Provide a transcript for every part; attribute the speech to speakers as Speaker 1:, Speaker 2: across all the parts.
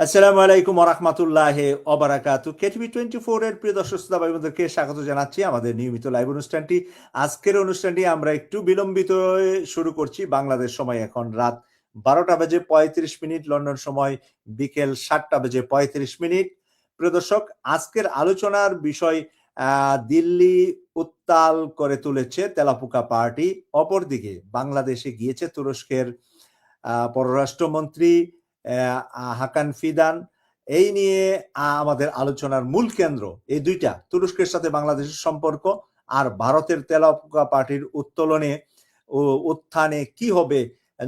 Speaker 1: আসসালামু আলাইকুম ওরহমাতুল্লাহি ওবারাকাতুহু। কেটিভি 24 এর প্রিয় দর্শক শ্রোতা ভাই বোনদেরকে স্বাগত জানাচ্ছি আমাদের নিয়মিত লাইভ অনুষ্ঠানটি। আজকের অনুষ্ঠানটি আমরা একটু বিলম্বিত শুরু করছি। বাংলাদেশ সময় এখন রাত 12টা বেজে 35 মিনিট, লন্ডন সময় বিকেল 7টা বেজে 35 মিনিট। প্রিয় দর্শক, আজকের আলোচনার বিষয় দিল্লি উত্তাল করে তুলেছে তেলাপোকা পার্টি। অপরদিকে বাংলাদেশে গিয়েছে তুরস্কের পররাষ্ট্রমন্ত্রী হাকান ফিদান। এই নিয়ে আমাদের আলোচনার মূল কেন্দ্র এই দুইটা, তুরস্কের সাথে বাংলাদেশের সম্পর্ক আর ভারতের তেলাপোকা পার্টির উত্তোলনে ও উত্থানে কি হবে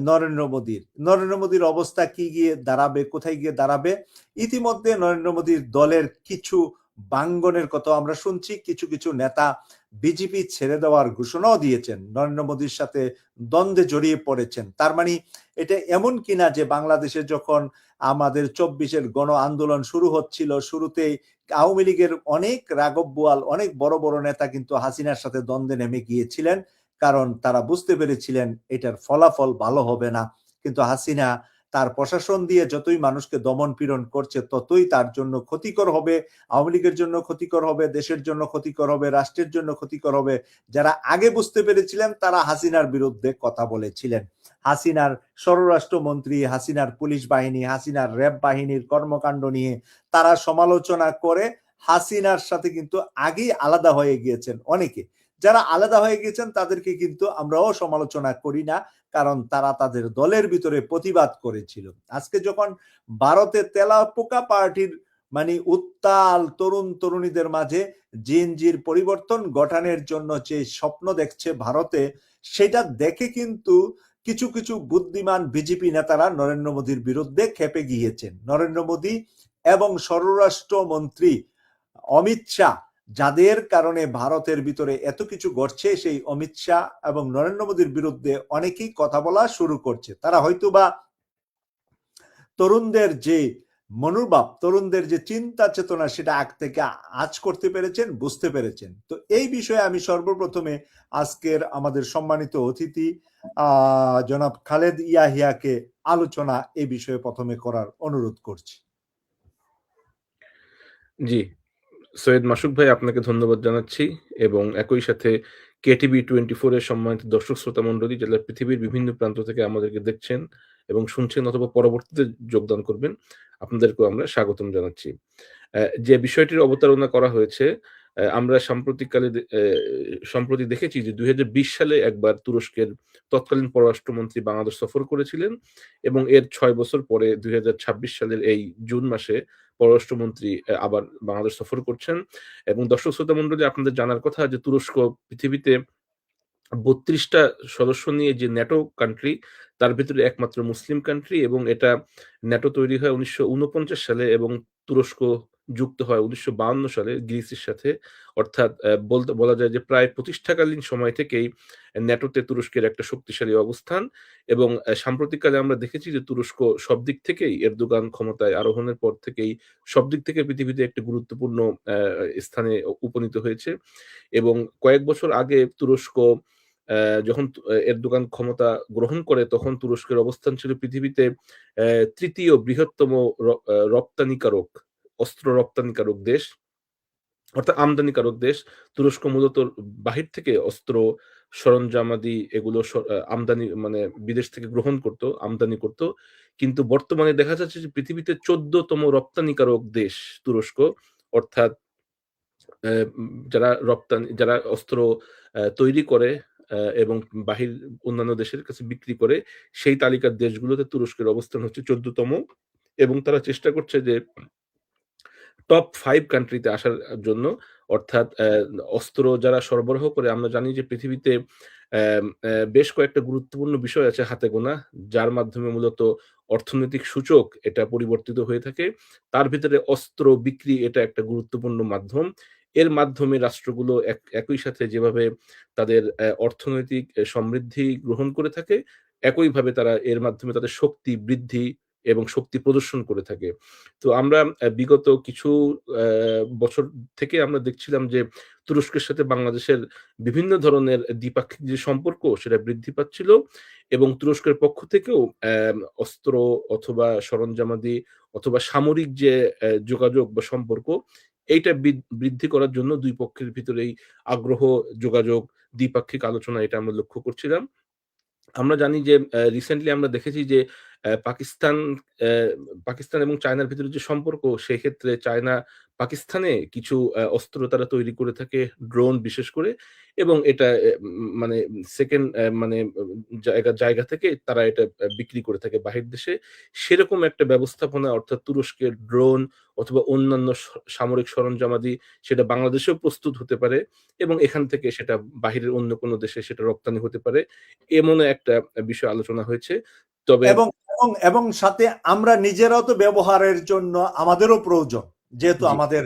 Speaker 1: নরেন্দ্র মোদীর অবস্থা কি গিয়ে দাঁড়াবে, কোথায় গিয়ে দাঁড়াবে। ইতিমধ্যে নরেন্দ্র মোদীর দলের কিছু বাঙ্গনের কথা আমরা শুনছি। কিছু কিছু নেতা বিজেপি ছেড়ে দেওয়ার ঘোষণাও দিয়েছেন, নরেন্দ্র মোদীর সাথে দ্বন্দ্বে জড়িয়ে পড়েছেন। তার মানে এটা এমন কিনা যে বাংলাদেশে যখন আমাদের 24-এর গণ আন্দোলন শুরু হচ্ছিল, শুরুতেই আওয়ামী লীগের অনেক রাঘব বোয়াল, অনেক বড় বড় নেতা কিন্তু হাসিনার সাথে দ্বন্দ্বে নেমে গিয়েছিলেন, কারণ তারা বুঝতে পেরেছিলেন এটার ফলাফল ভালো হবে না। কিন্তু হাসিনা তার প্রশাসন দিয়ে যতই মানুষকে দমন পীড়ন করছে ততই তার জন্য ক্ষতিকর হবে, আওয়ামী লীগের জন্য ক্ষতিকর হবে, দেশের জন্য ক্ষতিকর হবে, রাষ্ট্রের জন্য ক্ষতিকর হবে। যারা আগে বুঝতে পেরেছিলেন তারা হাসিনার বিরুদ্ধে কথা বলেছিলেন। হাসিনার স্বরাষ্ট্রমন্ত্রী, হাসিনার পুলিশ বাহিনী, হাসিনার র্যাব বাহিনীর কর্মকাণ্ড নিয়ে তারা সমালোচনা করে হাসিনার সাথে কিন্তু আগেই আলাদা হয়ে গিয়েছেন অনেকে। যারা আলাদা হয়ে গেছেন তাদেরকে কিন্তু আমরাও সমালোচনা করি না, কারণ তারা তাদের দলের ভিতরে প্রতিবাদ করেছিল। আজকে যখন ভারতে তেলাপোকা পার্টির মানে উত্তাল তরুণ তরুণীদের মাঝে জিনজির পরিবর্তন গঠনের জন্য যে স্বপ্ন দেখছে ভারতে, সেটা দেখে কিন্তু কিছু কিছু বুদ্ধিমান বিজেপি নেতারা নরেন্দ্র মোদীর বিরুদ্ধে খেপে গিয়েছেন। নরেন্দ্র মোদী এবং স্বরাষ্ট্রমন্ত্রী অমিত শাহ, যাদের কারণে ভারতের ভিতরে এত কিছু ঘটছে, সেই অমিত শাহ এবং নরেন্দ্র মোদীর বিরুদ্ধে অনেকেই কথা বলা শুরু করছে। তারা হয়তোবা তরুণদের যে মনোভাব, তরুণদের যে চিন্তা চেতনা, সেটা আগ থেকে আজ করতে পেরেছেন, বুঝতে পেরেছেন। তো এই বিষয়ে আমি সর্বপ্রথমে আজকের আমাদের সম্মানিত অতিথি জনাব খালেদ ইয়াহিয়াকে আলোচনা এই বিষয়ে প্রথমে করার অনুরোধ করছি।
Speaker 2: জি, সৈয়দ মাসুক ভাই, আপনাকে ধন্যবাদ জানাচ্ছি এবং একই সাথে কেটিভি 24 এর সম্মানিত দর্শক শ্রোতা মণ্ডলী, যারা পৃথিবীর বিভিন্ন প্রান্ত থেকে আমাদেরকে দেখছেন এবং শুনছেন অথবা পরবর্তীতে যোগদান করবেন, আপনাদেরকেও আমরা স্বাগতম জানাচ্ছি। যে বিষয়টির অবতারণা করা হয়েছে, আমরা সম্প্রতি দেখেছি যে 2020 সালে একবার তুরস্কের তৎকালীন পররাষ্ট্রমন্ত্রী বাংলাদেশ সফর করেছিলেন এবং এর 6 বছর পরে 2026 সালের এই জুন মাসে পররাষ্ট্রমন্ত্রী আবার বাংলাদেশ সফর করছেন। এবং দর্শক শ্রোতা মণ্ডলী, আপনাদের জানার কথা যে তুরস্ক পৃথিবীতে 32টা সদস্য নিয়ে যে ন্যাটো কান্ট্রি, তার ভিতরে একমাত্র মুসলিম কান্ট্রি এবং এটা ন্যাটো তৈরি হয় 1949 সালে এবং তুরস্ক যুক্ত হয় 1952 সালে গ্রিসের সাথে। অর্থাৎ বলা যায় যে প্রায় প্রতিষ্ঠাকালীন সময় থেকেই ন্যাটোতে তুরস্কের একটা শক্তিশালী অবস্থান এবং সাম্প্রতিককালে আমরা দেখেছি যে তুরস্ক সব দিক থেকেই, এরদোগান ক্ষমতায় আরোহণের পর থেকেই সব দিক থেকে পৃথিবীতে একটি গুরুত্বপূর্ণ স্থানে উপনীত হয়েছে। এবং কয়েক বছর আগে তুরস্ক যখন এরদোগান ক্ষমতা গ্রহণ করে, তখন তুরস্কের অবস্থান ছিল পৃথিবীতে ৩য় বৃহত্তম রপ্তানিকারক, অস্ত্র রপ্তানিকারক দেশ, অর্থাৎ আমদানিকারক দেশ। তুরস্ক মূলত বাহির থেকে অস্ত্র সরঞ্জামাদি এগুলো আমদানি মানে বিদেশ থেকে গ্রহণ করত, আমদানি করত। কিন্তু বর্তমানে দেখা যাচ্ছে যে পৃথিবীতে 14তম রপ্তানিকারক দেশ তুরস্ক। অর্থাৎ যারা অস্ত্র তৈরি করে এবং অন্যান্য দেশের কাছে বিক্রি করে, সেই তালিকার দেশগুলোতে তুরস্কের অবস্থান হচ্ছে 14তম এবং তারা চেষ্টা করছে যে টপ 5 কান্ট্রিতে আসার জন্য। অর্থাৎ অস্ত্র যারা সরবরাহ করে, আমরা জানি যে পৃথিবীতে বেশ কয়েকটা গুরুত্বপূর্ণ বিষয় আছে হাতে গোনা, যার মাধ্যমে মূলত অর্থনৈতিক সূচক এটা পরিবর্তিত হয়ে থাকে। তার ভিতরে অস্ত্র বিক্রি এটা একটা গুরুত্বপূর্ণ মাধ্যম। এর মাধ্যমে রাষ্ট্রগুলো একই সাথে যেভাবে তাদের অর্থনৈতিক সমৃদ্ধি গ্রহণ করে থাকে, একইভাবে তারা এর মাধ্যমে তাদের শক্তি বৃদ্ধি এবং শক্তি প্রদর্শন করে থাকে। তো আমরা বিগত কিছু বছর থেকে আমরা দেখছিলাম যে তুরস্কের সাথে বাংলাদেশের বিভিন্ন ধরনের দ্বিপাক্ষিক যে সম্পর্ক সেটা বৃদ্ধি পাচ্ছিল এবং তুরস্কের পক্ষ থেকেও অস্ত্র অথবা সরঞ্জামাদি অথবা সামরিক যে যোগাযোগ বা সম্পর্ক এইটা বৃদ্ধি করার জন্য দুই পক্ষের ভিতরেই আগ্রহ, যোগাযোগ, দ্বিপাক্ষিক আলোচনা এটা আমরা লক্ষ্য করছিলাম। আমরা জানি যে রিসেন্টলি আমরা দেখেছি যে পাকিস্তান পাকিস্তান এবং চায়নার ভিতরে যে সম্পর্ক সেক্ষেত্রে চায়না পাকিস্তানে কিছু অস্ত্র তারা তৈরি করে থাকে, ড্রোন বিশেষ করে এবং এটা মানে সেকেন্ড মানে জায়গা থেকে তারা এটা বিক্রি করে থাকে বাহির দেশে। সেরকম একটা ব্যবস্থাপনা অর্থাৎ তুরস্কের ড্রোন অথবা অন্যান্য সামরিক সরঞ্জামাদি সেটা বাংলাদেশেও প্রস্তুত হতে পারে এবং এখান থেকে সেটা বাহিরের অন্য কোনো দেশে সেটা রপ্তানি হতে পারে। এমন একটা বিষয় আলোচনা হয়েছে। তবে
Speaker 1: এবং এবং এবং সাথে আমরা নিজেরাও তো ব্যবহারের জন্য আমাদেরও প্রয়োজন, যেহেতু
Speaker 2: জি,
Speaker 1: আমাদের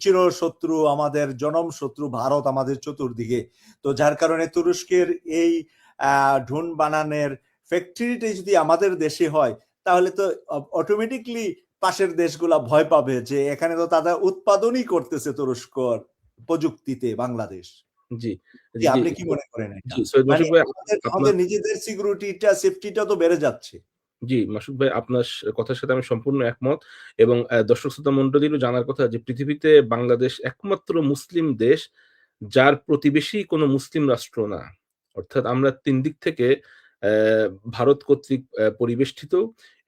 Speaker 1: চিরশত্রু, আমাদের জনম শত্রু ভারত আমাদের চতুর্দিকে। তো যার কারণে তুরস্কের এই ড্রোন বানানোর ফ্যাক্টরিটি যদি আমাদের দেশে হয় তাহলে তো অটোমেটিকলি পাশের দেশগুলা ভয় পাবে যে এখানে তো তারা উৎপাদনই করতেছে তুরস্কর প্রযুক্তিতে বাংলাদেশ।
Speaker 2: জি,
Speaker 1: জি,
Speaker 2: জি,
Speaker 1: আপনি কি মনে করেন এটা?
Speaker 2: জি, সৈয়দ
Speaker 1: মানে
Speaker 2: মাসুদ ভাই
Speaker 1: আমাদের
Speaker 2: আপনার
Speaker 1: আমাদের নিজেদের সিকিউরিটিটা, সেফটিটা তো বেড়ে যাচ্ছে।
Speaker 2: জি, মাসুদ ভাই আপনার কথার সাথে আমি সম্পূর্ণ একমত এবং দর্শক শ্রোতা মণ্ডলীরও জানার কথা যে পৃথিবীতে বাংলাদেশ একমাত্র মুসলিম দেশ যার প্রতিবেশী কোনো মুসলিম রাষ্ট্র না। অর্থাৎ আমরা ৩ দিক থেকে ভারত কর্তৃক পরিবেষ্টিত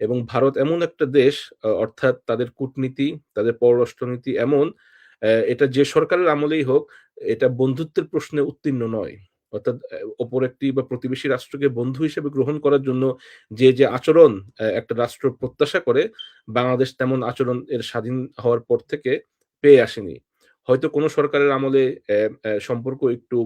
Speaker 2: এবং ভারত এমন একটা দেশ অর্থাৎ তাদের কূটনীতি, তাদের পররাষ্ট্রনীতি এমন এটা যে সরকারের আমলেই হোক, এটা বন্ধুত্বের প্রশ্নে উত্তীর্ণ নয়। অর্থাৎ অপর একটি বা প্রতিবেশী রাষ্ট্রকে বন্ধু হিসেবে গ্রহণ করার জন্য যে আচরণ একটা রাষ্ট্র প্রত্যাশা করে, বাংলাদেশ তেমন আচরণ এর স্বাধীন হওয়ার পর থেকে পেয়ে আসেনি। হয়তো কোনো সরকারের আমলে সম্পর্ক একটু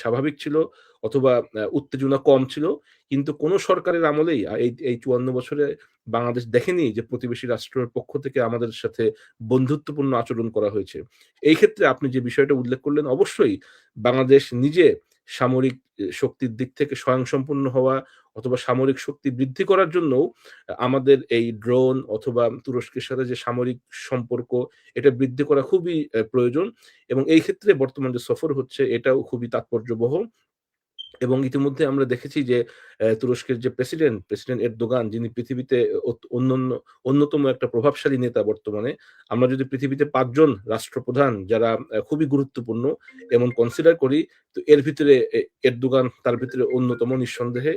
Speaker 2: স্বাভাবিক ছিল অথবা উত্তেজনা কম ছিল। কিন্তু কোনো সরকারের আমলেই এই ৫৪ বছরে বাংলাদেশ দেখেনি যে প্রতিবেশী রাষ্ট্রের পক্ষ থেকে আমাদের সাথে বন্ধুত্বপূর্ণ আচরণ করা হয়েছে। এই ক্ষেত্রে আপনি যে বিষয়টা উল্লেখ করলেন অবশ্যই বাংলাদেশ নিজে সামরিক শক্তির দিক থেকে স্বয়ংসম্পূর্ণ হওয়া অথবা সামরিক শক্তি বৃদ্ধি করার জন্যও আমাদের এই ড্রোন অথবা তুরস্কের সাথে যে সামরিক সম্পর্ক এটা বৃদ্ধি করা খুবই প্রয়োজন এবং এই ক্ষেত্রে বর্তমান যে সফর হচ্ছে এটাও খুবই তাৎপর্যবহ এবং ইতিমধ্যে আমরা দেখেছি যে তুরস্কের যে প্রেসিডেন্ট এরদোগান যিনি পৃথিবীতে অন্যতম একটা প্রভাবশালী নেতা বর্তমানে। আমরা যদি পৃথিবীতে ৫ জন রাষ্ট্রপ্রধান যারা খুবই গুরুত্বপূর্ণ এমন কনসিডার করি, তো এর ভিতরে এরদোগান তার ভিতরে অন্যতম নিঃসন্দেহে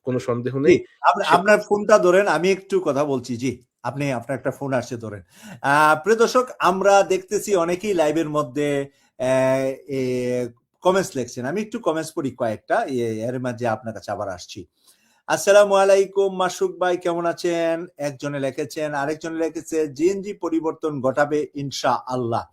Speaker 2: কোনো সন্দেহ
Speaker 1: জি,
Speaker 2: নেই। সে
Speaker 1: আপনার ফোনটা ধরেন, আমি একটু কথা বলছি। জি, আপনি আপনার একটা ফোন আসছে ধরেন। প্রিয় দর্শক, আমরা দেখতেছি অনেকেই লাইভের মধ্যে কমেন্টস লিখছেন। আমি একটু কমেন্টস পড়ি কয়েকটা, এর মাঝে আপনার কাছে আবার আসছি। আসসালামু আলাইকুম মাসুক ভাই, কেমন আছেন? একজনে লিখেছেন, আরেকজনে লিখেছে জিএনজি পরিবর্তন ঘটাবে ইনশাআল্লাহ।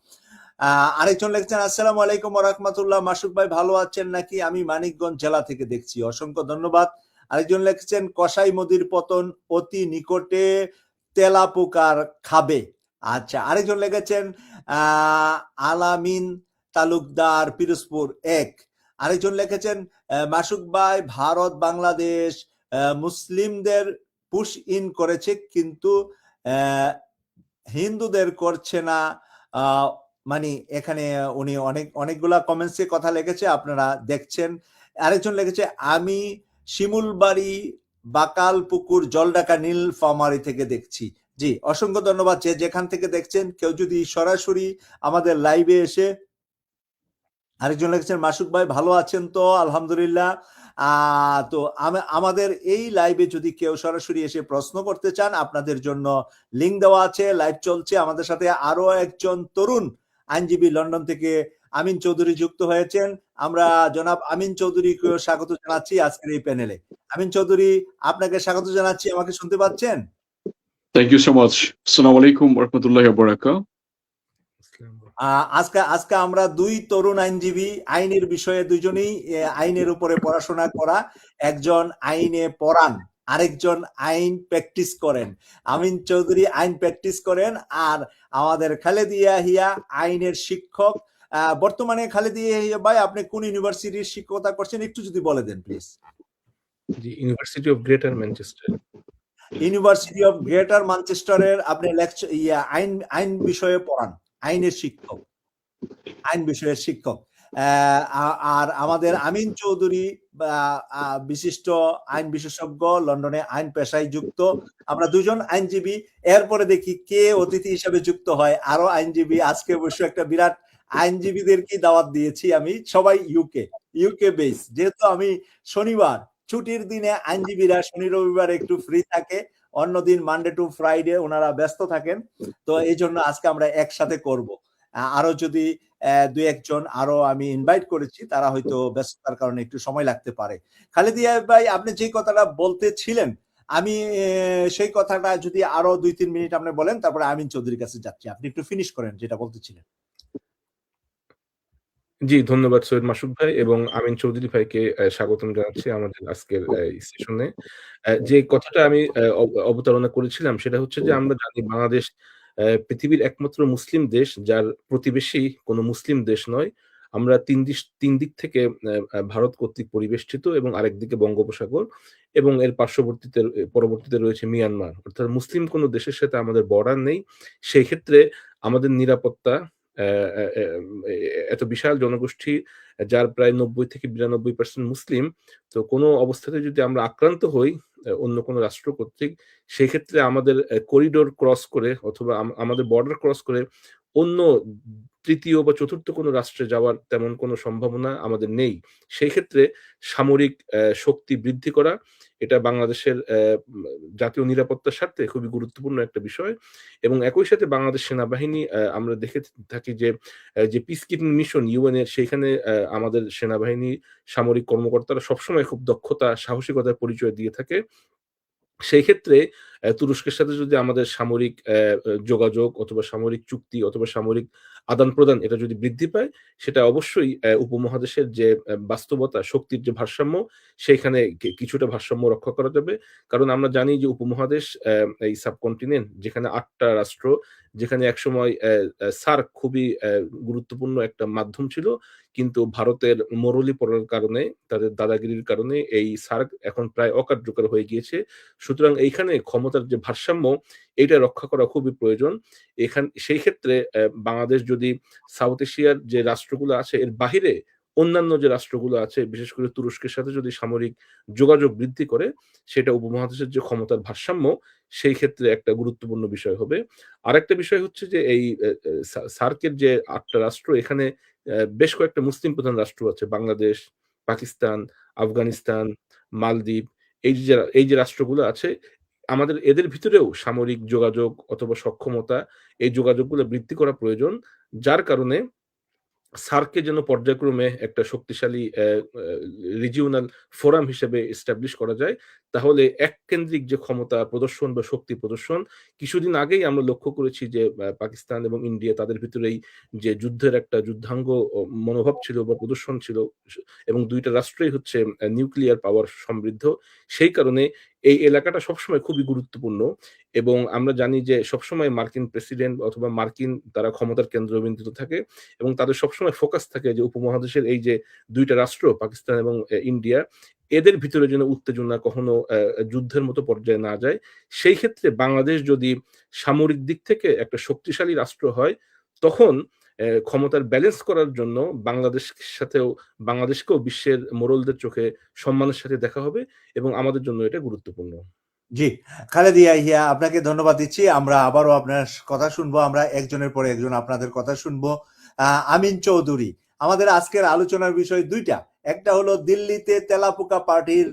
Speaker 1: আরেকজন লিখেছেন আসসালামু আলাইকুম ওয়া রাহমাতুল্লাহ, মাসুক ভাই ভালো আছেন নাকি? আমি মানিকগঞ্জ জেলা থেকে দেখছি, অসংখ্য ধন্যবাদ। আরেকজন লিখেছেন কসাই মোদির পতন অতি নিকটে, তেলাপোকার খাবে। আচ্ছা, আরেকজন লিখেছেন আলামিন তালুকদার, পিরোজপুর ১। আরেকজন লিখেছেন মাসুক ভাই, ভারত বাংলাদেশ মুসলিমদের পুশ ইন করেছে কিন্তু হিন্দুদের করছে না। মানে এখানে উনি অনেকগুলা কমেন্টসে কথা লিখেছে, আপনারা দেখছেন। আরেকজন লিখেছে আমি শিমুলবাড়ি বাকালপুকুর জলঢাকা নীলফামারী থেকে দেখছি। জি, অসংখ্য ধন্যবাদ যে যেখান থেকে দেখছেন। কেউ যদি সরাসরি আমাদের লাইভে এসে, আরেকজন লিখেছেন মাসুক ভাই ভালো আছেন তো? আলহামদুলিল্লাহ। তো আমাদের এই লাইভে যদি কেউ সরাসরি এসে প্রশ্ন করতে চান, আপনাদের জন্য লিংক দেওয়া আছে, লাইভ চলছে। আমাদের সাথে আরো একজন তরুণ আইনজীবী লন্ডন থেকে আমিন চৌধুরী যুক্ত হয়েছেন। আমরা জনাব আমিন চৌধুরীকে স্বাগত জানাচ্ছি আজকের এই প্যানেলে। আমিন চৌধুরী, আপনাকে স্বাগত জানাচ্ছি। আমাকে শুনতে পাচ্ছেন?
Speaker 3: Thank you so much. Assalamu alaikum warahmatullahi wabarakatuh.
Speaker 1: আজকে আমরা দুই তরুণ আইনজীবী, আইনের বিষয়ে দুজনেই আইনের উপরে পড়াশোনা করা। একজন আইনে পড়ান, আরেকজন আইন প্র্যাকটিস করেন। আমিন চৌধুরী আইন প্র্যাকটিস করেন আর আমাদের খালেদিয়া হিয়া আইনের শিক্ষক। বর্তমানে খালেদিয়া হিয়া ভাই, আপনি কোন ইউনিভার্সিটির শিক্ষকতা করছেন একটু যদি বলে দেন প্লিজ।
Speaker 2: জি, university of Greater Manchester.
Speaker 1: University of Greater ম্যানচেস্টারের আপনি আইন বিষয়ে পড়ান, আইনের শিক্ষক। আইন বিষয়ের শিক্ষক। আর আমাদের আমিন চৌধুরী বিশিষ্ট আইন বিশেষজ্ঞ, লন্ডনে আইন পেশায় যুক্ত। আমরা দুজন আইনজীবী। এরপরে দেখি কে অতিথি হিসেবে যুক্ত হয়, আরো আইনজীবী। আজকে অবশ্য একটা বিরাট আইনজীবীদেরকে দাওয়াত দিয়েছি আমি, সবাই ইউকে বেস। যেহেতু আমি শনিবার ছুটির দিনে আইনজীবীরা শনি রবিবার একটু ফ্রি থাকে, অন্যদিন মানডে টু ফ্রাইডে ওনারা ব্যস্ত থাকেন। তো এই জন্য আজকে আমরা একসাথে করব। আরো যদি দুই একজন আরো আমি ইনভাইট করেছি, তারা হয়তো ব্যস্ততার কারণে একটু সময় লাগতে পারে। খালেদিয়া ভাই, আপনি যে কথাটা বলতেছিলেন, আমি সেই কথাটা যদি আরো 2-3 মিনিট আপনি বলেন, তারপরে আমিন চৌধুরীর কাছে যাচ্ছি। আপনি একটু ফিনিশ করেন যেটা বলতেছিলেন।
Speaker 2: জি, ধন্যবাদ সৈয়দ মাসুদ ভাই এবং আমিন চৌধুরী ভাইকে স্বাগতম জানাচ্ছি আমাদের আজকের এই সেশনে। যে কথাটা আমি অবতারণা করেছিলাম সেটা হচ্ছে যে আমরা জানি বাংলাদেশ পৃথিবীর একমাত্র মুসলিম দেশ যার প্রতিবেশী কোনো মুসলিম দেশ নয়। আমরা ৩ দিক থেকে ভারত কর্তৃক পরিবেষ্টিত এবং আরেকদিকে বঙ্গোপসাগর এবং এর পরবর্তীতে রয়েছে মিয়ানমার। অর্থাৎ মুসলিম কোনো দেশের সাথে আমাদের বর্ডার নেই। সেই ক্ষেত্রে আমাদের নিরাপত্তা অ্যা অ্যা অ্যা এত বিশাল জনগোষ্ঠী যার প্রায় ৯০-৯২% মুসলিম। তো কোনো অবস্থাতে যদি আমরা আক্রান্ত হই অন্য কোনো রাষ্ট্র কর্তৃক, সেক্ষেত্রে আমাদের করিডোর ক্রস করে অথবা আমাদের বর্ডার ক্রস করে অন্য ৩য় বা ৪র্থ কোনো রাষ্ট্রে যাওয়ার তেমন কোনো সম্ভাবনা আমাদের নেই। সেই ক্ষেত্রে সামরিক শক্তি বৃদ্ধি করা এটা বাংলাদেশের জাতীয় নিরাপত্তার স্বার্থে খুবই গুরুত্বপূর্ণ একটা বিষয় এবং একই সাথে বাংলাদেশ সেনাবাহিনী আমরা দেখে থাকি যে পিস কিপিং মিশন ইউএন এর সেখানে আমাদের সেনাবাহিনী সামরিক কর্মকর্তারা সবসময় খুব দক্ষতা, সাহসিকতার পরিচয় দিয়ে থাকে। সেই ক্ষেত্রে তুরস্কের সাথে যদি আমাদের সামরিক যোগাযোগ অথবা সামরিক চুক্তি অথবা সামরিক আদান-প্রদান এটা যদি বৃদ্ধি পায়, সেটা অবশ্যই উপমহাদেশের যে বাস্তবতা, শক্তির যে ভারসাম্য, সেইখানে কিছুটা ভারসাম্য রক্ষা করা যাবে। কারণ আমরা জানি যে উপমহাদেশ এই সাবকন্টিনেন্ট যেখানে ৮ টা রাষ্ট্র, যেখানে একসময় সার্ক খুবই গুরুত্বপূর্ণ একটা মাধ্যম ছিল। কিন্তু ভারতের মরুলি পড়ার কারণে, তাদের দাদাগিরির কারণে এই সার্ক এখন প্রায় অকার্যকর হয়ে গিয়েছে। সুতরাং এইখানে ক্ষমতার যে ভারসাম্য, এইটা রক্ষা করা খুবই প্রয়োজন। সেই ক্ষেত্রে বাংলাদেশ যদি সাউথ এশিয়ার যে রাষ্ট্রগুলো আছে এর বাহিরে অন্যান্য যে রাষ্ট্রগুলো আছে, বিশেষ করে তুরস্কের সাথে যদি সামরিক যোগাযোগ বৃদ্ধি করে, সেটা উপমহাদেশের যে ক্ষমতার ভারসাম্য, সেই ক্ষেত্রে একটা গুরুত্বপূর্ণ বিষয় হবে। আরেকটা বিষয় হচ্ছে যে এই সার্কের যে ৮ টা রাষ্ট্র, এখানে বেশ কয়েকটা মুসলিম প্রধান রাষ্ট্র আছে। বাংলাদেশ, পাকিস্তান, আফগানিস্তান, মালদ্বীপ এই যে রাষ্ট্রগুলো আছে, আমাদের এদের ভিতরেও সামরিক যোগাযোগ অথবা সক্ষমতা এই যোগাযোগগুলো বৃদ্ধি করা প্রয়োজন। যার কারণে সার্ককে যেন পর্যায়ক্রমে একটা শক্তিশালী রিজিওনাল ফোরাম হিসেবে এস্টাবলিশ করা যায়। তাহলে এককেন্দ্রিক যে ক্ষমতা প্রদর্শন বা শক্তি প্রদর্শন, কিছুদিন আগেই আমরা লক্ষ্য করেছি যে পাকিস্তান এবং ইন্ডিয়া তাদের ভিতরেই যে যুদ্ধের একটা যুদ্ধাঙ্গ মনোভাব ছিল বা প্রদর্শন ছিল এবং ২ টা রাষ্ট্রই হচ্ছে নিউক্লিয়ার পাওয়ার সমৃদ্ধ। সেই কারণে এই এলাকাটা সবসময় খুবই গুরুত্বপূর্ণ এবং আমরা জানি যে সবসময় মার্কিন প্রেসিডেন্ট অথবা মার্কিন তারা ক্ষমতার কেন্দ্রবিন্দুতে থাকে এবং তাদের সবসময় ফোকাস থাকে যে উপমহাদেশের এই যে ২ টা রাষ্ট্র পাকিস্তান এবং ইন্ডিয়া এদের ভিতরে যেন উত্তেজনা কখনো যুদ্ধের মতো পর্যায়ে না যায়। সেই ক্ষেত্রে বাংলাদেশ যদি সামরিক দিক থেকে একটা শক্তিশালী রাষ্ট্র হয়, তখন ক্ষমতার ব্যালেন্স করার জন্য বাংলাদেশকেও বিশ্বের মোড়লদের চোখে সম্মানের সাথে দেখা হবে এবং আমাদের জন্য এটা গুরুত্বপূর্ণ।
Speaker 1: জি, খালেদিয়া হিয়া, আপনাকে ধন্যবাদ দিচ্ছি। আমরা আবারও আপনার কথা শুনবো, আমরা একজনের পরে একজন আপনাদের কথা শুনবো। আমিন চৌধুরী, আমাদের আজকের আলোচনার বিষয় ২টা। একটা হলো দিল্লিতে তেলাপোকা পার্টির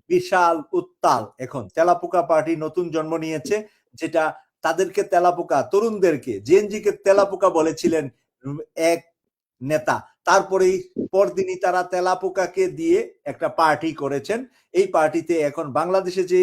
Speaker 1: বিশাল উত্তাল। এখন তেলাপোকা পার্টি নতুন জন্ম নিয়েছে, যেটা তাদেরকে তেলাপোকা, তরুণদেরকে জেএনজিকে তেলাপোকা বলেছিলেন এক নেতা। তারপরেই পরদিনই তারা তেলাপোকাকে দিয়ে একটা পার্টি করেছেন। এই পার্টিতে এখন বাংলাদেশে যে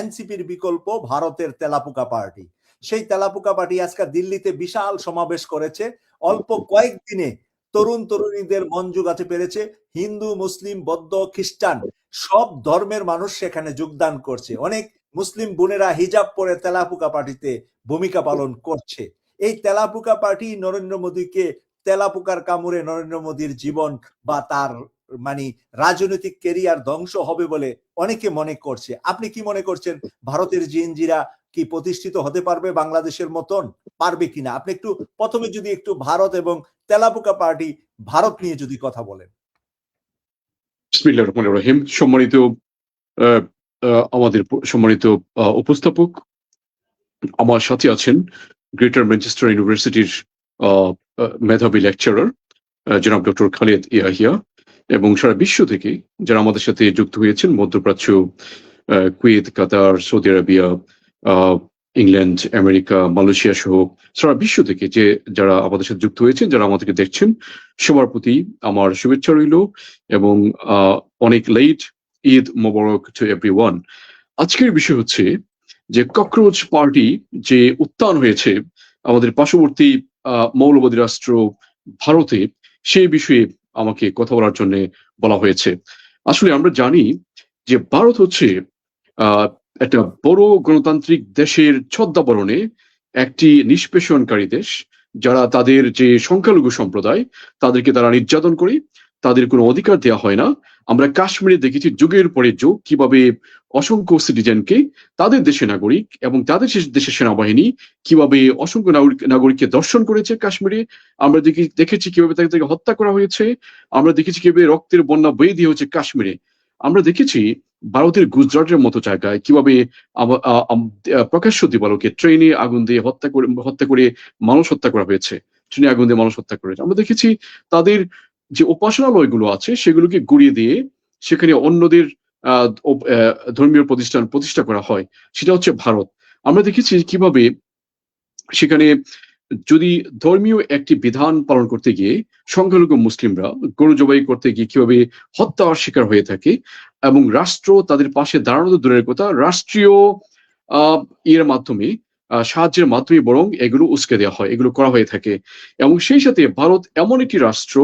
Speaker 1: এনসিপির বিকল্প ভারতের তেলাপোকা পার্টি, সেই তেলাপোকা পার্টি আজকে দিল্লিতে বিশাল সমাবেশ করেছে। অল্প কয়েকদিনে তরুণ তরুণীদের মন জোগাতে পেরেছে। হিন্দু, মুসলিম, বৌদ্ধ, খ্রিস্টান সব ধর্মের মানুষ সেখানে যোগদান করছে। অনেক মুসলিম বোনেরা হিজাব পরে তেলাপোকা পার্টিতে ভূমিকা পালন করছে। এই তেলাপোকা পার্টি নরেন্দ্র মোদীকে, তেলাপোকার কামড়ে নরেন্দ্র মোদীর জীবন বা তার মানে রাজনৈতিক কেরিয়ার ধ্বংস হবে বলে অনেকে মনে করছে। আপনি কি মনে করছেন? ভারতের জেএনজিরা কি প্রতিষ্ঠিত হতে পারবে বাংলাদেশের মতন, পারবে কিনা? আপনি একটু প্রথমে যদি একটু ভারত এবং তেলাপোকা পার্টি ভারত নিয়ে যদি কথা বলেন।
Speaker 3: বিসমিল্লাহির রহমানির রহিম। সম্মানিত আমাদের সম্মানিত উপস্থাপক, আমার সাথে আছেন গ্রেটার ম্যানচেস্টার ইউনিভার্সিটির মেধাবী লেকচারার জনাব ডক্টর খালেদ ইয়াহিয়া, এবং সারা বিশ্ব থেকে যারা আমাদের সাথে যুক্ত হয়েছেন, মধ্যপ্রাচ্য, Kuwait, Qatar, Saudi Arabia, England, America, Malaysia সহ সারা বিশ্ব থেকে যারা আমাদের সাথে যুক্ত হয়েছেন, যারা আমাদেরকে দেখছেন, সবার প্রতি আমার শুভেচ্ছা রইল এবং অনেক late Eid Mubarak to everyone. আজকের বিষয় হচ্ছে যে ককরোচ পার্টি যে উত্থান হয়েছে আমাদের পার্শ্ববর্তী মৌলবাদী রাষ্ট্র ভারতে, সেই বিষয়ে আমাকে কথা বলার জন্য বলা হয়েছে। আসলে আমরা জানি যে ভারত হচ্ছে একটা বড় গণতান্ত্রিক দেশের ছদ্মাবরণে একটি নিষ্পেষণকারী দেশ, যারা তাদের যে সংখ্যালঘু সম্প্রদায় তাদেরকে তারা নির্যাতন করে, তাদের কোনো অধিকার দেওয়া হয় না। আমরা কাশ্মীরে দেখেছি যুগের পরে যুগ কিভাবে অসংখ্য সিটিজেনকে, তাদের দেশের নাগরিক এবং তাদের দেশের সেনাবাহিনী কিভাবে অসংখ্য নাগরিককে দর্শন করেছে কাশ্মীরে। আমরা দেখেছি কিভাবে তাদেরকে হত্যা করা হয়েছে। আমরা দেখেছি কিভাবে রক্তের বন্যা বয়ে দিয়ে হচ্ছে কাশ্মীরে। আমরা দেখেছি ভারতের গুজরাটের মতো জায়গায় কিভাবে প্রকাশ্য দিবালোকে ট্রেনে আগুন দিয়ে হত্যা করে মানুষ হত্যা করা হয়েছে, ট্রেনে আগুন দিয়ে মানুষ হত্যা করেছে। আমরা দেখেছি তাদের যে উপাসনালয়গুলো আছে সেগুলোকে গুড়িয়ে দিয়ে সেখানে অন্যদের ধর্মীয় প্রতিষ্ঠা করা হয়, সেটা হচ্ছে ভারত। আমরা দেখেছি কিভাবে সেখানে যদি ধর্মীয় একটি বিধান পালন করতে গিয়ে সংখ্যালঘু মুসলিমরা গরু জবাই করতে গিয়ে কিভাবে হত্যার শিকার হয়ে থাকে, এবং রাষ্ট্র তাদের পাশে দাঁড়ানো তো দূরের কথা, রাষ্ট্রীয় মাধ্যমে সাহায্যের মাধ্যমে বরং এগুলো উস্কে দেওয়া হয়, এগুলো করা হয়ে থাকে। এবং সেই সাথে ভারত এমন একটি রাষ্ট্র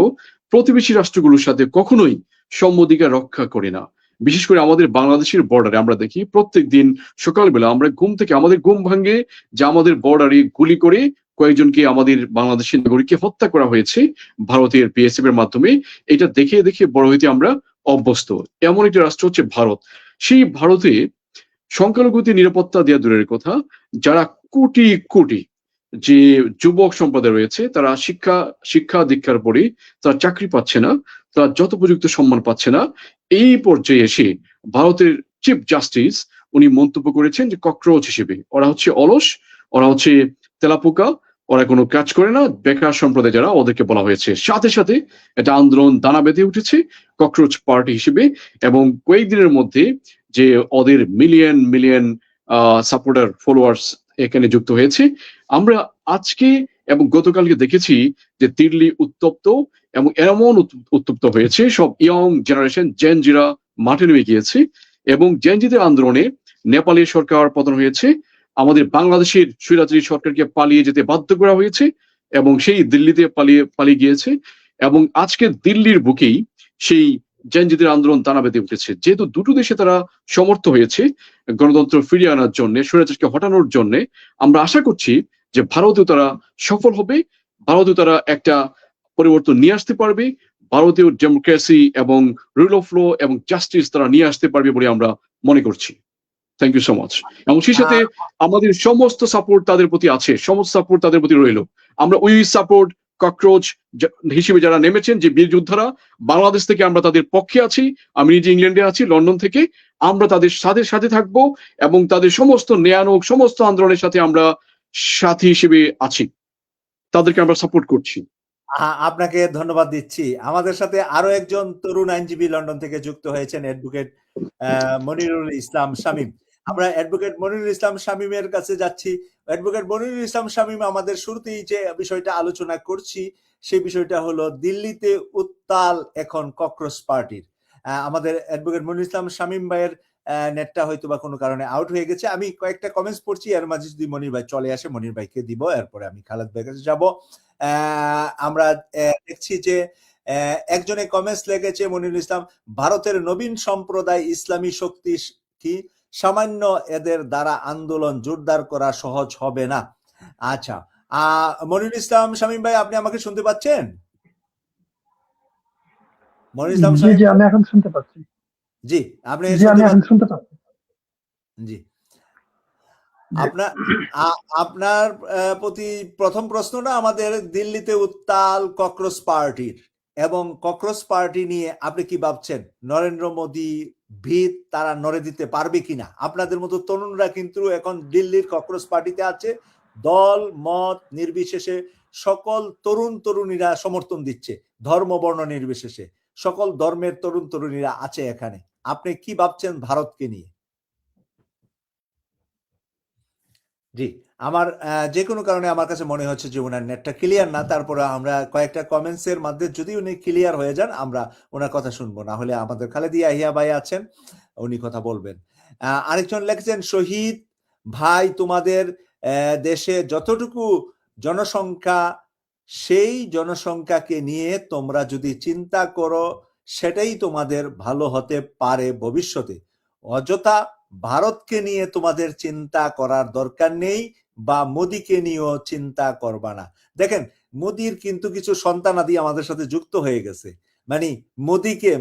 Speaker 3: প্রতিবেশী রাষ্ট্রগুলোর সাথে কখনোই সম্মতিকা রক্ষা করে না। বিশেষ করে আমাদের বাংলাদেশের বর্ডারে আমরা দেখি প্রত্যেক দিন সকালবেলা আমরা আমাদের ঘুম ভাঙে যে আমাদের বর্ডারে গুলি করে কয়েকজনকে, আমাদের বাংলাদেশের নাগরিককে হত্যা করা হয়েছে ভারতের বিএসএফ এর মাধ্যমে। এটা দেখে দেখে বড় হইতে আমরা অভ্যস্ত। এমন একটি রাষ্ট্র হচ্ছে ভারত। সেই ভারতে সংখ্যালঘুদের নিরাপত্তা দেওয়া দূরের কথা, যারা কোটি কোটি যে যুবক সম্প্রদায় রয়েছে তারা শিক্ষা দীক্ষার পরে তারা চাকরি পাচ্ছে না, তারা যথোপযুক্ত সম্মান পাচ্ছে না। এই পর্যায়ে এসে ভারতের চিফ জাস্টিস উনি মন্তব্য করেছেন যে ককরোচ হিসেবে ওরা হচ্ছে অলস, ওরা হচ্ছে তেলাপোকা, ওরা কোনো কাজ করে না, বেকার সম্প্রদায় যারা, ওদেরকে বলা হয়েছে। সাথে সাথে একটা আন্দোলন দানা বেঁধে উঠেছে ককরোচ পার্টি হিসেবে, এবং কয়েকদিনের মধ্যে যে ওদের মিলিয়ন মিলিয়ন সাপোর্টার ফলোয়ার্স এখানে যুক্ত হয়েছে। আমরা আজকে এবং গতকালকে দেখেছি যে দিল্লি উত্তপ্ত, এবং এমন উত্তপ্ত হয়েছে সব ইয়ং জেনারেশন জেনজিরা মাঠে নেমে গিয়েছে, এবং জেনজিদের আন্দোলনে নেপালের সরকার পতন হয়েছে, আমাদের বাংলাদেশের স্বৈরাচারী সরকারকে পালিয়ে যেতে বাধ্য করা হয়েছে, এবং সেই দিল্লিতে পালিয়ে গিয়েছে। এবং আজকে দিল্লির বুকেই সেই জেনজিদের আন্দোলন দানা বেঁধে উঠেছে। যেহেতু দুটো দেশে তারা সমর্থ হয়েছে গণতন্ত্র ফিরিয়ে আনার জন্য, স্বৈরাচারকে হটানোর জন্য, আমরা আশা করছি যে ভারতেও তারা সফল হবে, ভারতেও তারা একটা পরিবর্তন নিয়ে আসতে পারবে, ভারতীয় ডেমোক্রেসি এবং রুল অফ ল এবং জাস্টিস তারা নিয়ে আসতে পারবে বলে আমরা মনে করছি। Thank you so much. এবং সেই সাথে আমাদের সমস্ত সাপোর্ট তাদের প্রতি আছে, সমস্ত সাপোর্ট তাদের প্রতি রইল। আমরা উই সাপোর্ট ককরোচ হিসেবে যারা নেমেছেন, যে বীর যোদ্ধারা বাংলাদেশ থেকে, আমরা তাদের পক্ষে আছি। আমি নিজে ইংল্যান্ডে আছি, লন্ডন থেকে। আমরা তাদের সাথে থাকবো এবং তাদের সমস্ত ন্যায়ানক সমস্ত আন্দোলনের সাথে আমরা সাথী হিসেবে আছি, তাদেরকে আমরা সাপোর্ট করছি।
Speaker 1: আপনাকে ধন্যবাদ দিচ্ছি। আমাদের সাথে আরো একজন তরুণ আইনজীবী লন্ডন থেকে যুক্ত হয়েছেন, অ্যাডভোকেট মনিরুল ইসলাম শামীম। আমরা অ্যাডভোকেট মনিরুল ইসলাম শামীমের কাছে যাচ্ছি। অ্যাডভোকেট মনিরুল ইসলাম শামীম, আমাদের শুরুতেই যে বিষয়টা আলোচনা করছি সেই বিষয়টা হলো দিল্লিতে উত্তাল এখন ককরোচ পার্টির। আমাদের অ্যাডভোকেট মনিরুল ইসলাম শামীম ভাইয়ের নেটটা হয়তো বা কোনো কারণে আউট হয়ে গেছে। আমি কয়েকটা কমেন্টস পড়ছি, এর মাঝে যদি মনির ভাই চলে আসে মনির ভাইকে দিব, এরপরে আমি খালেদ ভাইয়ের কাছে যাব। আমরা দেখছি যে একজনে কমেন্টস লিখেছে মনিরুল ইসলাম, ভারতের নবীন সম্প্রদায় ইসলামী শক্তি কি সামান্য, এদের দ্বারা আন্দোলন জোরদার করা সহজ হবে না। আচ্ছা, মনিরুল ইসলাম শামীম ভাই, আপনি আমাকে শুনতে পাচ্ছেন? মনিরুল ইসলাম শামীম,
Speaker 4: জি আমি এখন শুনতে পাচ্ছি।
Speaker 1: জি, আপনি
Speaker 4: শুনতে পাচ্ছি।
Speaker 1: জি। আপনার আপনার প্রতি প্রথম প্রশ্নটা আমাদের দিল্লিতে উত্তাল ককরোচ পার্টির, এবং ককরোচ পার্টি নিয়ে আপনি কি ভাবছেন? নরেন্দ্র মোদী ভিত তারা নড়ে দিতে পারবে কিনা? আপনাদের মতো তরুণরা কিন্তু এখন দিল্লির ককরোচ পার্টিতে আছে। দল মত নির্বিশেষে সকল তরুণ তরুণীরা সমর্থন দিচ্ছে, ধর্ম বর্ণ নির্বিশেষে সকল ধর্মের তরুণ তরুণীরা আছে এখানে। আপনি কি ভাবছেন ভারতকে নিয়ে? জি, আমার যে কোনো কারণে আমার কাছে মনে হচ্ছে যে ওনার নেটটা ক্লিয়ার না। তারপরে আমরা কয়েকটা কমেন্টস এর মধ্যে যদি উনি ক্লিয়ার হয়ে যান আমরা ওনার কথা শুনবো, না হলে আমাদের খালেদা ইয়াহিয়া ভাই আছেন, উনি কথা বলবেন। আরেকজন লিখেছেন, শহীদ ভাই তোমাদের দেশে যতটুকু জনসংখ্যা, সেই জনসংখ্যাকে নিয়ে তোমরা যদি চিন্তা করো সেটাই তোমাদের ভালো হতে পারে ভবিষ্যতে। অযথা ভারতকে নিয়ে তোমাদের চিন্তা করার দরকার নেই, বা মোদিকে নিয়েও চিন্তা করবা না। দেখেন, মোদির কিন্তু কিছু সন্তানাদি আমাদের সাথে যুক্ত হয়ে গেছে। মানে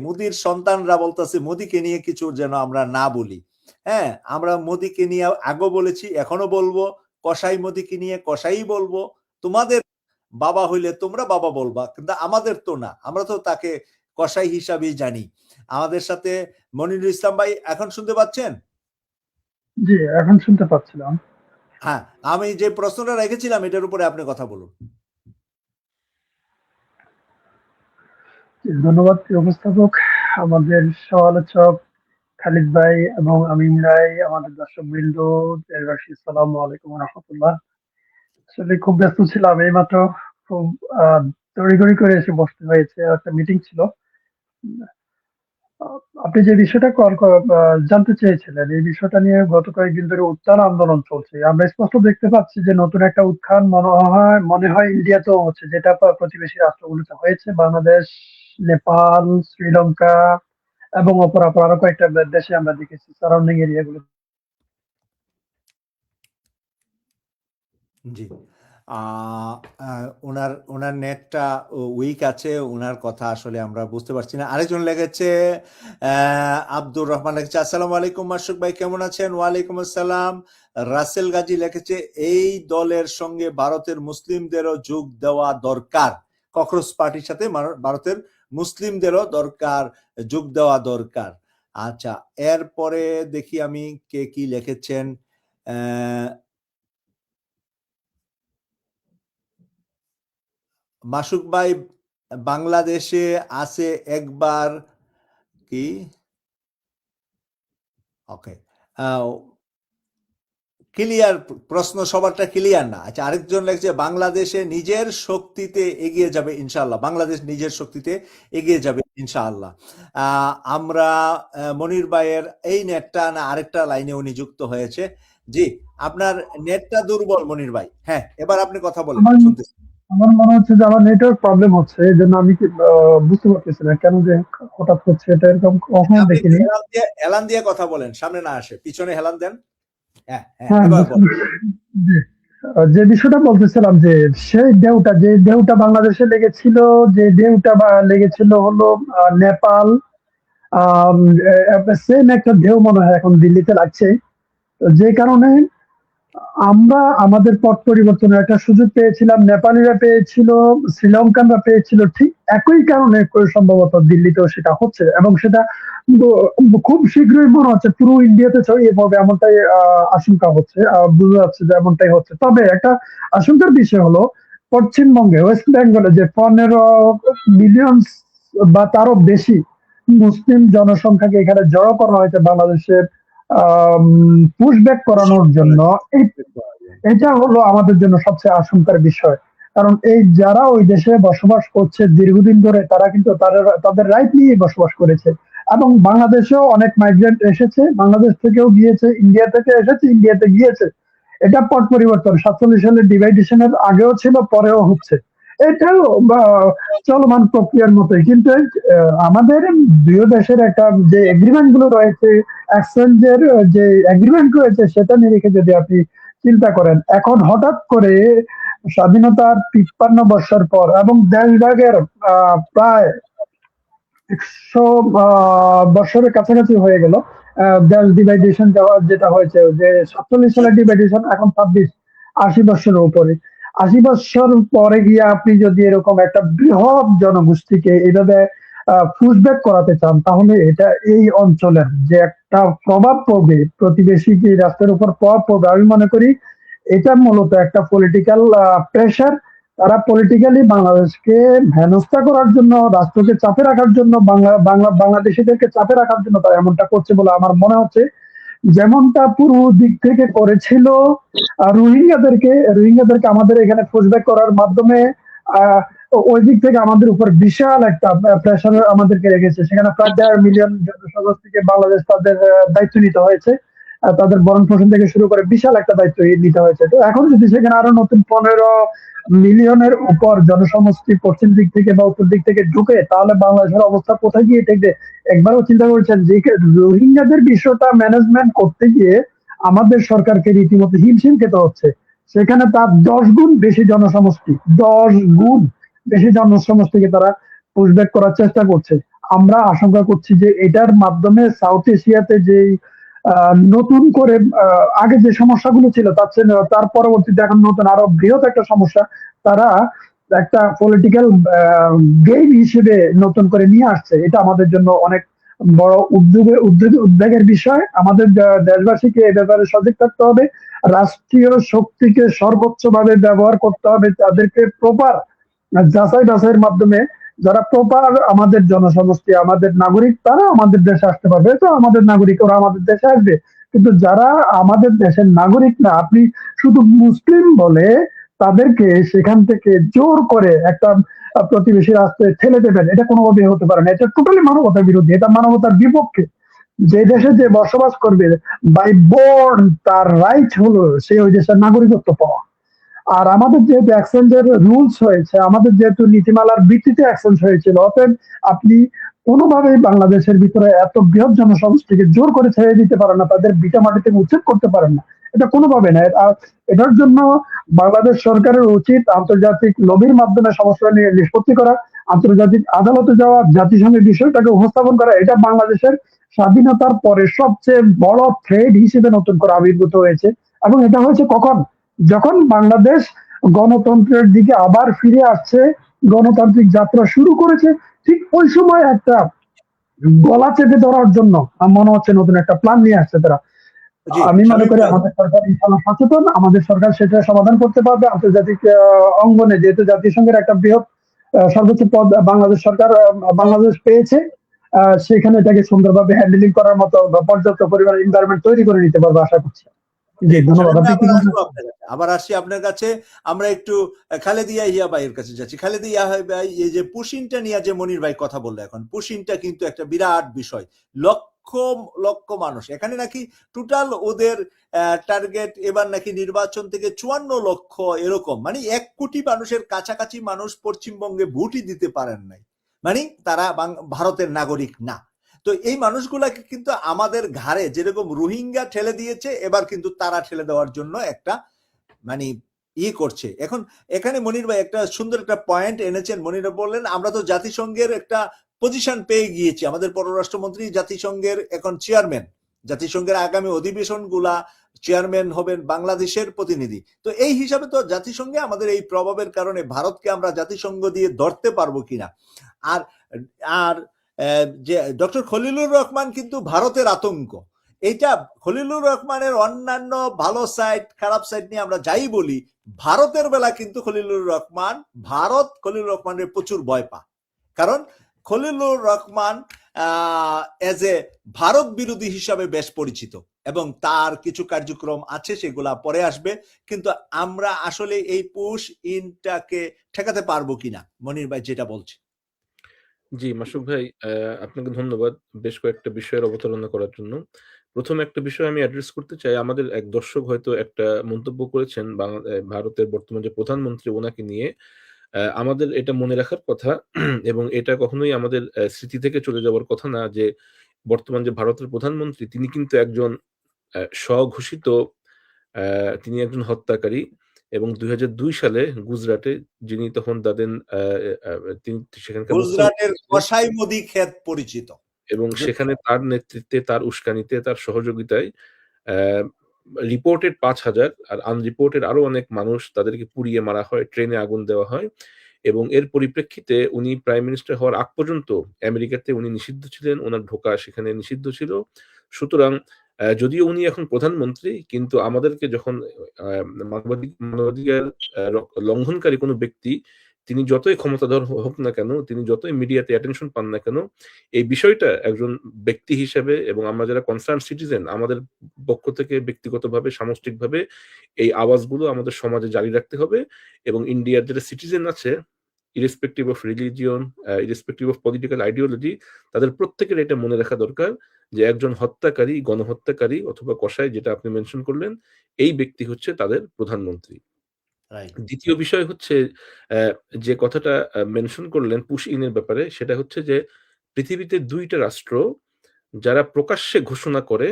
Speaker 1: মোদির সন্তানরা বলতেছে মোদিকে নিয়ে কিছু যেন আমরা না বলি। হ্যাঁ, আমরা মোদিকে নিয়ে আগেও বলেছি, এখনো বলবো, কসাই মোদিকে নিয়ে কসাই বলবো। তোমাদের বাবা হইলে তোমরা বাবা বলবা, কিন্তু আমাদের তো না, আমরা তো তাকে কসাই হিসাবেই জানি। আমাদের সাথে মনিরুল ইসলাম ভাই এখন শুনতে পাচ্ছেন?
Speaker 4: জি, এখন শুনতে পাচ্ছিলাম।
Speaker 1: হ্যাঁ, আমি যে প্রশ্নটা রেখেছিলাম এটার উপরে আপনি কথা বলুন।
Speaker 4: ধন্যবাদ উপস্থাপক, আমাদের সহ-আলোচক খালিদ ভাই এবং আমিন ভাই, আমাদের দর্শক বৃন্দ, দেশবাসী, আসসালামু আলাইকুম ওয়া রাহমাতুল্লাহ। আসলে খুব ব্যস্ত ছিলাম, এইমাত্র খুব তড়িঘড়ি করে এসে বসতে হয়েছে, একটা মিটিং ছিল। আপনি যে বিষয়টা জানতে চেয়েছিলেন, এই বিষয়টা নিয়ে গত কয়েকদিন ধরে উত্তাল আন্দোলন চলছে। আমরা স্পষ্ট দেখতে পাচ্ছি যে নতুন একটা উত্থান মনে হয় ইন্ডিয়াতেও হচ্ছে, যেটা প্রতিবেশী রাষ্ট্রগুলোতে হয়েছে, বাংলাদেশ, নেপাল, শ্রীলঙ্কা এবং অপরাপর আরো কয়েকটা দেশে আমরা দেখেছি সারাউন্ডিং এরিয়াগুলো।
Speaker 1: জি, ওনার ওনার নেটটা উইক আছে, ওনার কথা আসলে আমরা বুঝতে পারছি না। আরেকজন লেগেছে আব্দুর রহমান লেগেছে, আসসালামু আলাইকুম মাসুক ভাই, কেমন আছেন? ওয়ালাইকুম আসসালাম। রাসেল গাজী লিখেছে, এই দলের সঙ্গে ভারতের মুসলিমদেরও যোগ দেওয়া দরকার। ককরোচ পার্টির সাথে ভারতের মুসলিমদেরও যোগ দেওয়া দরকার। আচ্ছা, এরপরে দেখি আমি কে কি লিখেছেন। মাসুক ভাই বাংলাদেশে আছে একবার কি? ওকে, ক্লিয়ার প্রশ্ন, সবারটা ক্লিয়ার না। আচ্ছা, আরেকজন লিখছে, বাংলাদেশে নিজের শক্তিতে এগিয়ে যাবে ইনশাআল্লাহ। বাংলাদেশ নিজের শক্তিতে এগিয়ে যাবে ইনশাআল্লাহ। আমরা মনির ভাইয়ের এই নেটটা না আরেকটা লাইনে উনি যুক্ত হয়েছে। জি, আপনার নেটটা দুর্বল মনির ভাই। হ্যাঁ, এবার আপনি কথা বলেন, শুনতেছি।
Speaker 4: আমার মনে হচ্ছে যে আমার নেটওয়ার্ক প্রবলেম হচ্ছে, এই জন্য আমি বুঝতে পারতেছি না কেন যে হঠাৎ হচ্ছে, এটা এরকম কখনো
Speaker 1: আপনি
Speaker 4: দেখিনি।
Speaker 1: হেলান দিয়ে কথা বলেন, সামনে না আসে, পিছনে হেলান দেন। হ্যাঁ,
Speaker 4: হ্যাঁ,
Speaker 1: এবার বলেন।
Speaker 4: জি। যে বিষয়টা বলতেছিলাম যে সেই ঢেউটা বাংলাদেশে লেগেছিল, যে ঢেউটা লেগেছিল হলো নেপাল, সেম একটা ঢেউ মনে হয় এখন দিল্লিতে লাগছে। যে কারণে আমরা আমাদের পথ পরিবর্তনের একটা সুযোগ পেয়েছিলাম, নেপালিরা পেয়েছিল, শ্রীলঙ্কানরা পেয়েছিল, ঠিক একই কারণে সম্ভবত দিল্লিতেও সেটা হচ্ছে, এবং সেটা খুব শীঘ্রই মনে হচ্ছে পুরো ইন্ডিয়াতে ছড়িয়ে পড়বে, এমনটাই আশঙ্কা হচ্ছে, বোঝা যাচ্ছে যে এমনটাই হচ্ছে। তবে একটা আশঙ্কার বিষয় হলো, পশ্চিমবঙ্গে, ওয়েস্ট বেঙ্গলে যে 15 মিলিয়ন বা তারও বেশি মুসলিম জনসংখ্যাকে এখানে জড়ো করা হয়েছে বাংলাদেশের পুশব্যাক করানোর জন্য, এটা হলো আমাদের জন্য সবচেয়ে আশঙ্কার বিষয়। কারণ এই যারা ওই দেশে বসবাস করছে দীর্ঘদিন ধরে, তারা কিন্তু তাদের রাইট নিয়ে বসবাস করেছে, এবং বাংলাদেশেও অনেক মাইগ্রেন্ট এসেছে, বাংলাদেশ থেকেও গিয়েছে, ইন্ডিয়া থেকে এসেছে, ইন্ডিয়াতে গিয়েছে। এটা পট পরিবর্তন 47 সালের ডিভাইডেশনের আগেও ছিল, পরেও হচ্ছে। এটাও চলমান প্রক্রিয়ার মতোই। কিন্তু আমাদের দুই দেশের একটা যে এগ্রিমেন্ট গুলো রয়েছে, এক্সচেঞ্জের যে এগ্রিমেন্ট রয়েছে, সেটা নিরিখে যদি আপনি চিন্তা করেন, এখন হঠাৎ করে স্বাধীনতার 53 বছর পর এবং দেশভাগের প্রায় 100 বছরের কাছাকাছি হয়ে গেল। দেশ ডিভাইডেশন যাওয়া যেটা হয়েছে, যে 47 সালের ডিভাইডেশন, এখন 80 বছরের উপরে। 80 বছর পরে গিয়ে আপনি যদি এরকম একটা বৃহৎ জনগোষ্ঠীকে এইভাবে পুশব্যাক করাতে চান, তাহলে এটা এই অঞ্চলের যে একটা প্রভাব পড়বে, প্রতিবেশী যে রাষ্ট্রের উপর প্রভাব পড়বে, আমি মনে করি এটা মূলত একটা পলিটিক্যাল প্রেশার। তারা পলিটিক্যালি বাংলাদেশকে হেনস্থা করার জন্য, রাষ্ট্রকে চাপে রাখার জন্য, বাংলাদেশিদেরকে চাপে রাখার জন্য তারা এমনটা করছে বলে আমার মনে হচ্ছে। যেমনটা পূর্ব দিক থেকে করেছিল রোহিঙ্গাদেরকে আমাদের এখানে পুশব্যাক করার মাধ্যমে, আহ, ওই দিক থেকে আমাদের উপর বিশাল একটা প্রেশার আমাদেরকে রেখেছে। সেখানে প্রায় 1.5 মিলিয়ন জনসংখ্যাকে বাংলাদেশ তাদের দায়িত্ব নিতে হয়েছে। তাদের ভরণ পোষণ থেকে শুরু করে বিশাল একটা দায়িত্ব নিতে হয়েছে। তো এখন যদি সেখানে আরো নতুন 15 মিলিয়নের উপর জনসমষ্টি পশ্চিম দিক থেকে বা উত্তর দিক থেকে ঢুকে, তাহলে বাংলাদেশের অবস্থা কোথায় গিয়ে ঠেকবে? একবারও চিন্তা করেছেন যে রোহিঙ্গাদের বিষয়টা ম্যানেজমেন্ট করতে গিয়ে আমাদের সরকারকে রীতিমতো হিমশিম খেতে হচ্ছে। সেখানে তার 10 গুণ বেশি জনসমষ্টি, 10 গুণ বেশি জনসমষ্টিকে তারা পুশব্যাক করার চেষ্টা করছে। আমরা আশঙ্কা করছি যে এটার মাধ্যমে সাউথ এশিয়াতে যে নতুন করে আগে যে সমস্যাগুলো ছিল তার পরবর্তীতে এখন নতুন আরো বৃহৎ একটা সমস্যা তারা একটা পলিটিক্যাল গেম হিসেবে নতুন করে নিয়ে আসছে। এটা আমাদের জন্য অনেক বড় উদ্বেগের বিষয়। আমাদের দেশবাসীকে এ ব্যাপারে সজাগ থাকতে হবে। রাষ্ট্রীয় শক্তিকে সর্বোচ্চ ভাবে ব্যবহার করতে হবে, তাদেরকে প্রপার যাচাই বাছাইয়ের মাধ্যমে যারা প্রপার আমাদের জনসমষ্টি, আমাদের নাগরিক, তারা আমাদের দেশে আসতে পারবে। তো আমাদের নাগরিক ওরা আমাদের দেশে আসবে, কিন্তু যারা আমাদের দেশের নাগরিক না, আপনি শুধু মুসলিম বলে তাদেরকে সেখান থেকে জোর করে একটা প্রতিবেশী রাষ্ট্রে ঠেলে দেবেন, এটা কোনোভাবে হতে পারে না। এটা টোটালি মানবতার বিরোধী, এটা মানবতার বিপক্ষে। যে দেশে যে বসবাস করবে বাই বর্ন, তার রাইট হলো সে ওই দেশের নাগরিকত্ব পাওয়া। আর আমাদের যেহেতু এক্সচেঞ্জের রুলস হয়েছে, আমাদের যেহেতু নীতিমালার ভিত্তিতে এক্সচেঞ্জ হয়েছিল, অতএব আপনি কোনোভাবেই বাংলাদেশের ভিতরে এত বৃহৎ জনসমষ্টিকে জোর করে ছেড়ে দিতে পারেন না, তাদের ভিটা মাটি থেকে উচ্ছেদ করতে পারেন না। এটা কোনোভাবে না। এটার জন্য বাংলাদেশ সরকারের উচিত আন্তর্জাতিক লবির মাধ্যমে সমস্যা নিয়ে নিষ্পত্তি করা, আন্তর্জাতিক আদালতে যাওয়া, জাতিসংঘের বিষয়টাকে উপস্থাপন করা। এটা বাংলাদেশের স্বাধীনতার পরে সবচেয়ে বড় থ্রেড হিসেবে নতুন করে আবির্ভূত হয়েছে। এবং এটা হয়েছে কখন? যখন বাংলাদেশ গণতন্ত্রের দিকে আবার ফিরে আসছে, গণতান্ত্রিক যাত্রা শুরু করেছে, ঠিক ওই সময় একটা গলা চেপে ধরার জন্য মনে হচ্ছে নতুন একটা প্ল্যান নিয়ে আসছে তারা।
Speaker 1: জি
Speaker 4: আমি মনে
Speaker 1: শামীম
Speaker 4: করি
Speaker 1: ভাই,
Speaker 4: আমাদের সরকার ইনশাল্লাহ সচেতন, আমাদের সরকার সেটা সমাধান করতে পারবে। আন্তর্জাতিক অঙ্গনে যেহেতু জাতিসংঘের একটা বৃহৎ সর্বোচ্চ পদ বাংলাদেশ সরকার বাংলাদেশ পেয়েছে, সেখানে এটাকে সুন্দরভাবে হ্যান্ডেলিং করার মতো পর্যাপ্ত পরিমাণ এনভায়রনমেন্ট তৈরি করে নিতে পারবে আশা করছি। জি,
Speaker 1: ঠিক
Speaker 4: ধন্যবাদ।
Speaker 1: শামীম ভাই,
Speaker 4: আপনি কি
Speaker 1: আবার
Speaker 4: বলছেন?
Speaker 1: আসবো আপনার কাছে, আবার আসছি আপনার কাছে। আমরা একটু খালেদা জিয়া ভাইয়ের কাছে যাচ্ছি। খালেদা জিয়া ভাই, এই যে পুশিনটা নিয়ে যে মনির ভাই কথা বললো, এখন পুশিনটা কিন্তু একটা বিরাট বিষয়। লক্ষ লক্ষ মানুষ এখানে নাকি টোটাল ওদের টার্গেট এবার নাকি নির্বাচন থেকে 54 লক্ষ, এরকম মানে 1 কোটি মানুষের কাছাকাছি মানুষ পশ্চিমবঙ্গে ভোটই দিতে পারেন নাই, মানে তারা ভারতের নাগরিক না। তো এই মানুষগুলাকে কিন্তু আমাদের ঘাড়ে যেরকম রোহিঙ্গা ঠেলে দিয়েছে, এবার কিন্তু তারা ঠেলে দেওয়ার জন্য একটা মানে করছে। এখন এখানে মনির ভাই একটা সুন্দর একটা পয়েন্ট এনেছেন। মনির বললেন আমরা তো জাতিসংঘের একটা পজিশন পেয়ে গিয়েছি, আমাদের পররাষ্ট্রমন্ত্রী জাতিসংঘের এখন চেয়ারম্যান, জাতিসংঘের আগামী অধিবেশন গুলা চেয়ারম্যান হবেন বাংলাদেশের প্রতিনিধি। তো এই হিসাবে তো জাতিসংঘে আমাদের এই প্রভাবের কারণে ভারতকে আমরা জাতিসংঘ দিয়ে ধরতে পারবো কিনা। আর আর যে ডক্টর খলিলুর রহমান কিন্তু ভারতের আতঙ্ক। এইটা খলিলুর রহমানের অন্যান্য ভালো সাইড খারাপ সাইড নিয়ে আমরা যাই বলি, ভারতের বেলা কিন্তু ভারত খলিলুর রহমানের প্রচুর ভয় পা। কারণ খলিলুর রহমান এজ এ ভারত বিরোধী হিসাবে বেশ পরিচিত, এবং তার কিছু কার্যক্রম আছে সেগুলা পরে আসবে। কিন্তু আমরা আসলে এই পুশ ইনটাকে ঠেকাতে পারবো কিনা, মনির ভাই যেটা বলছে।
Speaker 2: জি, মাসুক ভাই, আপনাকে ধন্যবাদ বেশ কয়েকটা বিষয়ের অবতারণা করার জন্য। প্রথম একটা বিষয় আমি অ্যাড্রেস করতে চাই। আমাদের এক দর্শক হয়তো একটা মন্তব্য করেছেন ভারতের বর্তমান যে প্রধানমন্ত্রী, ওনাকে নিয়ে। আমাদের এটা মনে রাখার কথা এবং এটা কখনোই আমাদের স্মৃতি থেকে চলে যাওয়ার কথা না যে বর্তমান যে ভারতের প্রধানমন্ত্রী, তিনি কিন্তু একজন স্বঘোষিত তিনি একজন হত্যাকারী এবং ২০০২ সালে গুজরাটে যিনি তখন দাদেন তিনি সেখানকার
Speaker 1: গুজরাটের
Speaker 2: মুখ্যমন্ত্রী ছিলেন
Speaker 1: কসাই মুদি ক্ষেত পরিচিত।
Speaker 2: এবং সেখানে তার নেতৃত্বে, তার উস্কানিতে, তার সহযোগিতায় রিপোর্টেড ৫,০০০ আর আনরিপোর্টেড আরো অনেক মানুষ তাদেরকে পুড়িয়ে মারা হয়, ট্রেনে আগুন দেওয়া হয় এবং এর পরিপ্রেক্ষিতে উনি প্রাইম মিনিস্টার হওয়ার আগ পর্যন্ত আমেরিকাতে উনি নিষিদ্ধ ছিলেন, ওনার ঢোকা সেখানে নিষিদ্ধ ছিল। সুতরাং যদিও উনি এখন প্রধানমন্ত্রী, কিন্তু আমাদেরকে যখন মানবাধিকার লঙ্ঘনকারী কোনো ব্যক্তি তিনি যতই ক্ষমতাধর হোক না কেন, তিনি যতই মিডিয়াতে অ্যাটেনশন পান না কেন, এই বিষয়টা একজন ব্যক্তি হিসেবে এবং আমরা যারা কনসার্ন সিটিজেন আমাদের পক্ষ থেকে ব্যক্তিগতভাবে সামষ্টিকভাবে এই আওয়াজগুলো আমাদের সমাজে জারি রাখতে হবে এবং ইন্ডিয়ার যারা সিটিজেন আছে irrespective of religion, irrespective of political ideology, তাদের প্রত্যেকের এটা মনে রাখা দরকার যে একজন হত্যাকারী, গণহত্যাকারী অথবা কসাই যেটা আপনি মেনশন করলেন, এই ব্যক্তি হচ্ছে তাদের প্রধানমন্ত্রী।
Speaker 1: রাইট।
Speaker 2: দ্বিতীয় বিষয় হচ্ছে যে কথাটা মেনশন করলেন পুশ ইনের ব্যাপারে, সেটা হচ্ছে যে পৃথিবীতে ২ টা রাষ্ট্র যারা প্রকাশ্যে ঘোষণা করে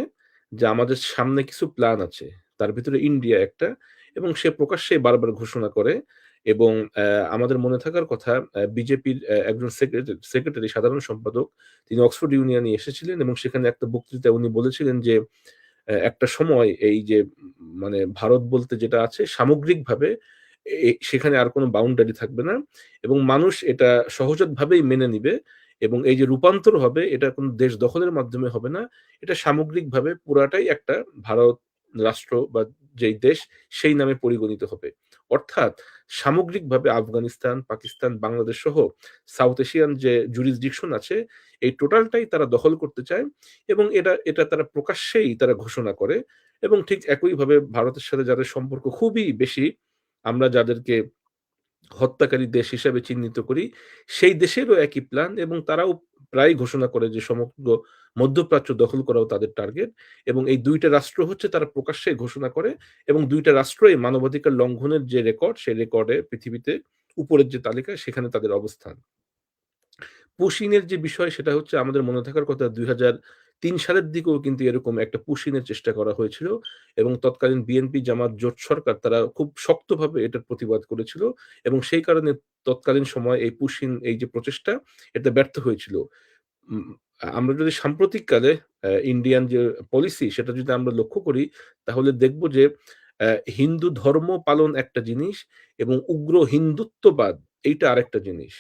Speaker 2: যে আমাদের সামনে কিছু প্ল্যান আছে। তার ভিতরে ইন্ডিয়া একটা এবং সে প্রকাশ্যেই বারবার ঘোষণা করে এবং আমাদের মনে থাকার কথা বিজেপির একজন সেক্রেটারি সাধারণ সম্পাদক তিনি অক্সফোর্ড ইউনিয়নে এসেছিলেন এবং সেখানে একটা বক্তৃতায় উনি বলেছিলেন যে একটা সময় এই যে মানে ভারত বলতে যেটা আছে সামগ্রিকভাবে সেখানে আর কোনো বাউন্ডারি থাকবে না এবং মানুষ এটা সহজাতভাবেই মেনে নিবে এবং এই যে রূপান্তর হবে এটা কোনো দেশ দখলের মাধ্যমে হবে না, এটা সামগ্রিকভাবে পুরাটাই একটা ভারত রাষ্ট্র বা যেই দেশ সেই নামে পরিগণিত হবে। অর্থাৎ সামগ্রিকভাবে আফগানিস্তান, পাকিস্তান, বাংলাদেশ সহ সাউথ এশিয়ান যে জুরিসডিকশন আছে এই টোটালটাই তারা দখল করতে চায় এবং এটা তারা প্রকাশ্যেই তারা ঘোষণা করে এবং ঠিক একইভাবে ভারতের সাথে যাদের সম্পর্ক খুবই বেশি, আমরা যাদেরকে হত্যাকারী দেশ হিসাবে চিহ্নিত করি, সেই দেশেরও একই প্ল্যান এবং তারাও প্রায় ঘোষণা করে যে সমগ্র মধ্যপ্রাচ্য দখল করাও তাদের টার্গেট এবং এই ২ টা রাষ্ট্র হচ্ছে তারা প্রকাশ্যে ঘোষণা করে এবং ২ টা রাষ্ট্রই মানবাধিকার লঙ্ঘনের যে রেকর্ড, সেই রেকর্ডে পৃথিবীতে উপরের যে তালিকা সেখানে তাদের অবস্থান। পুশিনের যে বিষয় সেটা হচ্ছে আমাদের মনে থাকার কথা ২০০৩ সালের দিকেও কিন্তু এরকম একটা পুশিনের চেষ্টা করা হয়েছিল এবং তৎকালীন বিএনপি জামাত জোট সরকার তারা খুব শক্তভাবে এটার প্রতিবাদ করেছিল এবং সেই কারণে তৎকালীন সময় এই পুশিন এই যে প্রচেষ্টা এটা ব্যর্থ হয়েছিল। উম আমরা যদি সাম্প্রতিককালে ইন্ডিয়ান যে পলিসি সেটা যদি আমরা লক্ষ্য করি তাহলে দেখব যে হিন্দু ধর্ম পালন একটা জিনিস এবং উগ্র হিন্দুত্ববাদ এইটা আরেকটা জিনিস।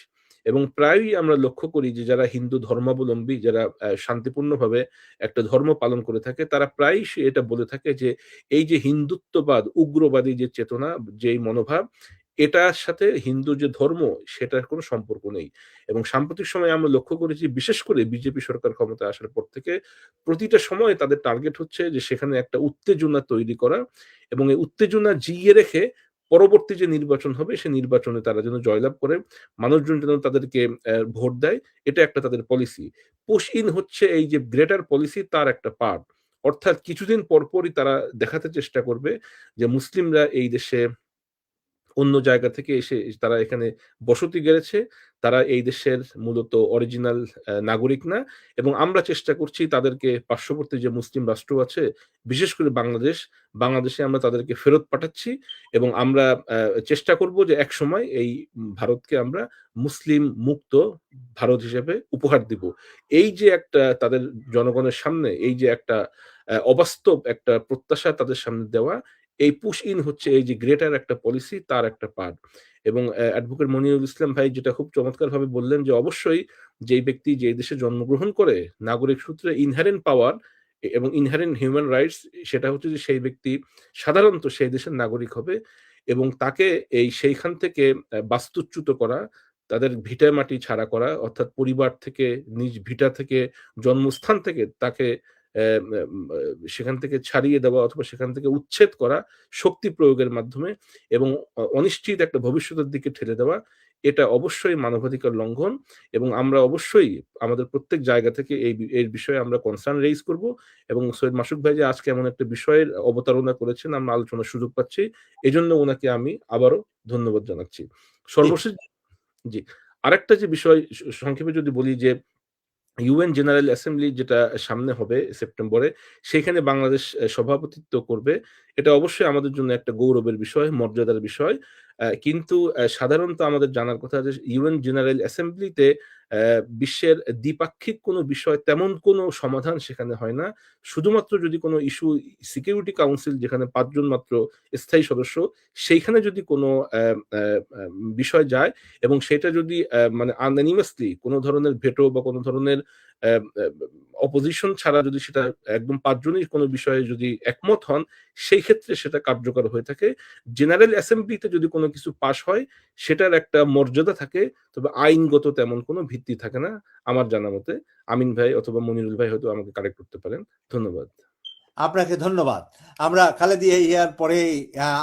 Speaker 2: এবং প্রায়ই আমরা লক্ষ্য করি যে যারা হিন্দু ধর্মাবলম্বী যারা শান্তিপূর্ণভাবে একটা ধর্ম পালন করে থাকে তারা প্রায়ই এটা বলে থাকে যে এই যে হিন্দুত্ববাদ, উগ্রবাদী যে চেতনা, যেই মনোভাব এটার সাথে হিন্দু যে ধর্ম সেটার কোনো সম্পর্ক নেই। এবং সাম্প্রতিক সময়ে আমরা লক্ষ্য করেছি বিশেষ করে বিজেপি সরকার ক্ষমতায় আসার পর থেকে প্রতিটা সময় তাদের টার্গেট হচ্ছে যে সেখানে একটা উত্তেজনা তৈরি করা এবং এই উত্তেজনা জিইয়ে রেখে পরবর্তী যে নির্বাচন হবে সে নির্বাচনে তারা যেন জয়লাভ করে, মানুষজন যেন তাদেরকে ভোট দেয়, এটা একটা তাদের পলিসি। পুশ ইন হচ্ছে এই যে গ্রেটার পলিসি তার একটা পার্ট। অর্থাৎ কিছুদিন পরপরই তারা দেখাতে চেষ্টা করবে যে মুসলিমরা এই দেশে অন্য জায়গা থেকে এসে তারা এখানে বসতি গেড়েছে। তারা এই দেশের মূলত অরিজিনাল নাগরিক না এবং আমরা চেষ্টা করছি তাদেরকে পার্শ্ববর্তী যে মুসলিম রাষ্ট্র আছে, বিশেষ করে বাংলাদেশে আমরা তাদেরকে ফেরত পাঠাচ্ছি এবং আমরা চেষ্টা করব যে একসময় এই ভারতকে আমরা মুসলিম মুক্ত ভারত হিসেবে উপহার দিব। এই যে একটা তাদের জনগণের সামনে এই যে একটা অবাস্তব একটা প্রত্যাশা তাদের সামনে দেওয়া, এই পুশ ইন হচ্ছে এই যে গ্রেটার একটা পলিসি তার একটা পার্ট এবং অ্যাডভোকেট মনিরুল ইসলাম ভাই যেটা খুব চমৎকারভাবে বললেন যে অবশ্যই যেই ব্যক্তি যে দেশে জন্মগ্রহণ করে নাগরিক সূত্রে ইনহেরেন্ট পাওয়ার এবং ইনহেরেন্ট হিউম্যান রাইটস সেটা হচ্ছে যে সেই ব্যক্তি সাধারণত সেই দেশের নাগরিক হবে এবং তাকে সেইখান থেকে বাস্তুচ্যুত করা, তাদের ভিটা মাটি ছাড়া করা অর্থাৎ পরিবার থেকে নিজ ভিটা থেকে জন্মস্থান থেকে তাকে সেখান থেকে ছাড়িয়ে দেওয়া অথবা সেখান থেকে উচ্ছেদ করা শক্তি প্রয়োগের মাধ্যমে এবং অনিশ্চিত একটা ভবিষ্যতের দিকে ঠেলে দেওয়া, এটা অবশ্যই মানবাধিকার লঙ্ঘন এবং আমরা অবশ্যই আমাদের প্রত্যেক জায়গা থেকে এর বিষয়ে আমরা কনসার্ন রেইজ করব এবং সৈয়দ মাসুক ভাই যে আজকে এমন একটা বিষয়ের অবতারণা করেছেন আমরা আলোচনার সুযোগ পাচ্ছি, এজন্য ওনাকে আমি আবারও ধন্যবাদ জানাচ্ছি। সর্বশেষ জি, আরেকটা যে বিষয় সংক্ষেপে যদি বলি যে ইউএন জেনারেল অ্যাসেম্বলি যেটা সামনে হবে সেপ্টেম্বরে, সেখানে বাংলাদেশ সভাপতিত্ব করবে। এটা অবশ্যই আমাদের জন্য একটা গৌরবের বিষয়, মর্যাদার বিষয়। কিন্তু সাধারণত আমাদের জানার কথা যে ইউএন জেনারেল অ্যাসেম্বলিতে বিশ্বের দ্বিপাক্ষিক কোনো বিষয় তেমন কোনো সমাধান সেখানে হয় না। শুধুমাত্র যদি কোনো ইস্যু সিকিউরিটি কাউন্সিল, যেখানে ৫ জন মাত্র স্থায়ী সদস্য, সেইখানে যদি কোনো অ্যা অ্যা অ্যা বিষয় যায় এবং সেটা যদি মানে আনঅ্যানিমাসলি কোনো ধরনের ভেটো বা কোনো ধরনের অপোজিশন ছাড়া যদি সেটা একদম ৫ জনই কোনো বিষয়ে যদি একমত হন, সেই ক্ষেত্রে সেটা কার্যকর হয়ে থাকে। জেনারেল অ্যাসেম্বলিতে যদি কোনো কিছু পাস হয়, সেটার একটা মর্যাদা থাকে, তবে আইনগত তেমন কোনো ভিত্তি থাকে না আমার জানা মতে। আমিন ভাই অথবা মনিরুল ভাই হয়তো আমাকে কারেক্ট করতে পারেন। ধন্যবাদ।
Speaker 1: আপনাকে ধন্যবাদ। আমরা খালেদা ইয়ার পরে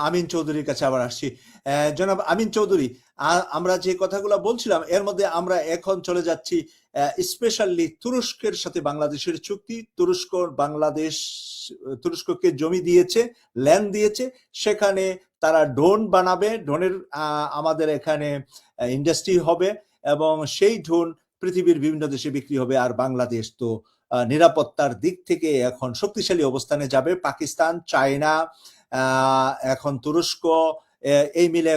Speaker 1: আমিন চৌধুরীর কাছে আবার আসছি। জনাব আমিন চৌধুরী, আমরা যে কথাগুলো বলছিলাম এর মধ্যে আমরা এখন চলে যাচ্ছি স্পেশালি তুরস্কের সাথে বাংলাদেশের চুক্তি। তুরস্ককে জমি দিয়েছে, ল্যান্ড দিয়েছে, সেখানে তারা ড্রোন বানাবে, ড্রোনের আমাদের এখানে ইন্ডাস্ট্রি হবে এবং সেই ড্রোন পৃথিবীর বিভিন্ন দেশে বিক্রি হবে। আর বাংলাদেশ তো নিরাপত্তার দিক থেকে এখন শক্তিশালী অবস্থানে যাবে। পাকিস্তান, চায়না, এখন তুরস্ক, এই মিলে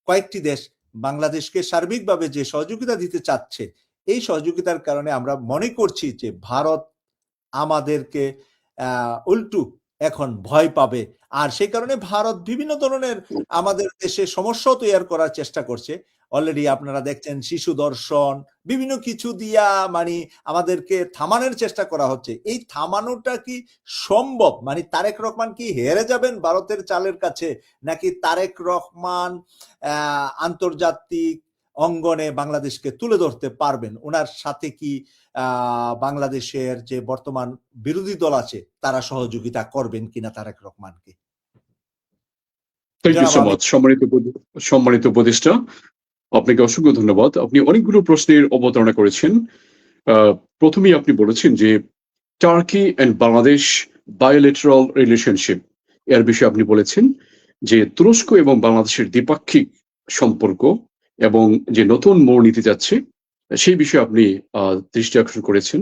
Speaker 1: কয়েকটি দেশ বাংলাদেশকে সার্বিকভাবে যে সহযোগিতা দিতে চাচ্ছে, এই সহযোগিতার কারণে আমরা মনে করছি যে ভারত আমাদেরকে উল্টু এখন ভয় পাবে। আর সেই কারণে ভারত বিভিন্ন ধরনের আমাদের দেশে সমস্যা তৈরি করার চেষ্টা করছে। অলরেডি আপনারা দেখছেন শিশু দর্শন, বিভিন্ন কিছু দিয়া মানে আমাদেরকে থামানোর চেষ্টা করা হচ্ছে। এই থামানোটা কি সম্ভব? মানে তারেক রহমান কি হেরে যাবেন ভারতের চালের কাছে, নাকি তারেক রহমান আন্তর্জাতিক অঙ্গনে বাংলাদেশকে তুলে ধরতে পারবেন? ওনার সাথে কি বাংলাদেশের যে বর্তমান বিরোধী দল আছে তারা সহযোগিতা করবেন কিনা তারেক রহমানকে?
Speaker 3: Thank you so much. সম্মানিত উপদেষ্টা, আপনাকে অসংখ্য ধন্যবাদ। আপনি অনেকগুলো প্রশ্নের অবতারণা করেছেন। প্রথমেই আপনি বলেছেন যে Turkey and Bangladesh bilateral relationship, এর বিষয়ে আপনি বলেছেন যে তুরস্ক এবং বাংলাদেশের দ্বিপাক্ষিক সম্পর্ক এবং যে নতুন মোড় নিতে যাচ্ছে সেই বিষয়ে আপনি দৃষ্টি আকর্ষণ করেছেন।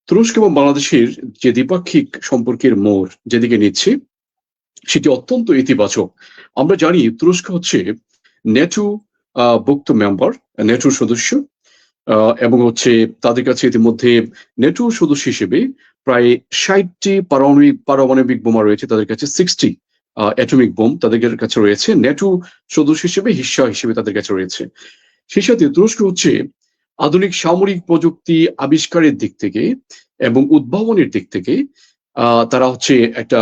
Speaker 3: তুরস্ক এবং বাংলাদেশের যে দ্বিপাক্ষিক সম্পর্কের মোড় যেদিকে নিচ্ছে সেটি অত্যন্ত ইতিবাচক। আমরা জানি তুরস্ক হচ্ছে ন্যাটো ভুক্ত মেম্বার, ন্যাটোর সদস্য, এবং হচ্ছে তাদের কাছে ইতিমধ্যে ন্যাটো সদস্য হিসেবে প্রায় ৬০টি পারমাণবিক বোমা রয়েছে তাদের কাছে, 60 অ্যাটমিক বোম তাদের কাছে রয়েছে, ন্যাটো সদস্য হিসেবে হিসেবে তাদের কাছে রয়েছে। সেই সাথে তুরস্ক হচ্ছে আধুনিক সামরিক প্রযুক্তি আবিষ্কারের দিক থেকে এবং উদ্ভাবনের দিক থেকে তারা হচ্ছে একটা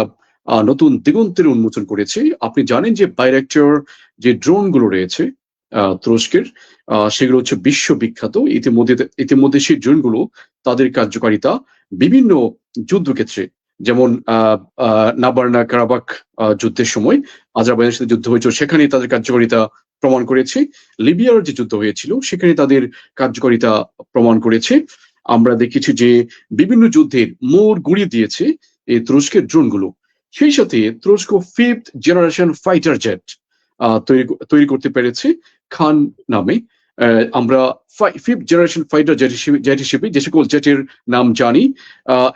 Speaker 3: নতুন দিগন্তের উন্মোচন করেছে। আপনি জানেন যে বাইরেক্টর যে ড্রোন গুলো রয়েছে তুরস্কের, সেগুলো হচ্ছে বিশ্ববিখ্যাত। ইতিমধ্যে সেই ড্রোনগুলো তাদের কার্যকারিতা বিভিন্ন যুদ্ধক্ষেত্রে, যেমন নাগোর্নো কারাবাখ যুদ্ধের সময় আজারবাইজানের সাথে যুদ্ধ হয়েছিল, সেখানে তাদের কার্যকারিতা প্রমাণ করেছে। লিবিয়ার যে যুদ্ধ হয়েছিল সেখানে তাদের কার্যকারিতা প্রমাণ করেছে। আমরা দেখেছি যে বিভিন্ন যুদ্ধের মোড় ঘুরিয়ে দিয়েছে এই তুরস্কের ড্রোনগুলো। সেই সাথে তুরস্ক 5th জেনারেশন ফাইটার জেট তৈরি করতে পেরেছে খান নামে। আমরা 5th জেনারেশন ফাইটার জেট হিসেবে যে সকল জেটের নাম জানি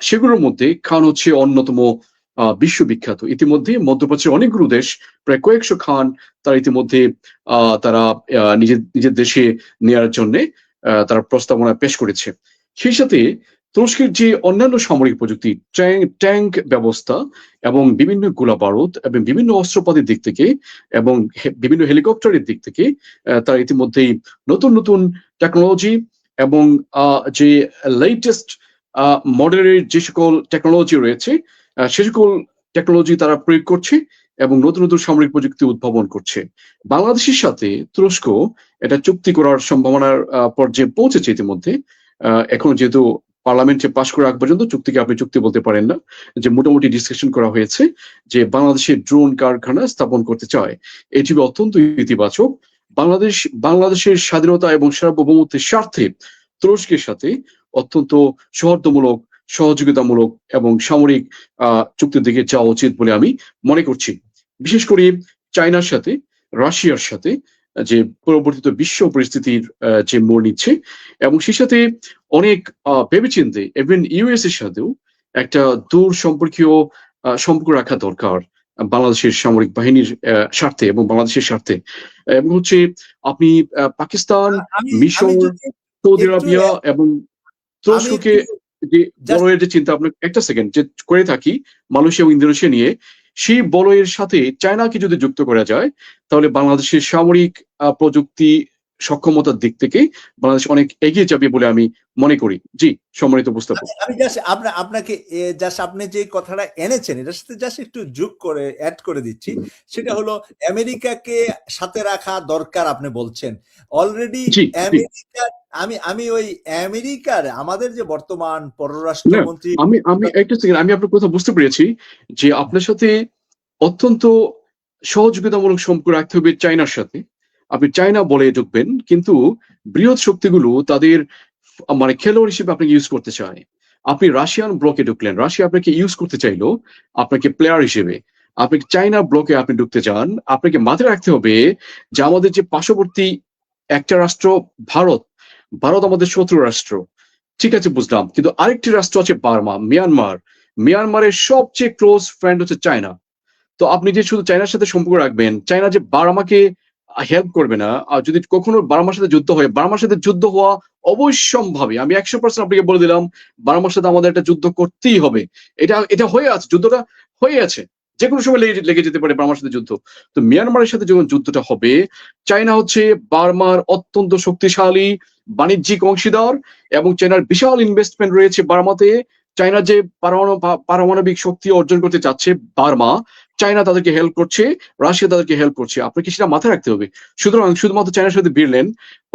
Speaker 3: সেগুলোর মধ্যে খান হচ্ছে অন্যতম বিশ্ববিখ্যাত। ইতিমধ্যে মধ্যপ্রাচ্যের অনেকগুলো দেশ, প্রায় কয়েকশো খান তারা ইতিমধ্যে তারা নিজের দেশে নেওয়ার জন্য তারা প্রস্তাবনা পেশ করেছে। সেই সাথে তুরস্কের যে অন্যান্য সামরিক প্রযুক্তি, ট্যাঙ্ক ব্যবস্থা এবং বিভিন্ন গোলা বারুদ এবং বিভিন্ন অস্ত্রপাতির দিক থেকে এবং বিভিন্ন হেলিকপ্টারের দিক থেকে তারা ইতিমধ্যেই নতুন নতুন টেকনোলজি এবং যে লেটেস্ট মডেলের যে সকল টেকনোলজি রয়েছে সে সকল টেকনোলজি তারা প্রয়োগ করছে এবং নতুন নতুন সামরিক প্রযুক্তি উদ্ভাবন করছে। বাংলাদেশের সাথে তুরস্ক এটা চুক্তি করার সম্ভাবনার পর্যায়ে পৌঁছেছে ইতিমধ্যে। এখন যেহেতু পার্লামেন্টে পাশ করার আগ পর্যন্ত চুক্তিকে আপনি চুক্তি বলতে পারেন না, যে মোটামুটি ডিসকাশন করা হয়েছে যে বাংলাদেশের ড্রোন কারখানা স্থাপন করতে চায়। এটি অত্যন্ত ইতিবাচক। বাংলাদেশের স্বাধীনতা এবং সার্বভৌমত্বের স্বার্থে তুরস্কের সাথে অত্যন্ত সৌহার্দ্যমূলক, সহযোগিতামূলক এবং সামরিক চুক্তির দিকে যাওয়া উচিত বলে আমি মনে করছি। বিশেষ করে চায়নার সাথে, রাশিয়ার সাথে যে পরিবর্তিত বিশ্ব পরিস্থিতির যে মোড় নিচ্ছে, এবং সেই সাথে অনেক ভেবেচিন্তে ইভেন ইউএস এর সাথেও একটা দূর সম্পর্কীয় সম্পর্ক রাখা দরকার বাংলাদেশের সামরিক বাহিনীর স্বার্থে এবং বাংলাদেশের স্বার্থে। এবং হচ্ছে আপনি পাকিস্তান,
Speaker 1: আমি
Speaker 3: মিশর,
Speaker 1: যদি
Speaker 3: সৌদি
Speaker 1: একটু
Speaker 3: আরবিয়া এবং
Speaker 1: আমি
Speaker 3: তুরস্ককে
Speaker 1: একটু
Speaker 3: যে
Speaker 1: জাস্ট
Speaker 3: বলয়ের যে চিন্তা আপনার একটা সেকেন্ড যে করে থাকি মালয়েশিয়া এবং ইন্দোনেশিয়া নিয়ে, সেই বলয়ের সাথে চায়নাকে যদি যুক্ত করা যায়, তাহলে বাংলাদেশের সামরিক প্রযুক্তি সক্ষমতার দিক থেকে বাংলাদেশ অনেক এগিয়ে যাবে বলে আমি মনে করি। জি, সম্মানিত উপস্থাপক।
Speaker 1: আমি জাস্ট আপনাকে জাস্ট আপনি যে কথাটা এনেছেন এটার সাথে জাস্ট একটু যোগ করে অ্যাড করে দিচ্ছি। সেটা হলো আমেরিকাকে সাথে রাখা দরকার আপনি বলছেন। অলরেডি
Speaker 3: জি, জি।
Speaker 1: আমেরিকা আমি ওই আমেরিকার আমাদের যে বর্তমান
Speaker 3: না,
Speaker 1: পররাষ্ট্রমন্ত্রী
Speaker 3: আমি একটা সেকেন্ড, আমি আপনার কথা বুঝতে পেরেছি যে আপনার সাথে অত্যন্ত সহযোগিতামূলক সম্পর্ক রাখতে হবে চায়নার সাথে। আপনি চায়না বলে ঢুকবেন, কিন্তু বৃহৎ শক্তিগুলো তাদের মানে খেলোয়াড় হিসেবে আপনাকে ইউজ করতে চায়। আপনি রাশিয়ান ব্লকে ঢুকলেন, রাশিয়া আপনাকে ইউজ করতে চাইলো আপনাকে প্লেয়ার হিসেবে। আপনি চায়না ব্লকে আপনি ঢুকতে চান, আপনাকে মাথায় রাখতে হবে যে আমাদের যে পার্শ্ববর্তী একটা রাষ্ট্র ভারত, ভারত আমাদের শত্রু রাষ্ট্র, ঠিক আছে বুঝলাম, কিন্তু আরেকটি রাষ্ট্র আছে বার্মা, মিয়ানমার। মিয়ানমারের সবচেয়ে ক্লোজ ফ্রেন্ড হচ্ছে চায়না। তো আপনি যে শুধু চায়নার সাথে সম্পর্ক রাখবেন, চায়না যে বার্মাকে হেল্প করবে না। আর যদি কখনো বার্মার সাথে যুদ্ধ হয়, বার্মার সাথে যুদ্ধ হওয়া অবশ্যম্ভাবী, আমি 100% আপনাকে বলে দিলাম, বার্মার সাথে আমাদের একটা যুদ্ধ করতেই হবে। এটা হয়ে আছে, যুদ্ধটা হয়ে আছে, যে কোনো সময় লেগে যেতে পারে বার্মার সাথে যুদ্ধ। তো মিয়ানমারের সাথে যখন যুদ্ধটা হবে, চায়না হচ্ছে বার্মার অত্যন্ত শক্তিশালী বাণিজ্যিক অংশীদার, এবং চায়নার বিশাল ইনভেস্টমেন্ট রয়েছে বার্মাতে। চায়না যে পারমাণবিক শক্তি অর্জন করতে চাচ্ছে বার্মা, চায়না তাদেরকে হেল্প করছে, রাশিয়া তাদেরকে হেল্প করছে। আপনাকে সেটা মাথায় রাখতে হবে। সুতরাং শুধুমাত্র চায়নার সাথে ভিড়লেন,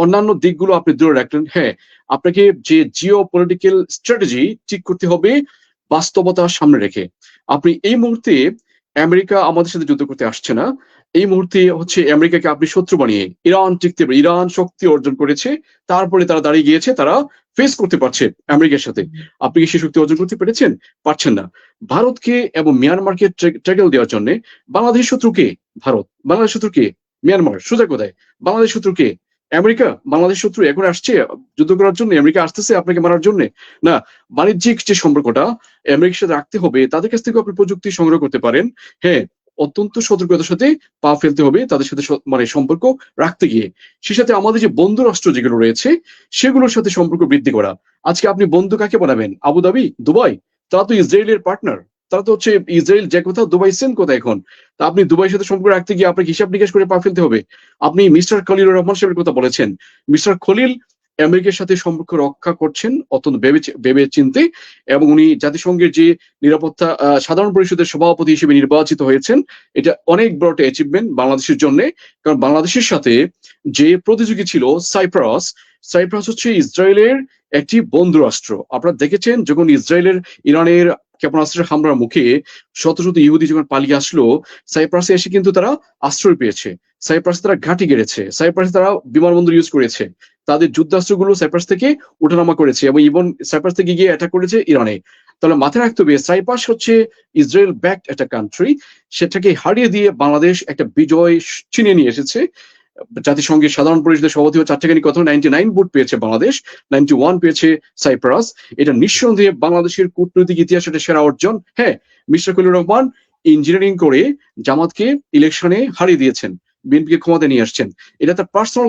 Speaker 3: অন্যান্য দিকগুলো আপনি দূরে রাখলেন। হ্যাঁ, আপনাকে যে জিও পলিটিক্যাল স্ট্র্যাটেজি ঠিক করতে হবে বাস্তবতা সামনে রেখে। আপনি এই মুহূর্তে আমেরিকা আমাদের সাথে যুদ্ধ করতে আসছে না, এই মুহূর্তে হচ্ছে আমেরিকাকে আপনি শত্রু বানিয়ে ইরান টিকতে পারে, ইরান শক্তি অর্জন করেছে, তারপরে তারা দাঁড়িয়ে গিয়েছে, তারা ফেস করতে পারছে আমেরিকার সাথে। আপনি কি সেই শক্তি অর্জন করতে পেরেছেন? পারছেন না। ভারতকে এবং মিয়ানমারকে ট্যাকেল দেওয়ার জন্য বাংলাদেশ শত্রু কে? ভারত। বাংলাদেশ শত্রু কে? মিয়ানমার। সোজা কথায়, বাংলাদেশ শত্রু কে? আমেরিকা। বাংলাদেশ শত্রু এখন আসছে যুদ্ধ করার জন্য, আমেরিকা আসতেছে আপনাকে মারার জন্য না। বাণিজ্যিক যে সম্পর্কটা আমেরিকার সাথে রাখতে হবে, তাদের কাছ থেকে আপনি প্রযুক্তি সংগ্রহ করতে পারেন। হ্যাঁ, অত্যন্ত সতর্কতার সাথে পা ফেলতে হবে তাদের সাথে, মানে সম্পর্ক রাখতে গিয়ে। সে সাথে আমাদের যে বন্ধু রাষ্ট্র যেগুলো রয়েছে সেগুলোর সাথে সম্পর্ক বৃদ্ধি করা। আজকে আপনি বন্ধু কাকে বানাবেন? Abu Dhabi, Dubai? তারা তো ইসরায়েলের পার্টনার, তারা তো হচ্ছে ইসরায়েল যে কোথাও, দুবাই সেম কোথায় এখন। তা আপনি দুবাইয়ের সাথে সম্পর্ক রাখতে গিয়ে আপনাকে হিসাব নিকাশ করে পা ফেলতে হবে। আপনি মিস্টার খলিলুর রহমান সাহেবের কথা বলেছেন, মিস্টার খলিল আমেরিকার সাথে সম্পর্ক রক্ষা করছেন অত্যন্ত ভেবে চিন্তে, এবং উনি জাতিসংঘের যে নিরাপত্তা সাধারণ পরিষদের সভাপতি হিসেবে নির্বাচিত হয়েছেন। এটা অনেক বড় একটা অ্যাচিভমেন্ট বাংলাদেশের জন্য, কারণ বাংলাদেশের সাথে যে প্রতিযোগী ছিল সাইপ্রাস, সাইপ্রাস হচ্ছে ইসরায়েলের একটি বন্ধু রাষ্ট্র। আপনারা দেখেছেন যখন ইসরায়েলের ইরানের ক্ষেপণাস্ত্রের হামলার মুখে শত শত ইহুদি যখন পালিয়ে আসলো, সাইপ্রাসে এসে কিন্তু তারা আশ্রয় পেয়েছে, সাইপ্রাসে তারা ঘাঁটি গেড়েছে, সাইপ্রাসে তারা বিমানবন্দর ইউজ করেছে, তাদের যুদ্ধাস্ত্রগুলো সাইপ্রাস থেকে ওঠানামা করেছে, এবং ইভন সাইপ্রাস থেকে গিয়ে অ্যাটাক করেছে ইরানে। তাহলে মাথায় রাখতে হবে সাইপ্রাস হচ্ছে ইসরায়েল ব্যাকড একটা কান্ট্রি, সেটাকে হারিয়ে দিয়ে বাংলাদেশ একটা বিজয় ছিনিয়ে নিয়ে এসেছে। জাতিসংঘের সাধারণ পরিষদের সভাপতি চারটাখানি কথা 99 ভোট পেয়েছে বাংলাদেশ, 91 পেয়েছে সাইপ্রাস। এটা নিঃসন্দেহে বাংলাদেশের কূটনৈতিক ইতিহাসে একটা সেরা অর্জন। হ্যাঁ, মিস্টার খলিলুর রহমান ইঞ্জিনিয়ারিং করে জামাতকে ইলেকশনে হারিয়ে দিয়েছেন, বিএনপিকে ক্ষমতা নিয়ে আসছেন। এটা তার personal